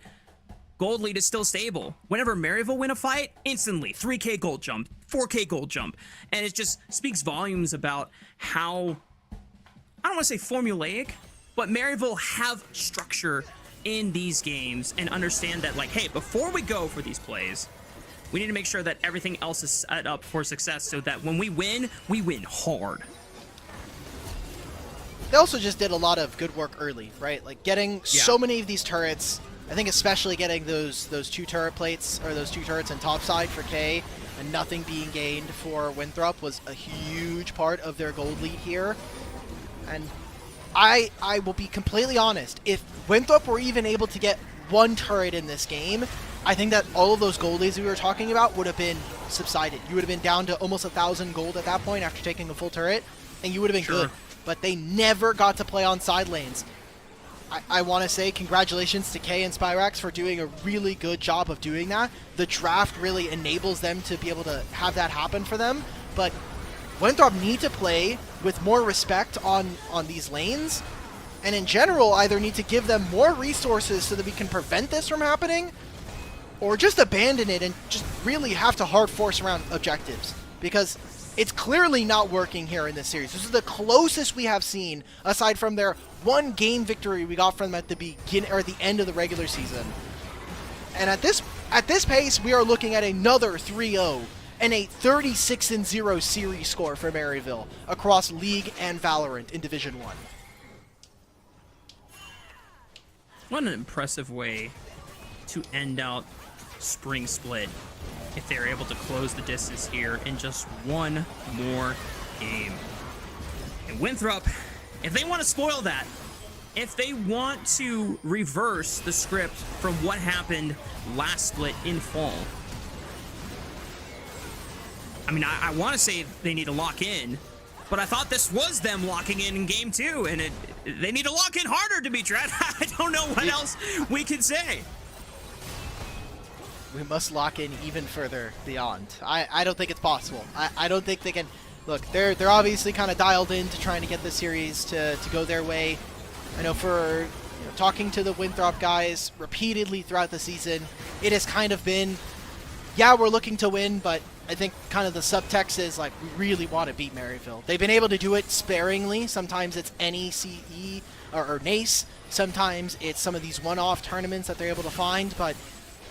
S2: gold lead is still stable. Whenever Maryville win a fight, instantly 3k gold jump, 4k gold jump. And it just speaks volumes about how, I don't want to say formulaic, but Maryville have structure in these games and understand that, like, hey, before we go for these plays, we need to make sure that everything else is set up for success so that when we win hard.
S3: They also just did a lot of good work early, right? Like getting so many of these turrets. I think especially getting those 2 turret plates, or those 2 turrets on top side for K, and nothing being gained for Winthrop was a huge part of their gold lead here. And I will be completely honest, if Winthrop were even able to get 1 turret in this game, I think that all of those gold leads we were talking about would have been subsided. You would have been down to almost 1,000 gold at that point after taking a full turret, and you would have been good. But they never got to play on side lanes. I want to say congratulations to Kay and Spyrax for doing a really good job of doing that. The draft really enables them to be able to have that happen for them. But Winthrop need to play with more respect on these lanes. And in general, either need to give them more resources so that we can prevent this from happening, or just abandon it and just really have to hard force around objectives. Because it's clearly not working here in this series. This is the closest we have seen, aside from their 1 game victory we got from them at the beginning or the end of the regular season. And at this pace, we are looking at another 3-0 and a 36-0 series score for Maryville across League and Valorant in Division 1.
S2: What an impressive way to end out Spring Split if they're able to close the distance here in just 1 more game. And Winthrop, if they want to spoil that, if they want to reverse the script from what happened last split in fall, I mean, I want to say they need to lock in, but I thought this was them locking in game 2, and they need to lock in harder, Dimitri. I don't know what else we can say.
S3: We must lock in even further beyond. I don't think it's possible. I don't think they can. Look, they're obviously kind of dialed in to trying to get the series to go their way. I know for talking to the Winthrop guys repeatedly throughout the season, it has kind of been, yeah, we're looking to win, but I think kind of the subtext is like, we really want to beat Maryville. They've been able to do it sparingly. Sometimes it's NECE or NACE. Sometimes it's some of these one-off tournaments that they're able to find, but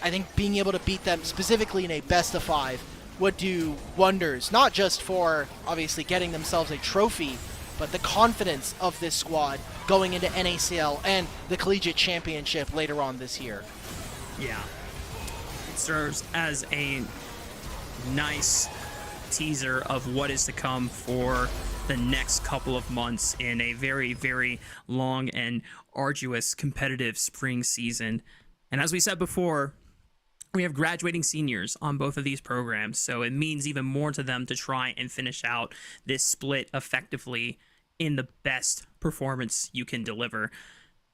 S3: I think being able to beat them specifically in a best of 5 would do wonders, not just for obviously getting themselves a trophy, but the confidence of this squad going into NACL and the Collegiate Championship later on this year.
S2: Yeah. It serves as a nice teaser of what is to come for the next couple of months in a very, very long and arduous competitive spring season. And as we said before, we have graduating seniors on both of these programs, so it means even more to them to try and finish out this split effectively in the best performance you can deliver.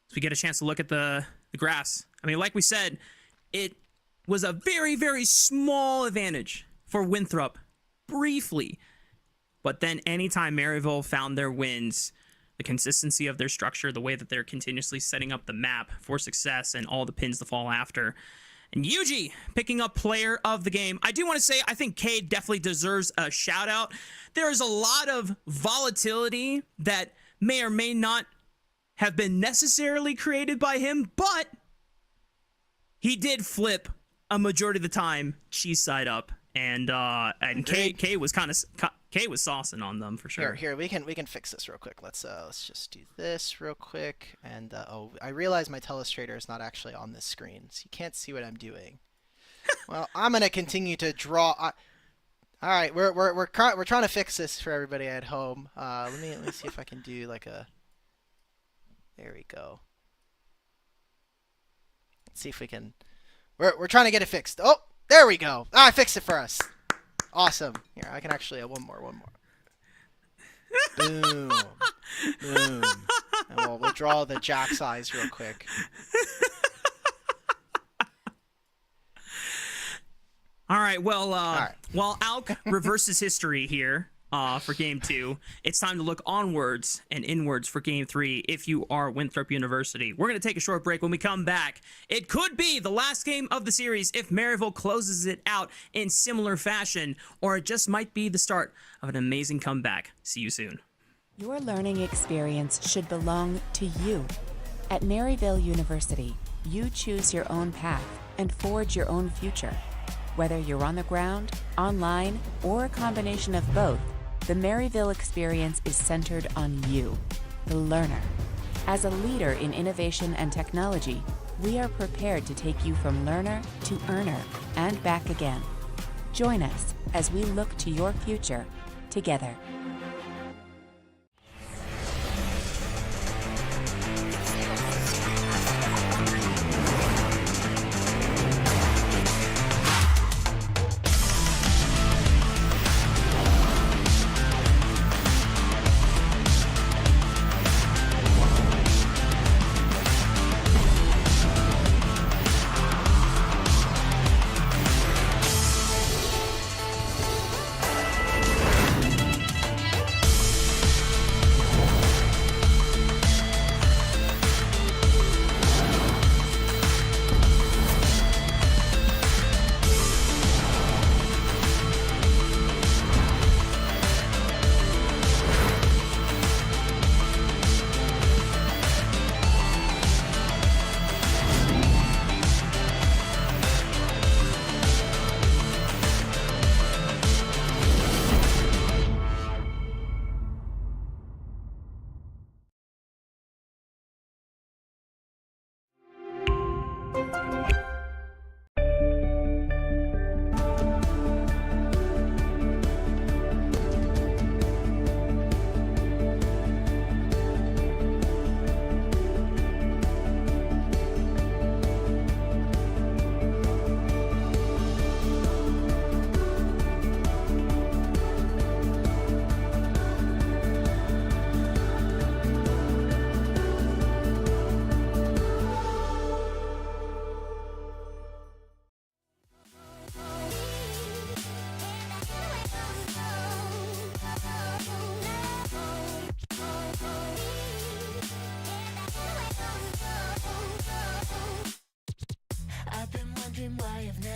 S2: So we get a chance to look at the graphs. I mean, like we said, it was a very, very small advantage for Winthrop briefly, but then anytime Maryville found their wins, the consistency of their structure, the way that they're continuously setting up the map for success and all the pins to fall after. And Yuji picking up player of the game. I do want to say, I think Cade definitely deserves a shout out. There is a lot of volatility that may or may not have been necessarily created by him, but he did flip a majority of the time cheese side up. And K was kind of K was saucing on them for sure.
S3: Here we can fix this real quick. Let's just do this real quick. And oh, I realize my telestrator is not actually on this screen, so you can't see what I'm doing. Well, I'm gonna continue to draw. All right, we're trying to fix this for everybody at home. Let me see if I can do like a. There we go. Let's see if we can. We're trying to get it fixed. Oh, there we go. I fixed it for us. Awesome. Here, I can actually one more. Boom. Boom. And we'll withdraw the jack size real quick.
S2: All right. Well, while Alk reverses history here for Game 2, it's time to look onwards and inwards for Game 3 if you are Winthrop University. We're going to take a short break. When we come back, it could be the last game of the series if Maryville closes it out in similar fashion, or it just might be the start of an amazing comeback. See you soon.
S12: Your learning experience should belong to you. At Maryville University, you choose your own path and forge your own future. Whether you're on the ground, online, or a combination of both, the Maryville experience is centered on you, the learner. As a leader in innovation and technology, we are prepared to take you from learner to earner and back again. Join us as we look to your future together.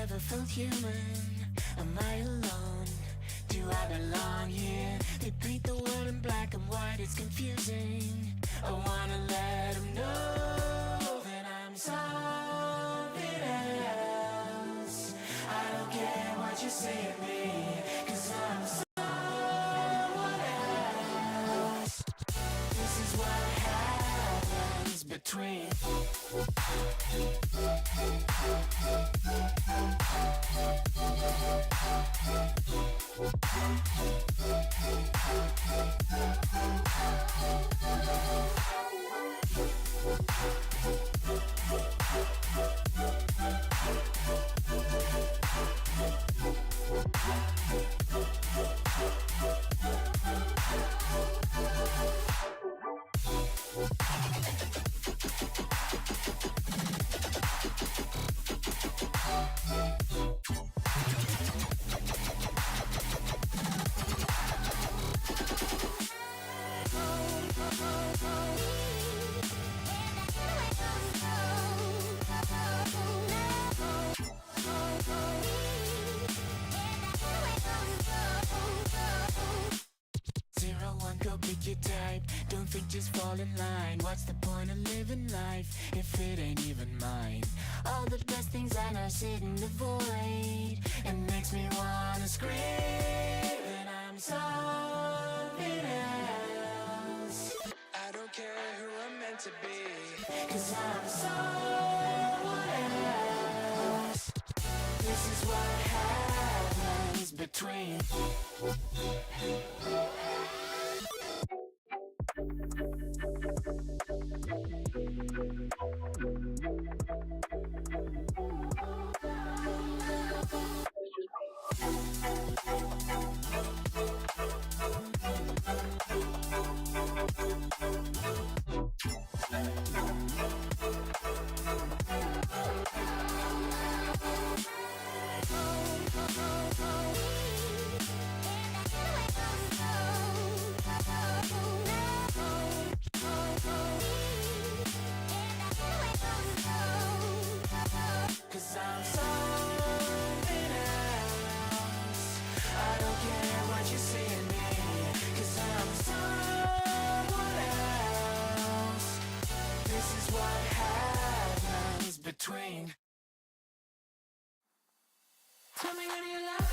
S1: never felt human. Am I alone? Do I belong here? They paint the world in black and white, it's confusing. I wanna let them know that I'm something else. I don't care what you say to me, 'cause I'm someone else. This is what happens between don't think, just fall in line. What's the point of living life if it ain't even mine? All the best things I know sit in the void. It makes me wanna scream that I'm something else. I don't care who I'm meant to be, 'cause I'm someone else. This is what happens between between. Tell me when you love.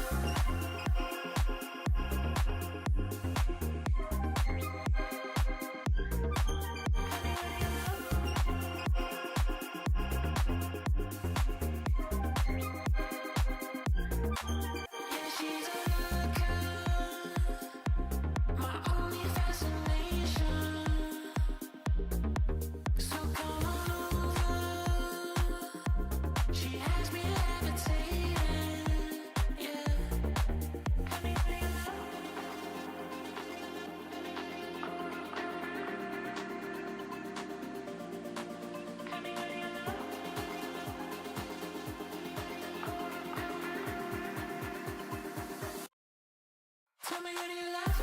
S1: Tell me when you love.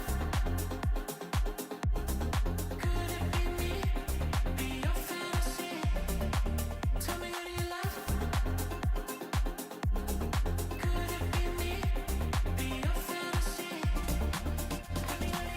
S1: Could it be me? Be your fantasy. Tell me when you love. Could it be me? Be your fantasy. Tell me when you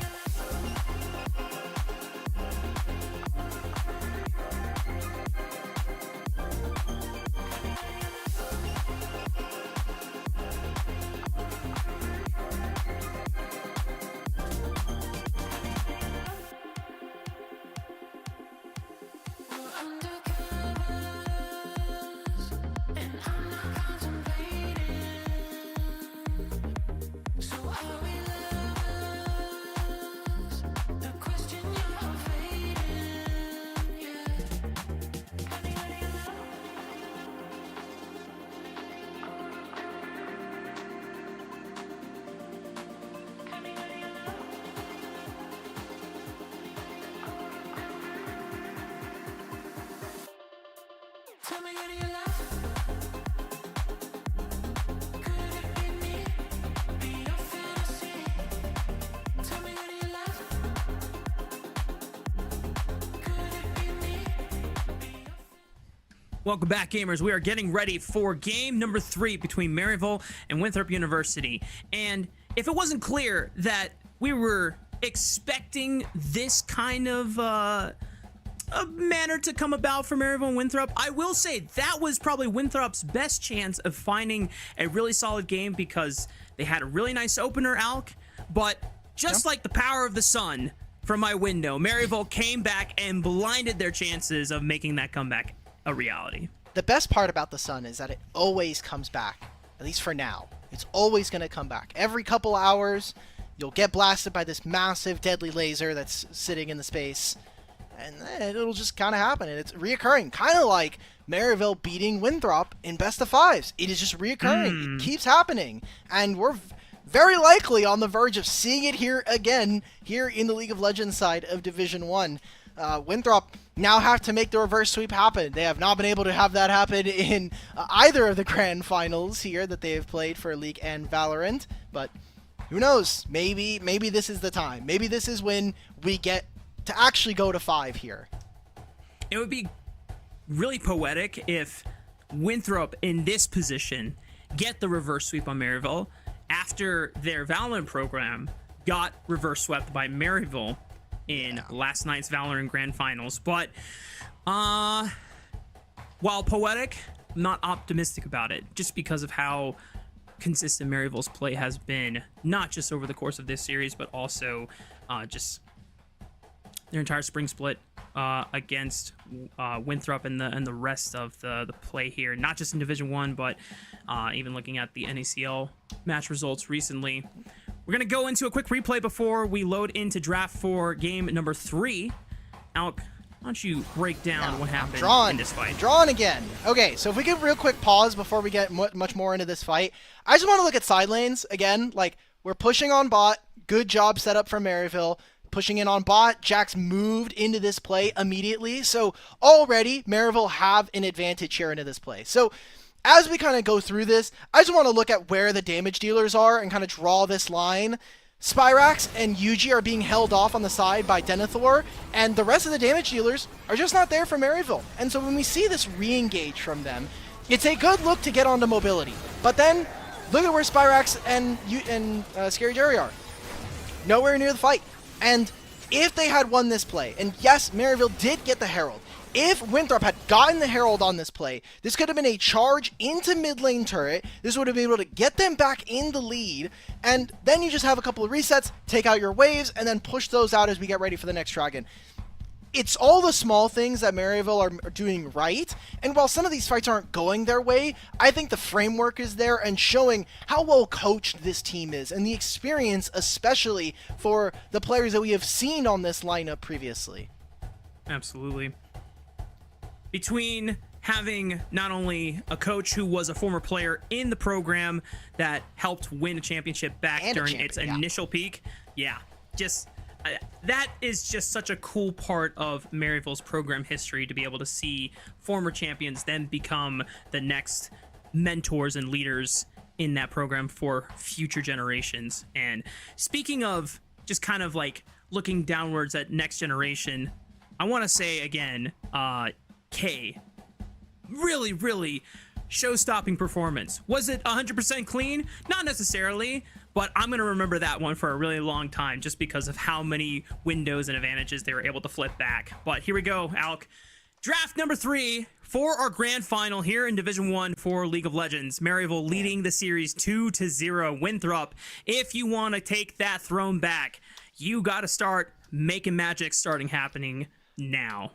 S1: Tell me when you love. Could it be me? Be your fantasy. Tell me when you love. Could it be me? Be your
S2: Welcome back, gamers. We are getting ready for game number 3 between Maryville and Winthrop University. And if it wasn't clear that we were expecting this kind of a manner to come about for Maryville and Winthrop, I will say that was probably Winthrop's best chance of finding a really solid game, because they had a really nice opener, Alk, but just like the power of the sun from my window, Maryville came back and blinded their chances of making that comeback a reality.
S3: The best part about the sun is that it always comes back, at least for now. It's always going to come back. Every couple hours, you'll get blasted by this massive deadly laser that's sitting in the space, and then it'll just kind of happen, and it's reoccurring. Kind of like Maryville beating Winthrop in best of fives. It is just reoccurring. It keeps happening, and we're very likely on the verge of seeing it here again, here in the League of Legends side of Division 1. Winthrop now have to make the reverse sweep happen. They have not been able to have that happen in either of the grand finals here that they have played for League and Valorant, but who knows? Maybe this is the time. Maybe this is when we get to actually go to 5 here.
S2: It would be really poetic if Winthrop in this position get the reverse sweep on Maryville after their Valorant program got reverse swept by Maryville in last night's Valorant Grand Finals. But while poetic, I'm not optimistic about it, just because of how consistent Maryville's play has been, not just over the course of this series, but also just their entire spring split against Winthrop and the rest of the play here, not just in Division 1, but even looking at the NACL match results recently. We're going to go into a quick replay before we load into draft for game number 3. Alk, why don't you break down what happened in this fight?
S3: Drawn again. Okay, so if we get real quick pause before we get much more into this fight, I just want to look at side lanes again. Like, we're pushing on bot. Good job set up from Maryville. Pushing in on bot, Jax moved into this play immediately. So already, Maryville have an advantage here into this play. So as we kind of go through this, I just want to look at where the damage dealers are and kind of draw this line. Spyrax and Yuji are being held off on the side by Denethor, and the rest of the damage dealers are just not there for Maryville. And so when we see this re-engage from them, it's a good look to get onto mobility. But then, look at where Spyrax and Scary Jerry are. Nowhere near the fight. And if they had won this play, and yes, Maryville did get the Herald, If Winthrop had gotten the Herald on this play, this could have been a charge into mid lane turret. This would have been able to get them back in the lead, and then you just have a couple of resets, take out your waves, and then push those out as we get ready for the next dragon. It's all the small things that Maryville are doing right, and while some of these fights aren't going their way, I think the framework is there and showing how well coached this team is, and the experience, especially for the players that we have seen on this lineup previously.
S2: Absolutely. Between having not only a coach who was a former player in the program that helped win a championship back during its initial peak, that is just such a cool part of Maryville's program history, to be able to see former champions then become the next mentors and leaders in that program for future generations. And speaking of just kind of like looking downwards at next generation, I want to say again, K, really show-stopping performance. Was it 100% clean? Not necessarily, but I'm going to remember that one for a really long time just because of how many windows and advantages they were able to flip back. But here we go, Alk. Draft number 3 for our grand final here in Division 1 for League of Legends. Maryville leading the series 2-0. Winthrop, if you want to take that throne back, you got to start making magic happening now.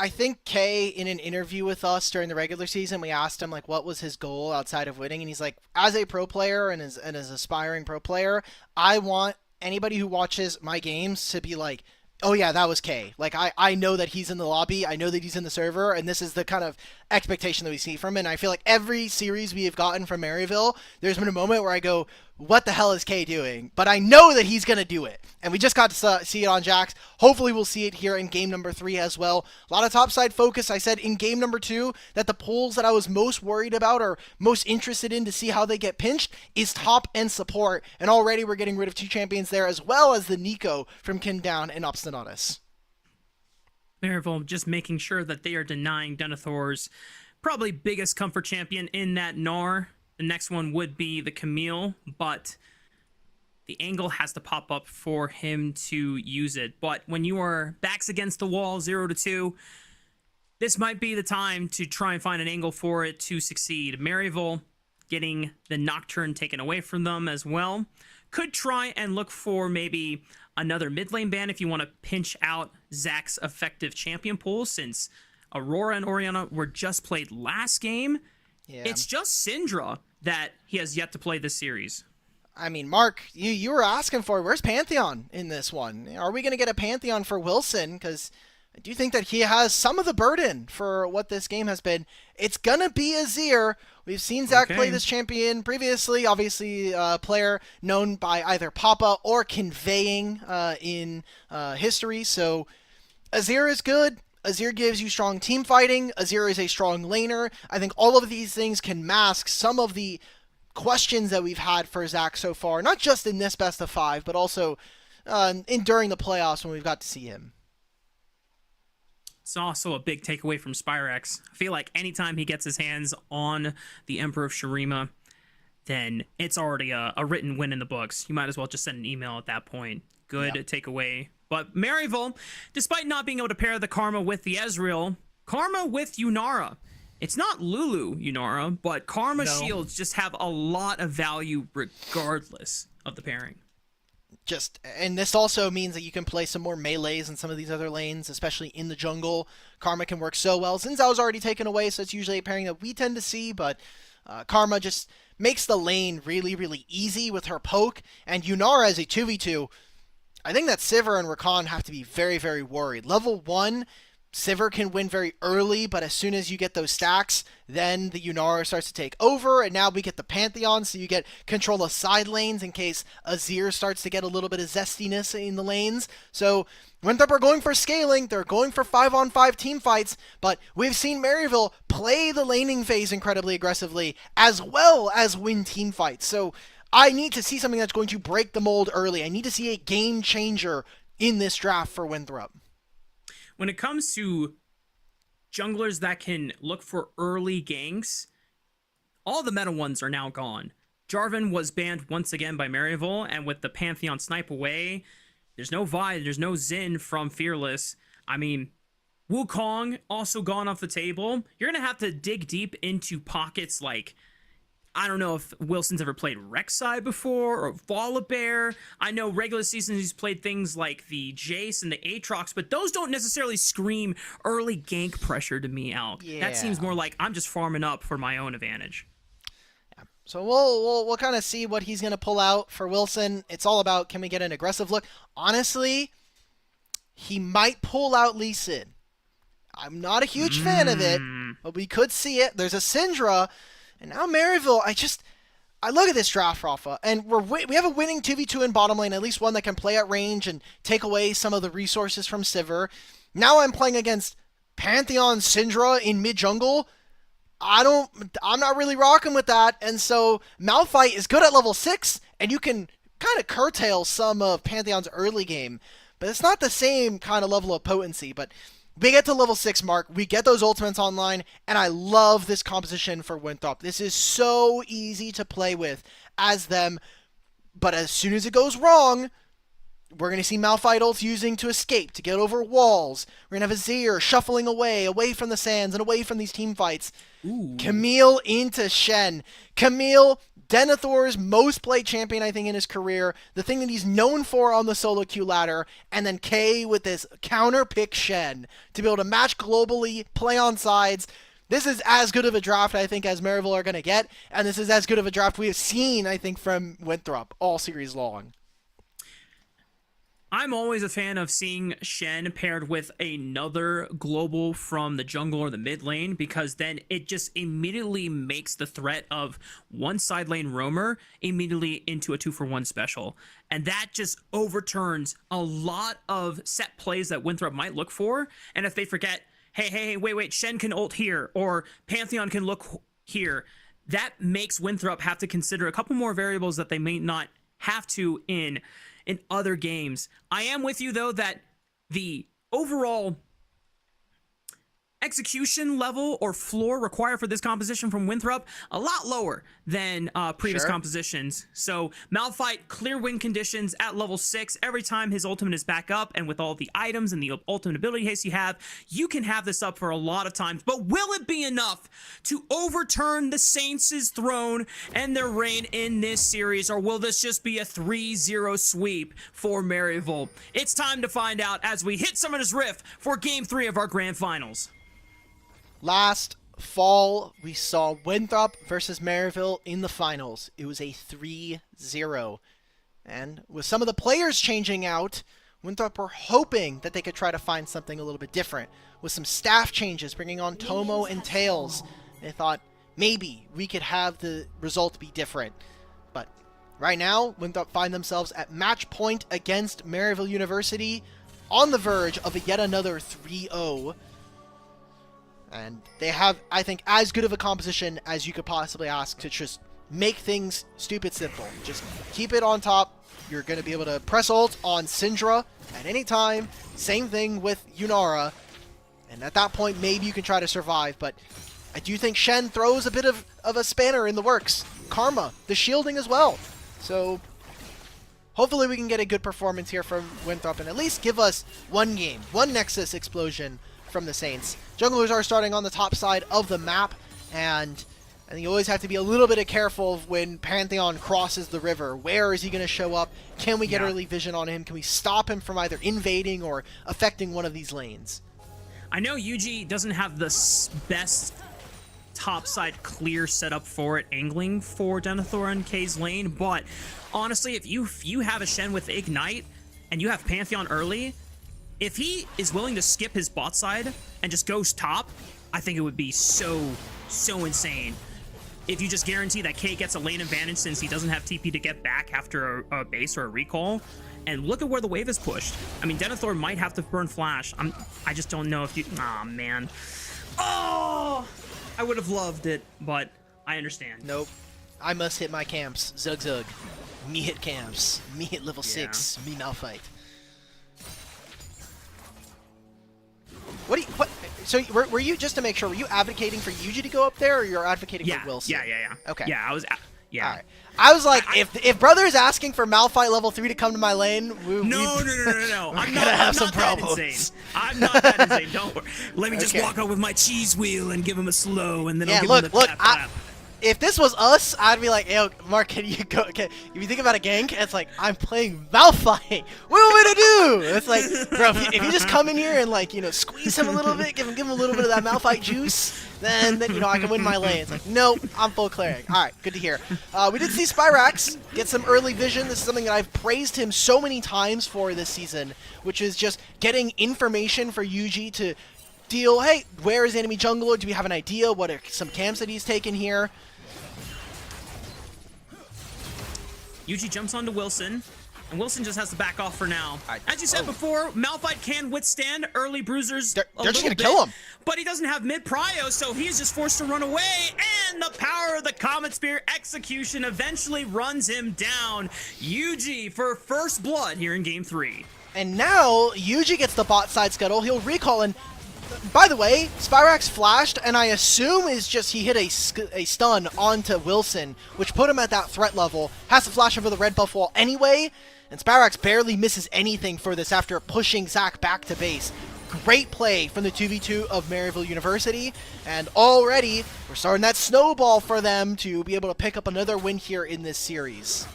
S3: I think Kay, in an interview with us during the regular season, we asked him, like, what was his goal outside of winning? And he's like, as a pro player and as aspiring pro player, I want anybody who watches my games to be like, oh yeah, that was Kay. Like, I know that he's in the lobby, I know that he's in the server, and this is the kind of expectation that we see from him. And I feel like every series we have gotten from Maryville, there's been a moment where I go, what the hell is Kay doing? But I know that he's going to do it. And we just got to see it on Jax. Hopefully we'll see it here in game number 3 as well. A lot of topside focus. I said in game number 2 that the pulls that I was most worried about or most interested in to see how they get pinched is top and support. And already we're getting rid of 2 champions there, as well as the Nico from Kindown and Obstinatus.
S2: Maryville just making sure that they are denying Denethor's probably biggest comfort champion in that Gnar. The next one would be the Camille, but the angle has to pop up for him to use it. But when you are backs against the wall, 0-2, this might be the time to try and find an angle for it to succeed. Maryville getting the Nocturne taken away from them as well. Could try and look for maybe another mid lane ban if you want to pinch out Zach's effective champion pool, since Aurora and Orianna were just played last game. Yeah. It's just Syndra that he has yet to play this series.
S3: I mean, Mark, you were asking for, where's Pantheon in this one? Are we going to get a Pantheon for Wilson? Because I do think that he has some of the burden for what this game has been. It's going to be Azir. We've seen Zach play this champion previously. Obviously, a player known by either Papa or conveying in history. So Azir is good. Azir gives you strong team fighting. Azir is a strong laner. I think all of these things can mask some of the questions that we've had for Zach so far, not just in this best of 5, but also during the playoffs when we've got to see him.
S2: It's also a big takeaway from Spyrex. I feel like anytime he gets his hands on the Emperor of Shurima, then it's already a written win in the books. You might as well just send an email at that point. Good takeaway. But Maryville, despite not being able to pair the Karma with the Ezreal, Karma with Yunara. It's not Lulu Yunara, but Karma shields just have a lot of value regardless of the pairing.
S3: And this also means that you can play some more melees in some of these other lanes, especially in the jungle. Karma can work so well. Xin Zhao's already taken away, so it's usually a pairing that we tend to see, but Karma just makes the lane really easy with her poke. And Yunara as a 2v2, I think that Sivir and Rakan have to be very worried. Level 1, Sivir can win very early, but as soon as you get those stacks, then the Yunara starts to take over, and now we get the Pantheon, so you get control of side lanes in case Azir starts to get a little bit of zestiness in the lanes. So Winthrop are going for scaling, they're going for 5-on-5 team fights, but we've seen Maryville play the laning phase incredibly aggressively, as well as win team fights. So I need to see something that's going to break the mold early. I need to see a game changer in this draft for Winthrop.
S2: When it comes to junglers that can look for early ganks, all the meta ones are now gone. Jarvan was banned once again by Maryville, and with the Pantheon snipe away, there's no Vi, there's no Xin from Fearless. I mean, Wukong also gone off the table. You're going to have to dig deep into pockets like, I don't know if Wilson's ever played Rek'Sai before or Volibear. I know regular season he's played things like the Jace and the Aatrox, but those don't necessarily scream early gank pressure to me, Alk.
S3: Yeah.
S2: That seems more like I'm just farming up for my own advantage.
S3: So we'll kind of see what he's going to pull out for Wilson. It's all about, can we get an aggressive look? Honestly, he might pull out Lee Sin. I'm not a huge fan of it, but we could see it. There's a Syndra, and now Maryville. I look at this draft, Rafa, and we have a winning 2v2 in bottom lane, at least one that can play at range and take away some of the resources from Sivir. Now I'm playing against Pantheon Syndra in mid jungle. I'm not really rocking with that, and so Malphite is good at level 6, and you can kind of curtail some of Pantheon's early game, but it's not the same kind of level of potency. But we get to level 6 mark, we get those ultimates online, and I love this composition for Winthrop. This is so easy to play with as them, but as soon as it goes wrong, we're going to see Malphite ults using to escape, to get over walls. We're going to have Azir shuffling away from the sands and away from these team fights.
S2: Ooh.
S3: Camille into Shen. Camille, Denethor's most played champion, I think, in his career. The thing that he's known for on the solo queue ladder. And then Kay with this counter pick Shen to be able to match globally, play on sides. This is as good of a draft, I think, as Maryville are going to get. And this is as good of a draft we have seen, I think, from Winthrop all series long.
S2: I'm always a fan of seeing Shen paired with another global from the jungle or the mid lane, because then it just immediately makes the threat of one side lane roamer immediately into a 2-for-1 special. And that just overturns a lot of set plays that Winthrop might look for. And if they forget, hey, wait, Shen can ult here, or Pantheon can look here, that makes Winthrop have to consider a couple more variables that they may not have to in other games. I am with you, though, that the overall execution level or floor required for this composition from Winthrop a lot lower than previous compositions. So Malphite, clear win conditions at level 6 every time his ultimate is back up, and with all the items and the ultimate ability haste you can have this up for a lot of times. But will it be enough to overturn the Saints' throne and their reign in this series, or will this just be a 3-0 sweep for Maryville? It's time to find out as we hit Summoner's Rift for Game 3 of our Grand Finals.
S3: Last fall, we saw Winthrop versus Maryville in the finals. It was a 3-0. And with some of the players changing out, Winthrop were hoping that they could try to find something a little bit different. With some staff changes, bringing on Tomo and Tails, they thought maybe we could have the result be different. But right now, Winthrop find themselves at match point against Maryville University, on the verge of yet another 3-0. And they have, I think, as good of a composition as you could possibly ask to just make things stupid simple. Just keep it on top. You're going to be able to press ult on Syndra at any time. Same thing with Yunara. And at that point, maybe you can try to survive. But I do think Shen throws a bit of a spanner in the works. Karma, the shielding as well. So hopefully we can get a good performance here from Winthrop and at least give us one game, one Nexus explosion from the Saints. Junglers are starting on the top side of the map, and I think you always have to be a little bit careful of when Pantheon crosses the river. Where is he going to show up? Can we get early vision on him? Can we stop him from either invading or affecting one of these lanes?
S2: I know UG doesn't have the best topside clear setup for it, angling for Denethor and Kay's lane, but honestly, if you have a Shen with Ignite and you have Pantheon early, if he is willing to skip his bot side and just goes top, I think it would be so insane. If you just guarantee that Kay gets a lane advantage since he doesn't have TP to get back after a base or a recall. And look at where the wave is pushed. I mean, Denethor might have to burn flash. I just don't know if you... Aw, man. Oh! I would have loved it, but I understand.
S3: Nope. I must hit my camps. Zug zug. Me hit camps. Me hit level 6. Me Malphite. What? So were you, just to make sure, were you advocating for Yuji to go up there, or you're advocating for Wilson?
S2: Yeah.
S3: Okay.
S2: Yeah, Yeah.
S3: All right. I was like, if brother's asking for Malphite level 3 to come to my lane,
S2: No.
S3: I'm gonna have some problems.
S2: I'm not that insane. Don't worry. Let me just walk out with my cheese wheel and give him a slow, and then I'll give him the clap.
S3: If this was us, I'd be like, yo, Mark, can you go? If you think about a gank, it's like, I'm playing Malphite. What am I to do? It's like, bro, if you just come in here and, like, you know, squeeze him a little bit, give him a little bit of that Malphite juice, then you know, I can win my lane. It's like, nope, I'm full cleric. All right, good to hear. We did see Spyrax get some early vision. This is something that I've praised him so many times for this season, which is just getting information for Yuji to deal, hey, where is enemy jungler? Do we have an idea? What are some camps that he's taken here?
S2: Yuji jumps onto Wilson, and Wilson just has to back off for now. As you said before, Malphite can withstand early bruisers.
S3: They're just going to kill him.
S2: But he doesn't have mid-prio, so he's just forced to run away, and the power of the Comet Spear execution eventually runs him down. Yuji for first blood here in Game 3.
S3: And now, Yuji gets the bot side scuttle. He'll recall, and by the way, Spyrax flashed, and I assume is just he hit a stun onto Wilson, which put him at that threat level. Has to flash over the red buff wall anyway, and Spyrax barely misses anything for this after pushing Zac back to base. Great play from the 2v2 of Maryville University, and already we're starting that snowball for them to be able to pick up another win here in this series.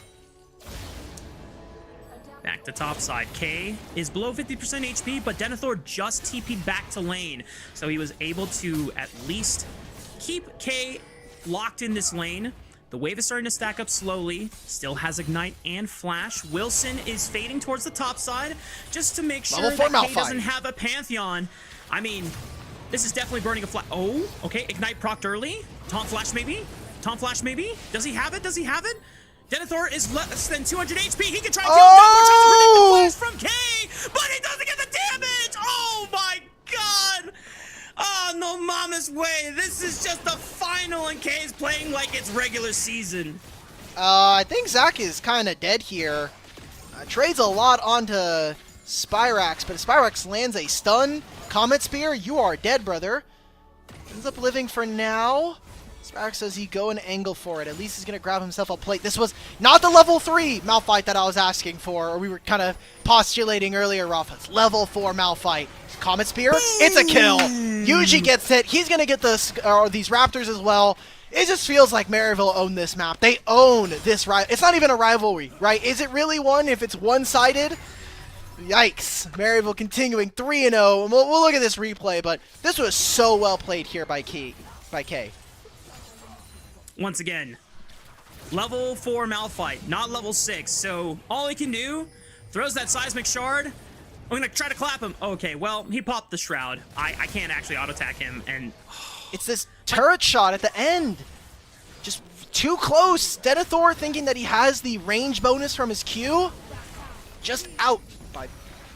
S2: Back to top side. K is below 50% HP, but Denethor just TP'd back to lane. So he was able to at least keep K locked in this lane. The wave is starting to stack up slowly. Still has Ignite and Flash. Wilson is fading towards the top side just to make sure that K doesn't have a Pantheon. I mean, this is definitely burning a flash. Oh, okay. Ignite procced early. Taunt Flash maybe? Taunt Flash maybe? Does he have it? Does he have it? Denethor is less than 200 HP. He can try to kill him. From K, but he doesn't get the damage. Oh my god. Oh, no mama's way. This is just the final, and K is playing like it's regular season.
S3: I think Zac is kind of dead here. Trades a lot onto Spyrax, but Spyrax lands a stun. Comet Spear, you are dead, brother. Ends up living for now. Spyrax says he go and angle for it. At least he's going to grab himself a plate. This was not the level 3 Malphite that I was asking for, or we were kind of postulating earlier, Rafa. It's level 4 Malphite. Comet Spear, it's a kill. Yuji gets hit. He's going to get these Raptors as well. It just feels like Maryville own this map. They own this rival. It's not even a rivalry, right? Is it really one if it's one-sided? Yikes. Maryville continuing 3-0. We'll look at this replay, but this was so well played here by K.
S2: Once again, level 4 Malphite, not level 6. So all he can do, throws that seismic shard. I'm gonna try to clap him. Okay, well, he popped the shroud. I can't actually auto-attack him, and
S3: it's this turret shot at the end. Just too close. Denethor thinking that he has the range bonus from his Q. Just out by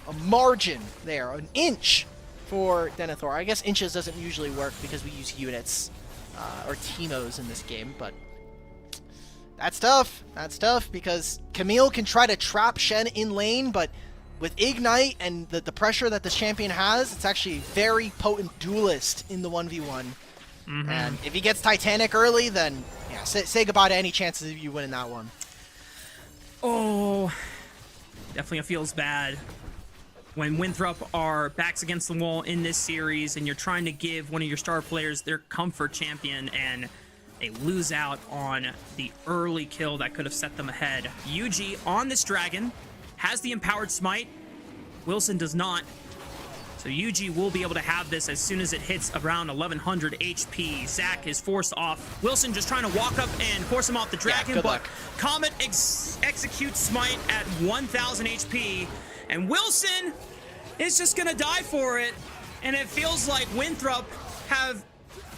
S3: a margin there, an inch for Denethor. I guess inches doesn't usually work because we use units. Or Teemos in this game, but that's tough. That's tough because Camille can try to trap Shen in lane, but with Ignite and the pressure that the champion has, it's actually very potent duelist in the 1v1. And if he gets Titanic early, then yeah, say goodbye to any chances of you winning that one.
S2: Oh, definitely feels bad when Winthrop are backs against the wall in this series and you're trying to give one of your star players their comfort champion and they lose out on the early kill that could have set them ahead. Yuji on this dragon has the empowered smite. Wilson does not. So Yuji will be able to have this as soon as it hits around 1100 HP. Zac is forced off. Wilson just trying to walk up and force him off the dragon, but luck. Comet executes smite at 1000 HP. And Wilson is just going to die for it. And it feels like Winthrop have,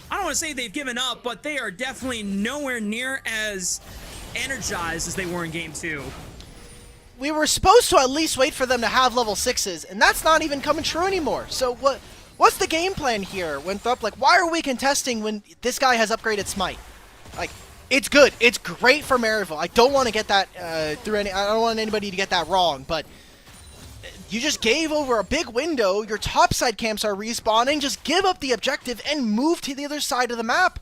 S2: I don't want to say they've given up, but they are definitely nowhere near as energized as they were in Game 2.
S3: We were supposed to at least wait for them to have level 6s, and that's not even coming true anymore. So what's the game plan here, Winthrop? Like, why are we contesting when this guy has upgraded smite? Like, it's good. It's great for Maryville. I don't want to get that I don't want anybody to get that wrong, but you just gave over a big window. Your topside camps are respawning. Just give up the objective and move to the other side of the map.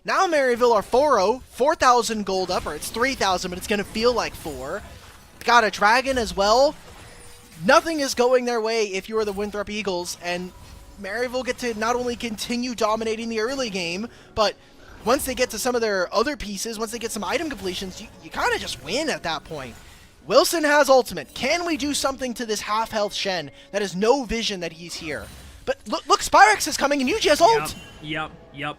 S3: Now Maryville are 4-0, 4,000 gold up, or it's 3,000, but it's going to feel like 4. Got a dragon as well. Nothing is going their way if you are the Winthrop Eagles, and Maryville get to not only continue dominating the early game, but once they get to some of their other pieces, once they get some item completions, you kind of just win at that point. Wilson has ultimate. Can we do something to this half-health Shen that has no vision that he's here? But look, Spyrex is coming and Yuji has ult!
S2: Yep.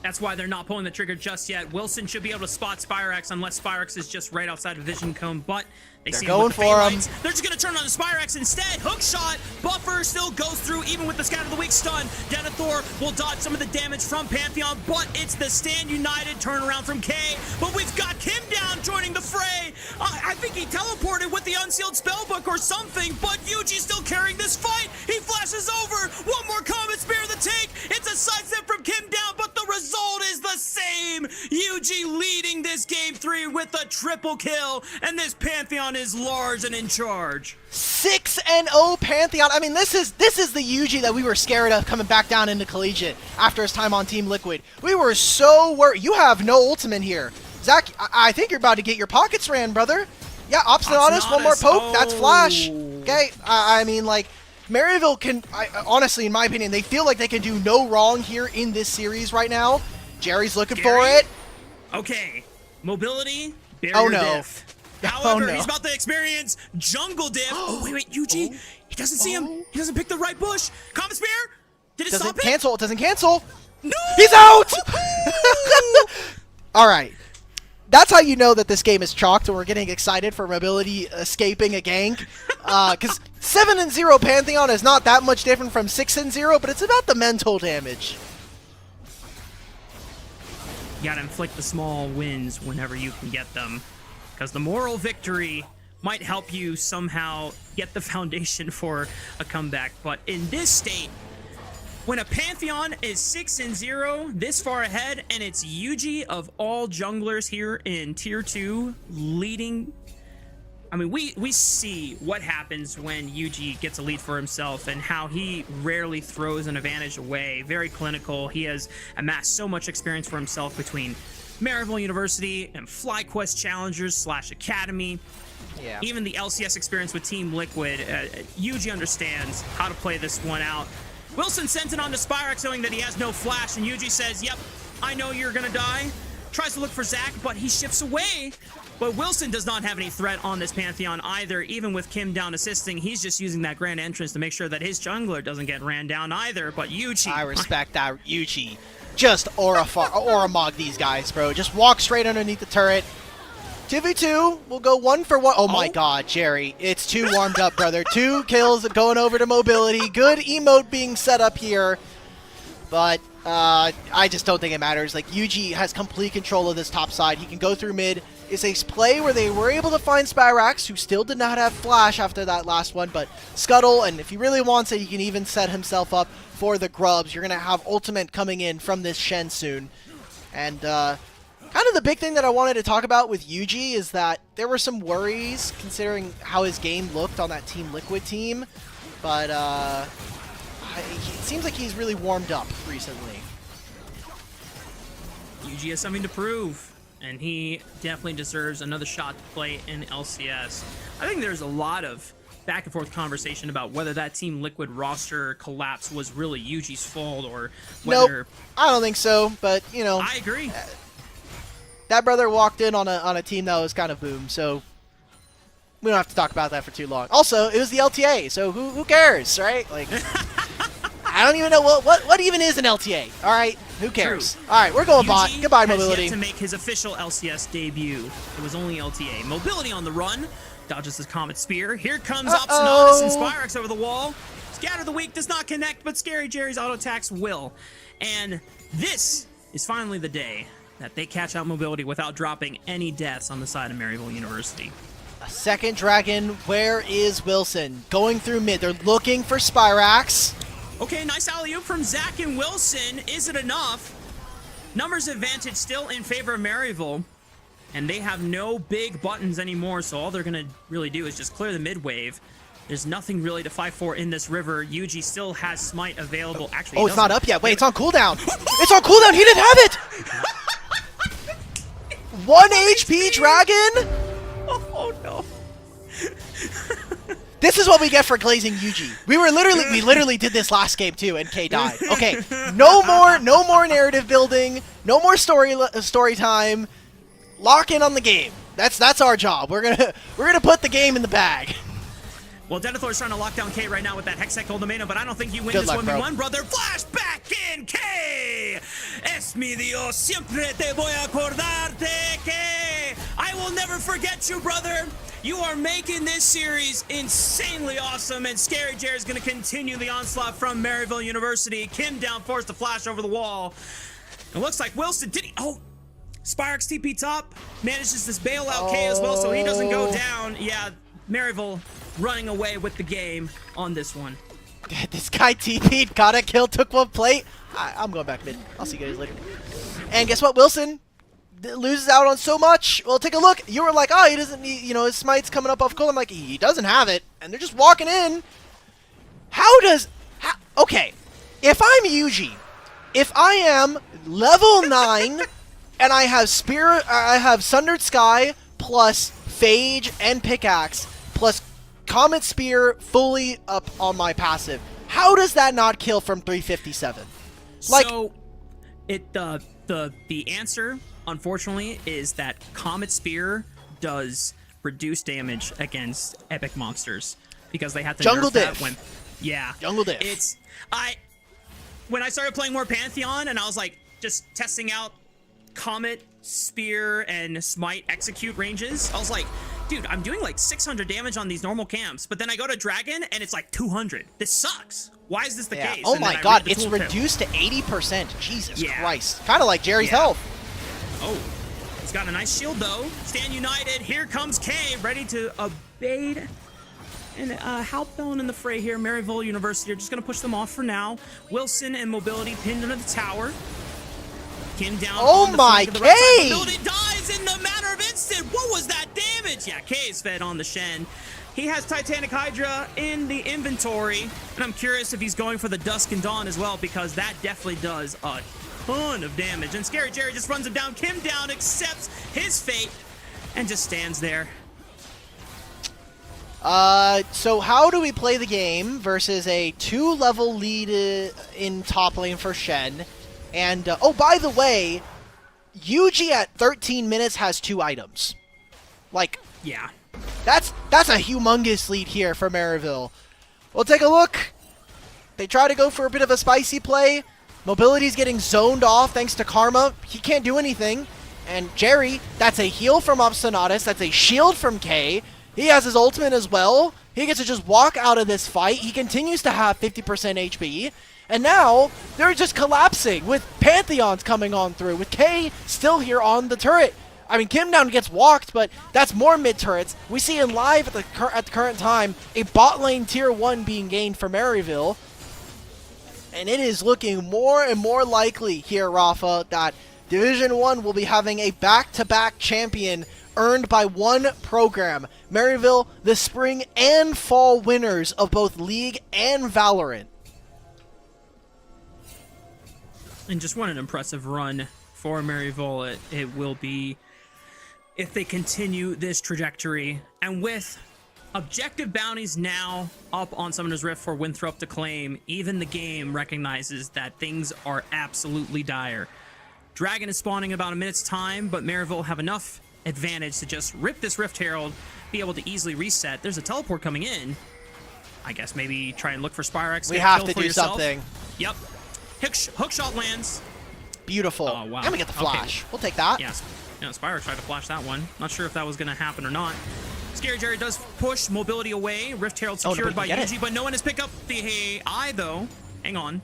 S2: That's why they're not pulling the trigger just yet. Wilson should be able to spot Spyrex unless Spyrex is just right outside of vision cone, but they're
S3: going for him.
S2: They're just going to turn on the Spyrex instead. Hook shot. Buffer still goes through even with the Scatter of the Weak stun. Denethor will dodge some of the damage from Pantheon, but it's the Stand United turnaround from K. But we've got Kim down joining the fray. I think he teleported with the Unsealed Spellbook or something, but Yuji's still carrying this fight. He flashes over. One more Comet Spear to take. It's a sidestep from Kim down, but the result is the same. Yuji leading this game 3 with a triple kill, and this Pantheon is large and in charge.
S3: 6-0 Pantheon. I mean, this is the Yuji that we were scared of coming back down into Collegiate after his time on Team Liquid. We were so worried. You have no ultimate here. Zach, I think you're about to get your pockets ran, brother. Yeah, Obstinatus, one more poke. That's Flash. Okay, I mean, like, Maryville can, honestly, in my opinion, they feel like they can do no wrong here in this series right now. Jerry's looking for it.
S2: Okay, mobility, barrier diff. However, he's about to experience jungle diff. Oh, wait, Yuji. He doesn't see him. He doesn't pick the right bush. Comet Spear. Did it stop it?
S3: Cancel. It doesn't cancel.
S2: No!
S3: He's out! All right. That's how you know that this game is chalked and we're getting excited for mobility escaping a gank. Because 7-0 Pantheon is not that much different from 6-0, but it's about the mental damage.
S2: You gotta inflict the small wins whenever you can get them, because the moral victory might help you somehow get the foundation for a comeback. But in this state, when a Pantheon is 6-0 this far ahead, and it's Yuji of all junglers here in Tier 2 leading, I mean, we see what happens when Yuji gets a lead for himself and how he rarely throws an advantage away. Very clinical. He has amassed so much experience for himself between Maryville University and FlyQuest Challengers / Academy.
S3: Yeah.
S2: Even the LCS experience with Team Liquid. Yuji understands how to play this one out. Wilson sent it on to Spyrex knowing that he has no flash, and Yuji says, yep, I know you're gonna die. Tries to look for Zac, but he shifts away. But Wilson does not have any threat on this Pantheon either. Even with Kim down assisting, he's just using that grand entrance to make sure that his jungler doesn't get ran down either. But Yuji,
S3: I respect that. Yuji, just aura mog these guys, bro. Just walk straight underneath the turret. 2v2, we'll go 1 for 1. Oh my god, Jerry. It's too warmed up, brother. 2 kills going over to mobility. Good emote being set up here. But I just don't think it matters. Like, Yuji has complete control of this top side. He can go through mid. It's a play where they were able to find Spyrax, who still did not have flash after that last one, but Scuttle, and if he really wants it, he can even set himself up for the grubs. You're going to have ultimate coming in from this Shen soon. And kind of the big thing that I wanted to talk about with Yuji is that there were some worries considering how his game looked on that Team Liquid team, but it seems like he's really warmed up recently.
S2: Yuji has something to prove, and he definitely deserves another shot to play in LCS. I think there's a lot of back and forth conversation about whether that Team Liquid roster collapse was really Yuji's fault or whether...
S3: Nope, I don't think so, but, you know...
S2: I agree.
S3: That brother walked in on a team that was kind of boom, so we don't have to talk about that for too long. Also, it was the LTA, so who cares, right? Like, I don't even know what even is an LTA. All right, who cares?
S2: True.
S3: All right, we're going bot. Goodbye,
S2: has
S3: mobility.
S2: Yet to make his official LCS debut. It was only LTA. Mobility on the run. Dodges his Comet Spear. Here comes Obstinatus and Spyrex over the wall. Scatter the Weak does not connect, but Scary Jerry's auto attacks will. And this is finally the day that they catch out mobility without dropping any deaths on the side of Maryville University.
S3: A second dragon. Where is Wilson? Going through mid. They're looking for Spyrax.
S2: Okay, nice alley-oop from Zac and Wilson. Is it enough? Numbers advantage still in favor of Maryville, and they have no big buttons anymore, so all they're going to really do is just clear the mid wave. There's nothing really to fight for in this river. Yuji still has Smite available. Actually,
S3: it's not up yet. Wait, it's on cooldown. It's on cooldown. He didn't have it. 1 HP Dragon?
S2: Oh no.
S3: This is what we get for glazing Yuji. We literally did this last game too, and K died. Okay, no more narrative building, no more story time. Lock in on the game. That's our job. We're gonna put the game in the bag.
S2: Well, Denethor's trying to lock down K right now with that Hextech Ultimatum, but I don't think you win
S3: Good
S2: this
S3: luck,
S2: 1v1, brother. Flash back in, K! Es mi Dios, siempre te voy a acordarte, K! I will never forget you, brother. You are making this series insanely awesome, and Scary Jerry is going to continue the onslaught from Maryville University. Kim down, forced to flash over the wall. It looks like Wilson did he? Oh, Spyrex TP top manages this bailout K as well, so he doesn't go down. Yeah, Maryville running away with the game on this one.
S3: This guy TP'd, got a kill, took one plate. I'm going back mid. I'll see you guys later. And guess what, Wilson loses out on so much. Well, take a look. You were like, oh, he doesn't need, you know, his smite's coming up off cool. I'm like, he doesn't have it. And they're just walking in. Okay, if I'm Yuji, if I am level 9 and I have Sundered Sky plus Phage and Pickaxe plus Comet Spear fully up on my passive, how does that not kill from 357? Like,
S2: so, the answer, unfortunately, is that Comet Spear does reduce damage against epic monsters because they have to
S3: Jungle
S2: nerf that
S3: diff.
S2: when, yeah,
S3: Jungle diff.
S2: When I started playing more Pantheon and I was like just testing out Comet, Spear, and Smite execute ranges, I was like, dude, I'm doing like 600 damage on these normal camps, but then I go to Dragon and it's like 200. This sucks. Why is this the case?
S3: Oh
S2: And then
S3: my
S2: I
S3: god,
S2: read the
S3: it's
S2: tooltip.
S3: reduced to 80%. Jesus
S2: Yeah.
S3: Christ. Kind of like Jerry's
S2: Yeah.
S3: health.
S2: Oh, he's got a nice shield though. Stand united. Here comes K, ready to evade. And Halpelin in the fray here. Maryville University are just going to push them off for now. Wilson and Mobility pinned under the tower. Kim down.
S3: Oh
S2: on the
S3: my
S2: flank of the right side.
S3: K!
S2: Mobility dies in the matter of instant. What was that damage? Yeah, K is fed on the Shen. He has Titanic Hydra in the inventory. And I'm curious if he's going for the Dusk and Dawn as well, because that definitely does a ton of damage. And Scary Jerry just runs him down. Kim down, accepts his fate, and just stands there.
S3: So how do we play the game versus a 2-level lead in top lane for Shen? And, oh, by the way, Yuji at 13 minutes has 2 items. Like,
S2: yeah,
S3: that's a humongous lead here for Maryville. We'll take a look. They try to go for a bit of a spicy play. Mobility's getting zoned off thanks to Karma. He can't do anything. And Jerry, that's a heal from Obstinatus. That's a shield from K. He has his ultimate as well. He gets to just walk out of this fight. He continues to have 50% HP. And now, they're just collapsing with Pantheons coming on through, with K still here on the turret. I mean, Kim down gets walked, but that's more mid-turrets. We see in live at the current time, a bot lane tier 1 being gained for Maryville. And it is looking more and more likely here, Rafa, that Division 1 will be having a back-to-back champion earned by one program. Maryville, the spring and fall winners of both League and Valorant.
S2: And just what an impressive run for Maryville it will be if they continue this trajectory. And with objective bounties now up on Summoner's Rift for Winthrop to claim, even the game recognizes that things are absolutely dire. Dragon is spawning in about a minute's time, but Maryville have enough advantage to just rip this Rift Herald, be able to easily reset. There's a teleport coming in. I guess maybe try and look for Spyrex.
S3: We have to do something.
S2: Yep. Hookshot lands.
S3: Beautiful.
S2: Oh, wow.
S3: And we get the flash. We'll take that.
S2: Yes. Yeah, Spyrex tried to flash that one. Not sure if that was going to happen or not. Scary Jerry does push Mobility away. Rift Herald secured by Yuji, but no one has picked up the eye, though. Hang on.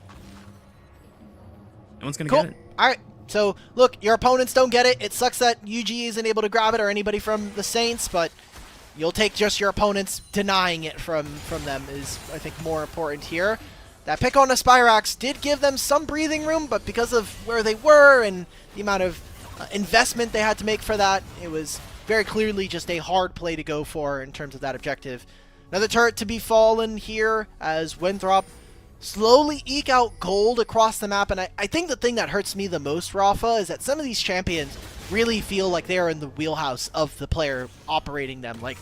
S2: No one's going to get it.
S3: All right. So, look, your opponents don't get it. It sucks that Yuji isn't able to grab it or anybody from the Saints, but you'll take just your opponents denying it from them is, I think, more important here. That pick on the Spyrax did give them some breathing room, but because of where they were and the amount of investment they had to make for that, it was very clearly just a hard play to go for in terms of that objective. Another turret to be fallen here as Winthrop slowly eke out gold across the map. And I think the thing that hurts me the most, Rafa, is that some of these champions really feel like they are in the wheelhouse of the player operating them. Like,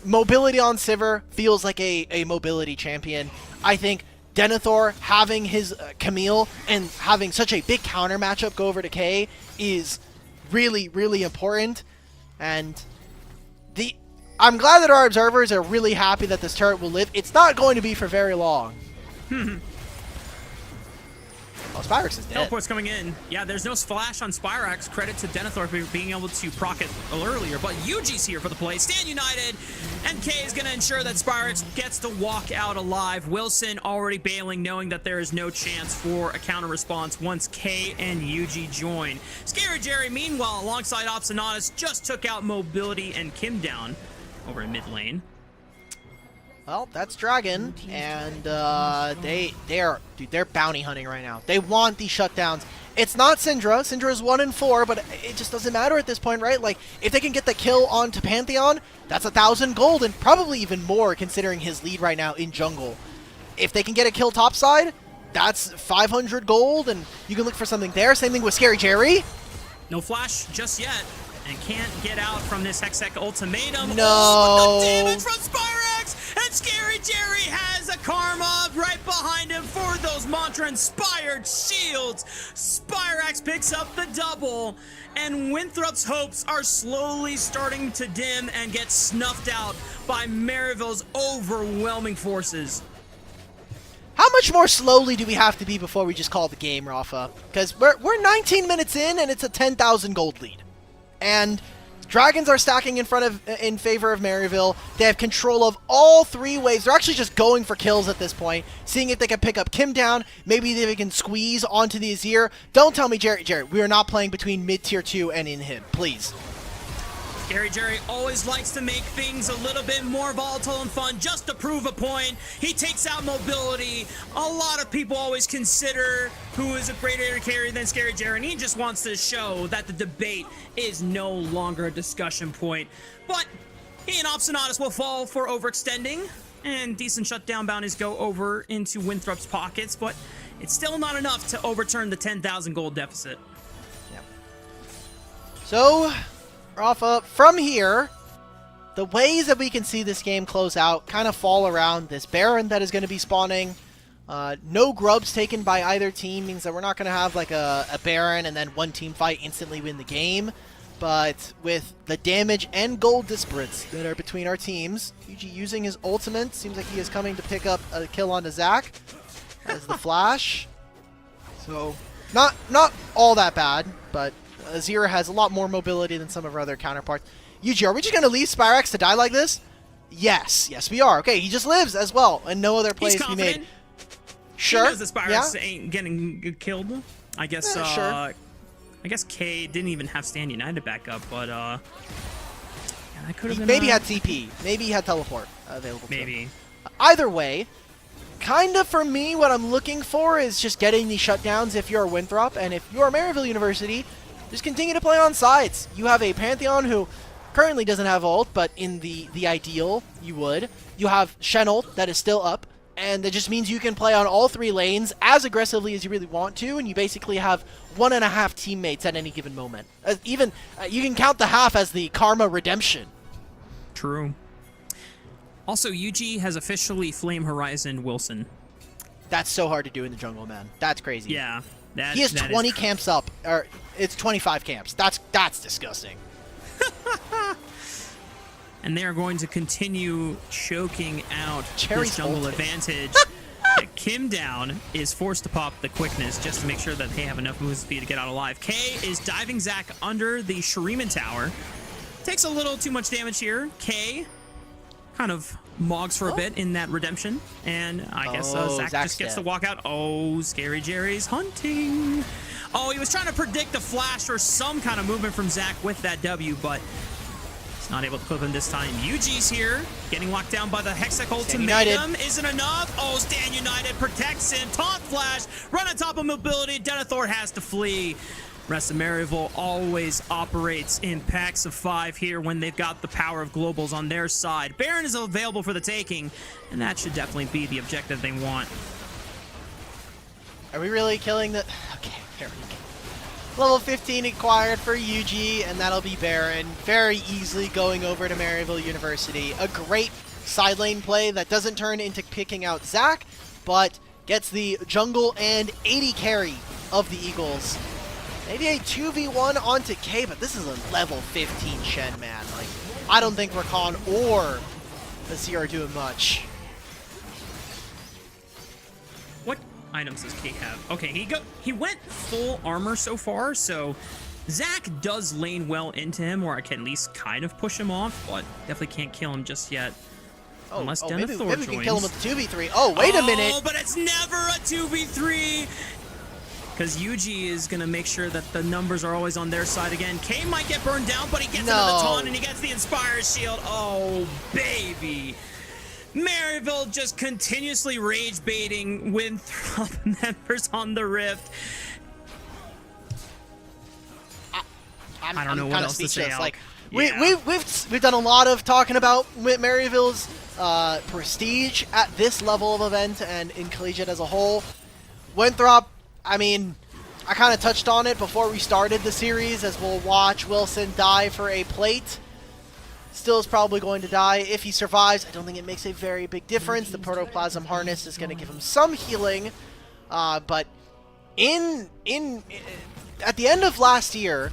S3: mobility on Sivir feels like a mobility champion. I think Denethor having his Camille and having such a big counter matchup go over to K is really, really important. And I'm glad that our observers are really happy that this turret will live. It's not going to be for very long. Oh, Spyrex is dead.
S2: Teleport's coming in. Yeah, there's no flash on Spyrex. Credit to Denethor for being able to proc it earlier. But Yuji's here for the play. Stand United. And K is going to ensure that Spyrex gets to walk out alive. Wilson already bailing, knowing that there is no chance for a counter response once K and Yuji join. Scary Jerry, meanwhile, alongside Obsinatus, just took out Mobility and Kim down over in mid lane.
S3: Well, that's Dragon, and they're bounty hunting right now. They want these shutdowns. It's not Syndra. Syndra's 1-4, but it just doesn't matter at this point, right? Like, if they can get the kill onto Pantheon, that's 1,000 gold, and probably even more considering his lead right now in jungle. If they can get a kill topside, that's 500 gold, and you can look for something there. Same thing with Scary Jerry.
S2: No flash just yet, and can't get out from this Hextech ultimatum.
S3: No.
S2: Oh, but the damage from Spyrex! And Scary Jerry has a Karma right behind him for those Mantra-inspired shields. Spyrex picks up the double, and Winthrop's hopes are slowly starting to dim and get snuffed out by Maryville's overwhelming forces.
S3: How much more slowly do we have to be before we just call the game, Rafa? Because we're 19 minutes in, and it's a 10,000 gold lead. And Dragons are stacking in favor of Maryville. They have control of all three waves. They're actually just going for kills at this point, seeing if they can pick up Kim down. Maybe they can squeeze onto the Azir. Don't tell me, Jared, we are not playing between mid-tier 2 and in him, please.
S2: Scary Jerry always likes to make things a little bit more volatile and fun just to prove a point. He takes out Mobility. A lot of people always consider who is a greater carry than Scary Jerry, and he just wants to show that the debate is no longer a discussion point. But he and Obsinatus will fall for overextending, and decent shutdown bounties go over into Winthrop's pockets, but it's still not enough to overturn the 10,000 gold deficit.
S3: Yeah. So, Rafa, from here, the ways that we can see this game close out kind of fall around this Baron that is going to be spawning. No grubs taken by either team means that we're not going to have like a Baron and then one team fight instantly win the game. But with the damage and gold disparates that are between our teams, Yuji using his ultimate, seems like he is coming to pick up a kill onto Zac as the flash. So, not all that bad, but Azir has a lot more mobility than some of our other counterparts. Yuji, are we just going to leave Spyrex to die like this? Yes. Yes, we are. Okay, he just lives as well, and no other plays to be made. Sure.
S2: He knows that Spyrex ain't getting killed. I guess,
S3: sure.
S2: I guess K didn't even have Stand United back up, but, I could have been...
S3: Maybe he had TP. Maybe he had teleport available to him.
S2: Maybe.
S3: Either way, kind of for me, what I'm looking for is just getting these shutdowns if you're Winthrop, and if you're Maryville University, just continue to play on sides. You have a Pantheon who currently doesn't have ult, but in the ideal, you would. You have Shen ult that is still up, and that just means you can play on all three lanes as aggressively as you really want to, and you basically have 1.5 teammates at any given moment. You can count the half as the Karma redemption.
S2: True. Also, Yuji has officially Flame Horizon Wilson.
S3: That's so hard to do in the jungle, man. That's crazy.
S2: Yeah.
S3: He has 20 camps up, or it's 25 camps. That's disgusting.
S2: And they are going to continue choking out this jungle advantage. Kim down is forced to pop the quickness just to make sure that they have enough move speed to get out alive. K is diving Zac under the Shuriman Tower. Takes a little too much damage here. K kind of mogs for a bit in that redemption, and I guess Zac just gets to walk out. Oh, Scary Jerry's hunting. Oh, he was trying to predict a flash or some kind of movement from Zac with that W, but he's not able to clip him this time. Yuji's here, getting locked down by the Hextech ultimatum. Isn't enough. Oh, Stand United protects him. Taunt flash, run on top of mobility. Denethor has to flee. Rest of Maryville always operates in packs of 5 here when they've got the power of globals on their side. Baron is available for the taking, and that should definitely be the objective they want.
S3: Are we really killing the... Okay, there we go. Level 15 acquired for UG, and that'll be Baron. Very easily going over to Maryville University. A great side lane play that doesn't turn into picking out Zac, but gets the jungle and 80 carry of the Eagles. Maybe a 2v1 onto K, but this is a level 15 Shen, man. Like, I don't think Rakan or the C are doing much.
S2: What items does K have? Okay, he went full armor so far, so Zac does lane well into him, or I can at least kind of push him off, but definitely can't kill him just yet. Unless
S3: maybe
S2: Denethor
S3: we can kill him
S2: joins.
S3: with the 2v3. Oh, wait a minute!
S2: Oh, but it's never a 2v3! Because UG is going to make sure that the numbers are always on their side again. K might get burned down, but he gets into the taunt and he gets the Inspire Shield. Oh, baby. Maryville just continuously rage baiting Winthrop members on the Rift. I don't know what else to say.
S3: Like, we've done a lot of talking about Maryville's prestige at this level of event and in collegiate as a whole. Winthrop, I mean, I kind of touched on it before we started the series, as we'll watch Wilson die for a plate. Still is probably going to die. If he survives, I don't think it makes a very big difference. The Protoplasm Harness is going to give him some healing. But at the end of last year,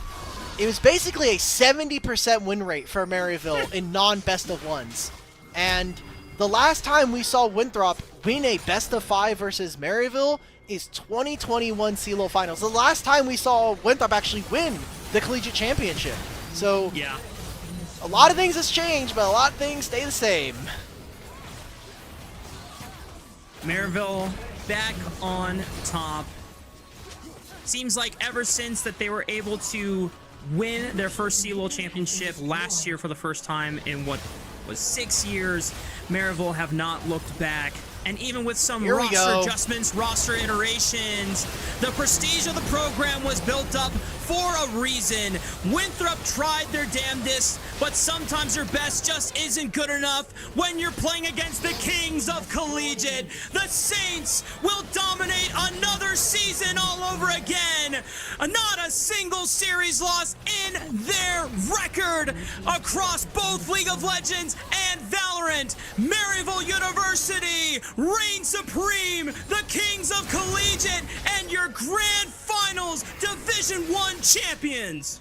S3: it was basically a 70% win rate for Maryville in non-best of ones. And the last time we saw Winthrop win a best of 5 versus Maryville is 2021 CeeLo Finals. The last time we saw Winthrop actually win the Collegiate Championship. So,
S2: yeah,
S3: a lot of things has changed, but a lot of things stay the same.
S2: Maryville back on top. Seems like ever since that they were able to win their first CeeLo Championship last year for the first time in what was 6 years, Maryville have not looked back. And even with some roster adjustments, roster iterations, the prestige of the program was built up for a reason. Winthrop tried their damnedest, but sometimes your best just isn't good enough when you're playing against the kings of collegiate. The Saints will dominate another season all over again. Not a single series loss in their record across both League of Legends and Valorant. Maryville University reign supreme, the kings of collegiate, and your grand finals Division 1 champions.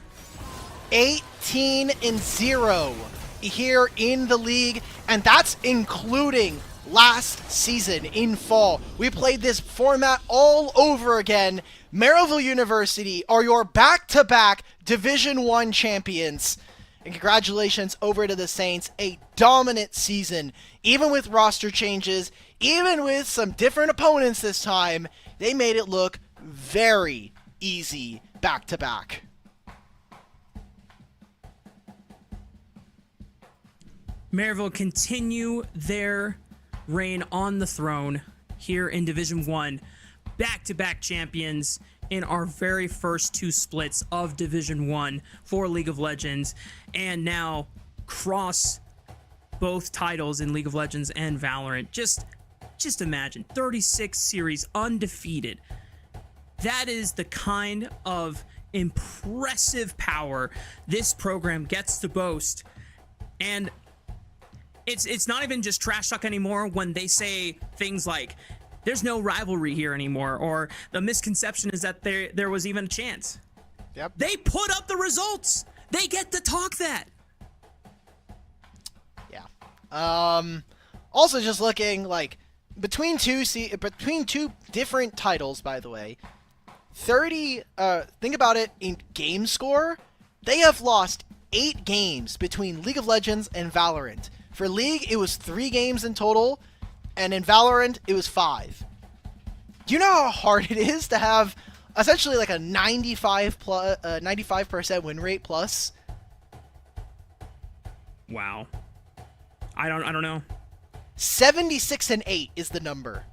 S3: 18-0 here in the league, and that's including last season in fall. We played this format all over again. Maryville University are your back-to-back Division 1 champions. And congratulations over to the Saints. A dominant season, even with roster changes, even with some different opponents this time. They made it look very easy back-to-back.
S2: Maryville continue their reign on the throne here in Division 1. Back-to-back champions in our very first 2 splits of Division 1 for League of Legends, and now cross both titles in League of Legends and Valorant. Just imagine, 36 series undefeated. That is the kind of impressive power this program gets to boast. And it's not even just trash talk anymore when they say things like, there's no rivalry here anymore, or the misconception is that there was even a chance.
S3: Yep.
S2: They put up the results. They get to talk that.
S3: Yeah. Also, just looking like between two different titles, by the way, 30. Think about it in game score. They have lost 8 games between League of Legends and Valorant. For League, it was 3 games in total. And in Valorant, it was 5. Do you know how hard it is to have essentially like a 95% win rate plus?
S2: Wow. I don't know.
S3: 76-8 is the number.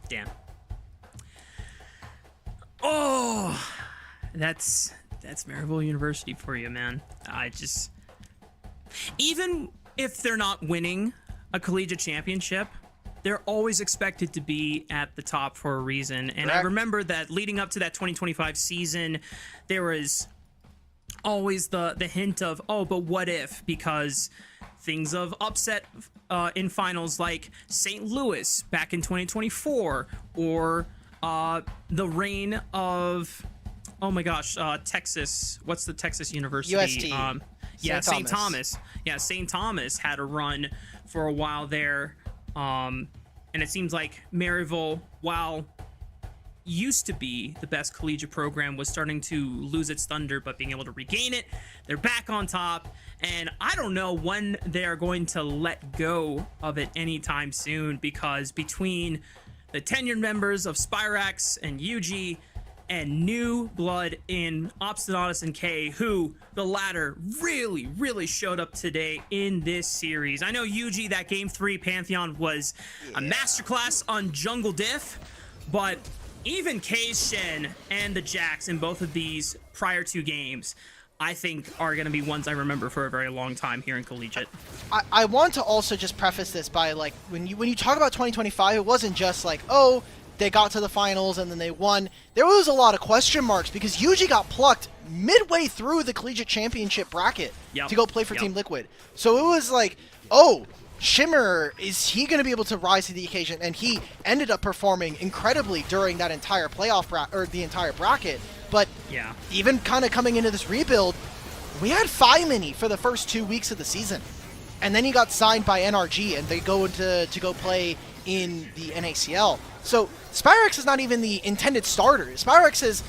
S2: Damn. Oh, that's Maryville University for you, man. Even if they're not winning a collegiate championship, they're always expected to be at the top for a reason. And I
S3: Correct.
S2: remember that leading up to that 2025 season, there was always the hint of, oh, but what if? Because things of upset in finals like St. Louis back in 2024, or the reign of, oh my gosh, Texas. What's the Texas University?
S3: UST.
S2: Yeah,
S3: St.
S2: St. Thomas. Yeah, St. Thomas had a run for a while there. And it seems like Maryville, while used to be the best collegiate program, was starting to lose its thunder, but being able to regain it. They're back on top, and I don't know when they are going to let go of it anytime soon, because between the tenured members of Spyrex and UG and new blood in Obstinatus and K, who the latter really showed up today in this series. I know UG, that game 3 Pantheon was a masterclass on jungle diff, but even K's Shen and the Jax in both of these prior 2 games, I think are going to be ones I remember for a very long time here in collegiate.
S3: I want to also just preface this by, like, when you talk about 2025, it wasn't just like, oh, they got to the finals and then they won. There was a lot of question marks because UG got plucked midway through the collegiate championship bracket to go play for Team Liquid. So it was like, oh, Shimmer, is he going to be able to rise to the occasion? And he ended up performing incredibly during that entire playoff or the entire bracket. But even kind of coming into this rebuild, we had Mini for the first 2 weeks of the season. And then he got signed by NRG, and they go into to go play in the NACL. So Spyrex is not even the intended starter. Spyrex has,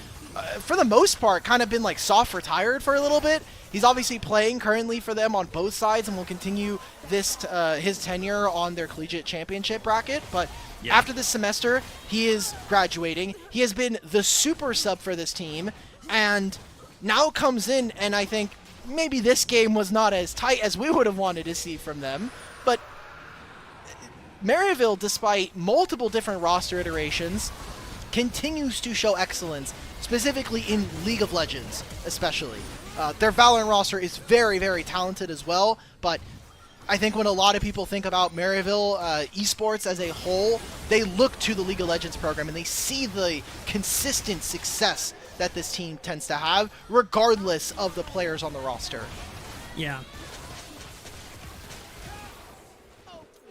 S3: for the most part, kind of been like soft retired for a little bit. He's obviously playing currently for them on both sides and will continue this his tenure on their collegiate championship bracket. But after this semester, he is graduating. He has been the super sub for this team, and now comes in, and I think maybe this game was not as tight as we would have wanted to see from them, but Maryville, despite multiple different roster iterations, continues to show excellence, specifically in League of Legends, especially. Their Valorant roster is very talented as well, but I think when a lot of people think about Maryville esports as a whole, they look to the League of Legends program and they see the consistent success that this team tends to have, regardless of the players on the roster.
S2: Yeah.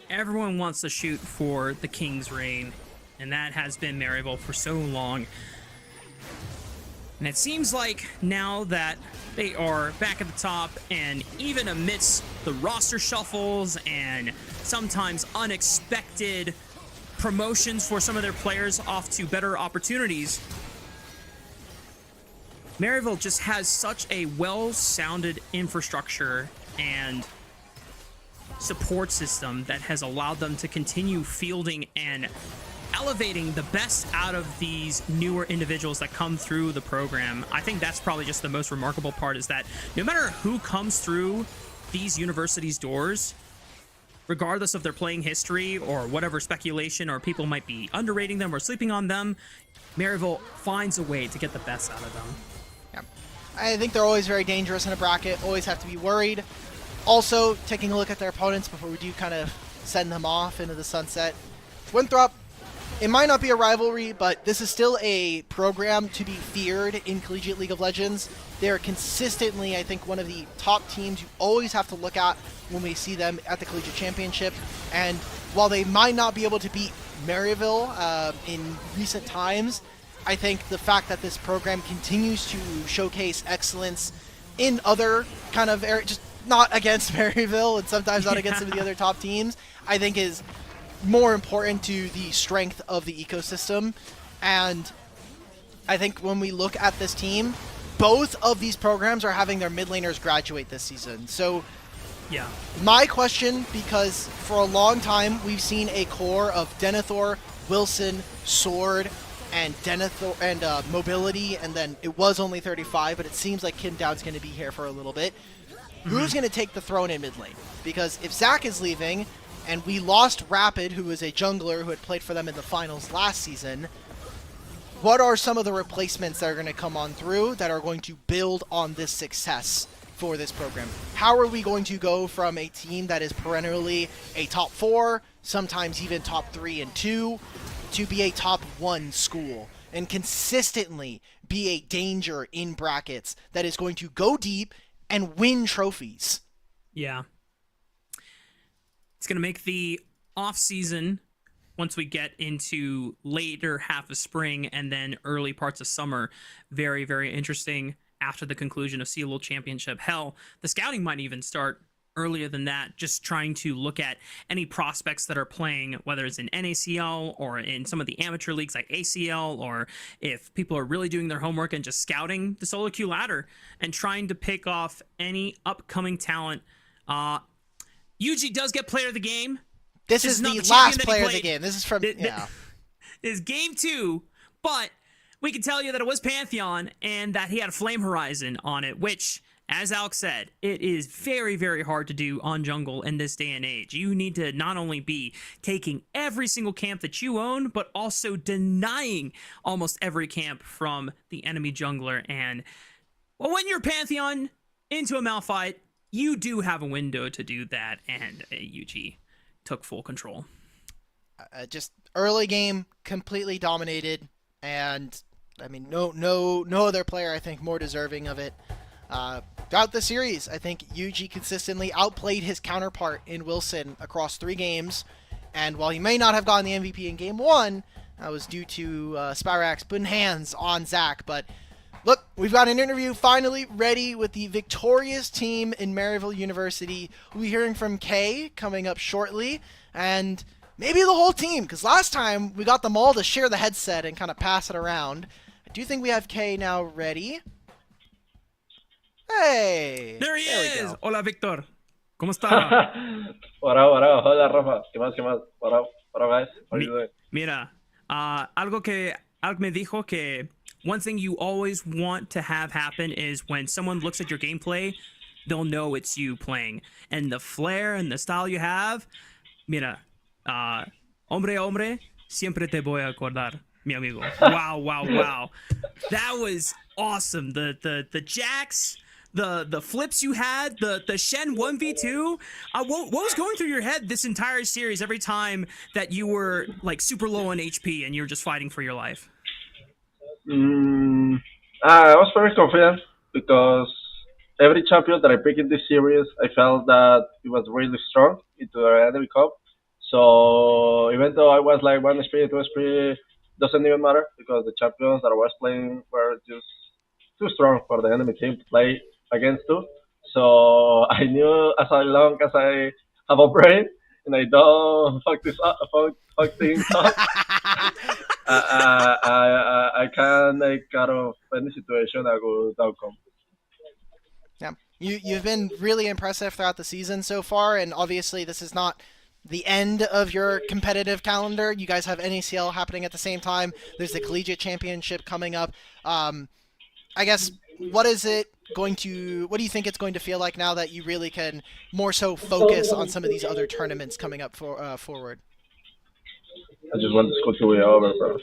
S2: Everyone wants to shoot for the King's reign, and that has been Maryville for so long. And it seems like now that they are back at the top, and even amidst the roster shuffles and sometimes unexpected promotions for some of their players off to better opportunities, Maryville just has such a well-sounded infrastructure and support system that has allowed them to continue fielding and elevating the best out of these newer individuals that come through the program. I think that's probably just the most remarkable part, is that no matter who comes through these universities' doors, regardless of their playing history or whatever speculation or people might be underrating them or sleeping on them, Maryville finds a way to get the best out of them.
S3: Yeah. I think they're always very dangerous in a bracket, always have to be worried. Also, taking a look at their opponents before we do kind of send them off into the sunset. Winthrop, it might not be a rivalry, but this is still a program to be feared in Collegiate League of Legends. They're consistently, I think, one of the top teams you always have to look at when we see them at the Collegiate Championship. And while they might not be able to beat Maryville in recent times, I think the fact that this program continues to showcase excellence in other kind of areas, just not against Maryville and sometimes not against some of the other top teams, I think is more important to the strength of the ecosystem. And I think when we look at this team, both of these programs are having their mid laners graduate this season. So
S2: yeah,
S3: my question, because for a long time we've seen a core of Denethor, Wilson, Sword, and Denethor and Mobility, and then it was only 35, but it seems like Kim Dowd's going to be here for a little bit. Who's going to take the throne in mid lane? Because if Zach is leaving, and we lost Rapid, who was a jungler who had played for them in the finals last season, what are some of the replacements that are going to come on through that are going to build on this success for this program. How are we going to go from a team that is perennially a top 4, sometimes even top 3 and 2, to be a top 1 school and consistently be a danger in brackets that is going to go deep and win trophies?
S2: Yeah. It's going to make the off season, once we get into later half of spring and then early parts of summer, very, very interesting after the conclusion of CLO Championship. Hell, the scouting might even start earlier than that, just trying to look at any prospects that are playing, whether it's in NACL or in some of the amateur leagues like ACL, or if people are really doing their homework and just scouting the solo queue ladder and trying to pick off any upcoming talent. Yuji does get player of the game.
S3: This is
S2: not
S3: the
S2: champion
S3: last
S2: that he
S3: player of the
S2: played.
S3: game. This is from, yeah.
S2: Is game 2, but we can tell you that it was Pantheon and that he had a Flame Horizon on it, which, as Alex said, it is very, very hard to do on jungle in this day and age. You need to not only be taking every single camp that you own, but also denying almost every camp from the enemy jungler. And well, when you're Pantheon into a Malphite, you do have a window to do that, and UG took full control.
S3: Just early game, completely dominated, and I mean, no other player I think more deserving of it. Throughout the series, I think UG consistently outplayed his counterpart in Wilson across 3 games, and while he may not have gotten the MVP in game 1, that was due to Spyrax putting hands on Zach. But look, we've got an interview finally ready with the victorious team in Maryville University. We'll be hearing from Kay coming up shortly, and maybe the whole team, because last time we got them all to share the headset and kind of pass it around. I do think we have Kay now ready. Hey!
S2: There he is! Hola, Victor. ¿Cómo está?
S13: Hola, Rafa. ¿Qué más? What up, guys? How are you doing?
S2: Mira, algo que Alec me dijo que one thing you always want to have happen is when someone looks at your gameplay, they'll know it's you playing. And the flair and the style you have, mira, hombre, siempre te voy a acordar, mi amigo. Wow. That was awesome. The jacks, the flips you had, the Shen 1v2. What was going through your head this entire series every time that you were like super low on HP and you were just fighting for your life?
S13: I was very confident because every champion that I picked in this series, I felt that it was really strong into the enemy cup. So even though I was like 1 SP, 2 SP, doesn't even matter because the champions that I was playing were just too strong for the enemy team to play against too. So I knew as long as I have a brain and I don't fuck things up, I can make out of any situation a good outcome.
S3: Yeah, you've been really impressive throughout the season so far, and obviously this is not the end of your competitive calendar. You guys have NACL happening at the same time. There's the Collegiate Championship coming up. I guess, what do you think it's going to feel like now that you really can more so focus on some of these other tournaments coming up forward?
S13: I just want the school to be over, bro.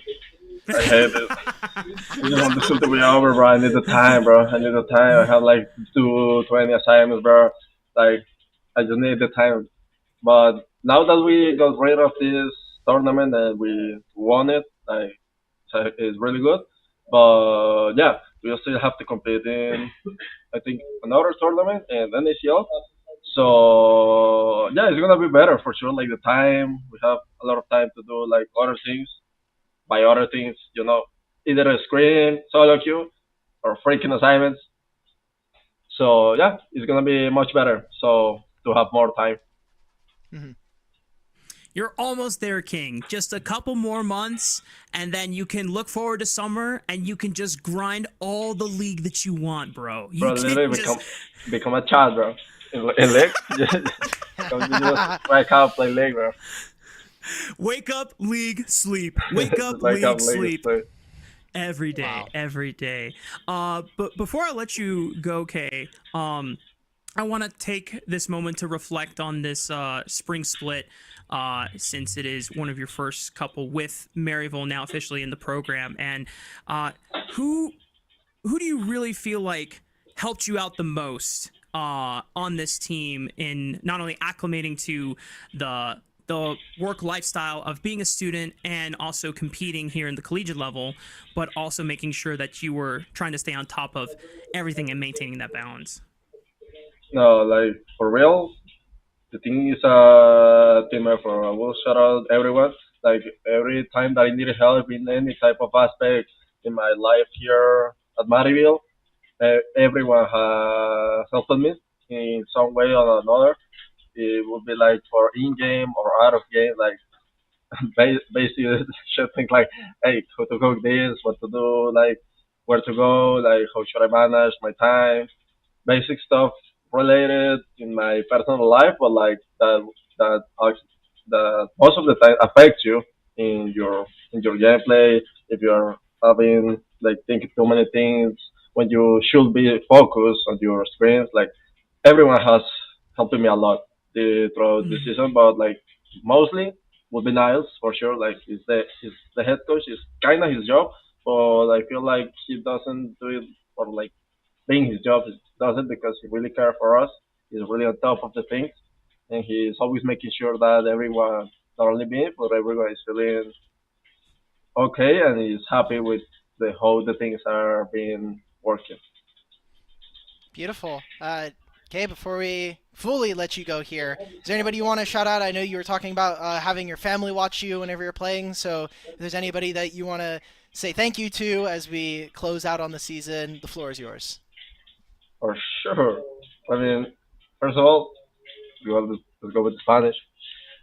S13: I hate it. I just want the school to be over, bro. I need the time, bro. I have like 20 assignments, bro. Like, I just need the time. But now that we got rid of this tournament and we won it, like, so it's really good. But yeah, we still have to compete in, I think, another tournament and NACL. So yeah, it's gonna be better for sure. Like the time, we have a lot of time to do like other things. By other things, either a screen, solo queue, or freaking assignments. So yeah, it's gonna be much better. So to have more time.
S3: Mm-hmm.
S2: You're almost there, King. Just a couple more months, and then you can look forward to summer, and you can just grind all the league that you want, bro.
S13: Bro, literally become a child, bro. In league, just wake up, play league, bro.
S2: Wake up, league, sleep. Wake up, league, sleep. Every day, wow. Every day. But before I let you go, Kay, I want to take this moment to reflect on this spring split, since it is one of your first couple with Maryville now officially in the program. And who do you really feel like helped you out the most on this team in not only acclimating to the work lifestyle of being a student and also competing here in the collegiate level, but also making sure that you were trying to stay on top of everything and maintaining that balance?
S13: No, like for real, the thing is a team effort. I will shout out everyone. Like every time that I needed help in any type of aspect in my life here at Maryville, everyone has helped me in some way or another. It would be like for in game or out of game, like basically should think like, hey, how to cook this, what to do, like where to go, like how should I manage my time, basic stuff related in my personal life, but like that most of the time affects you in your gameplay if you're having like thinking too many things when you should be focused on your screens. Like everyone has helped me a lot throughout the season, but like mostly would be Niles for sure. Like he's the head coach. It's kind of his job, but I feel like he doesn't do it for like being his job. He does it because he really cares for us. He's really on top of the things, and he's always making sure that everyone, not only me, but everyone is feeling okay and is happy with the how the things are being working.
S3: Beautiful. Okay, before we fully let you go here, is there anybody you want to shout out? I know you were talking about having your family watch you whenever you're playing, so if there's anybody that you want to say thank you to as we close out on the season, the floor is yours.
S13: For sure. I mean, first of all, let's go with Spanish.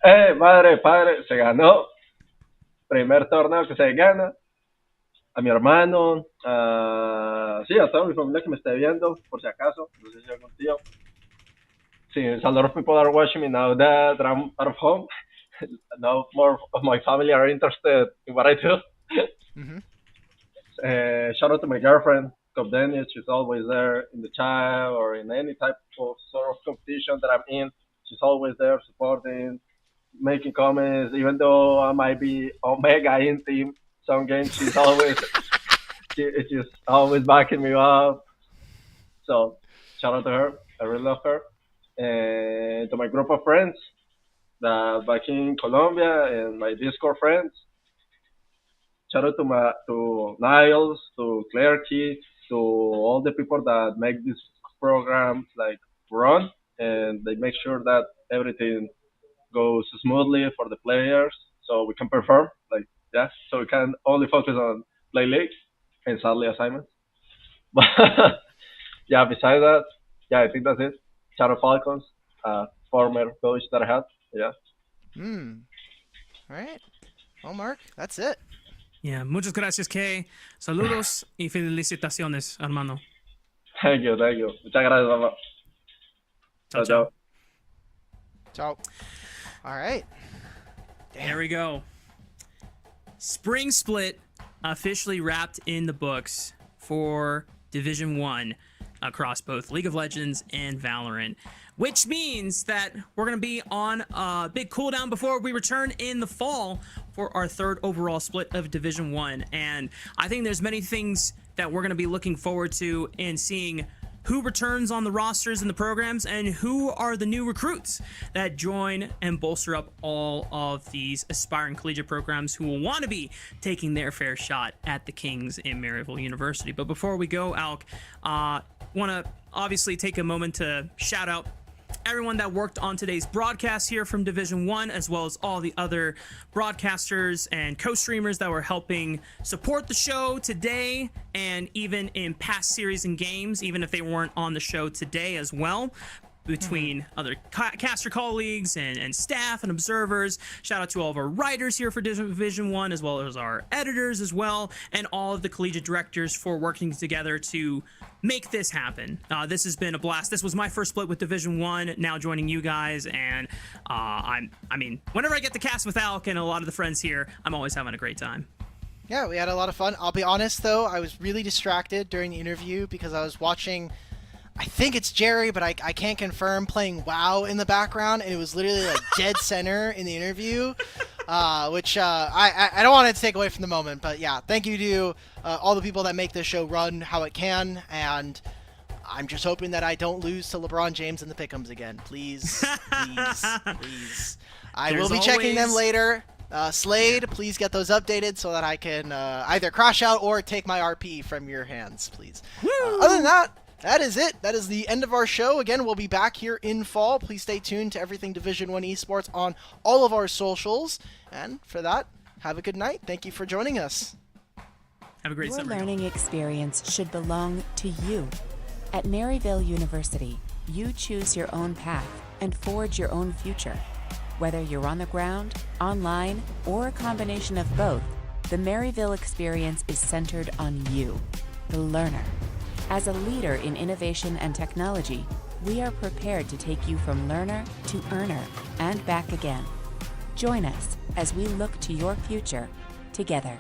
S13: Madre, padre, se ganó. Primer torneo que se gana. A mi hermano, sí, a toda mi familia que me esté viendo, por si acaso, no sé si algún tío. Sí, a lot of people are watching me now that I'm out of home. Now more of my family are interested in what I do. Shout out to my girlfriend, Cop Dennis. She's always there in the chat or in any type of sort of competition that I'm in. She's always there supporting, making comments, even though I might be Omega in team some games. She's always she's always backing me up. So shout out to her. I really love her. And to my group of friends that back in Colombia and my Discord friends. Shout out to Niles, to Clarky, to all the people that make these programs like run and they make sure that everything goes smoothly for the players so we can perform. Like yeah, so we can only focus on play league and sadly assignments. But yeah, besides that, yeah, I think that's it. Shadow Falcons, former coach that I had. Yeah.
S3: All right. Well, Mark, that's it.
S2: Yeah, muchas gracias, Kay. Saludos y felicitaciones, hermano.
S13: Thank you. Muchas gracias, hermano. Ciao.
S3: Ciao. All right.
S2: There we go. Spring split officially wrapped in the books for Division 1 across both League of Legends and Valorant, which means that we're going to be on a big cooldown before we return in the fall for our third overall split of Division 1. And I think there's many things that we're going to be looking forward to in seeing who returns on the rosters and the programs and who are the new recruits that join and bolster up all of these aspiring collegiate programs who will want to be taking their fair shot at the Kings in Maryville University. But before we go, Alk, want to obviously take a moment to shout out everyone that worked on today's broadcast here from Division 1, as well as all the other broadcasters and co-streamers that were helping support the show today and even in past series and games, even if they weren't on the show today as well. Between other caster colleagues and staff and observers. Shout out to all of our writers here for Division 1, as well as our editors as well, and all of the collegiate directors for working together to make this happen. This has been a blast. This was my first split with Division 1, now joining you guys, and I mean, whenever I get to cast with Alk and a lot of the friends here, I'm always having a great time.
S3: Yeah, we had a lot of fun. I'll be honest, though, I was really distracted during the interview because I was watching... I think it's Jerry, but I can't confirm, playing WoW in the background, and it was literally like dead center in the interview, which I don't want it to take away from the moment, but yeah, thank you to all the people that make this show run how it can, and I'm just hoping that I don't lose to LeBron James in the pick'ems again. Please, please, please. I will be checking them later. Slade, please get those updated so that I can either crash out or take my RP from your hands, please. Other than that, that is it. That is the end of our show. Again, we'll be back here in fall. Please stay tuned to everything Division 1 Esports on all of our socials. And for that, have a good night. Thank you for joining us.
S2: Have a great summer.
S12: Your learning experience should belong to you. At Maryville University, you choose your own path and forge your own future. Whether you're on the ground, online, or a combination of both, the Maryville experience is centered on you, the learner. As a leader in innovation and technology, we are prepared to take you from learner to earner and back again. Join us as we look to your future together.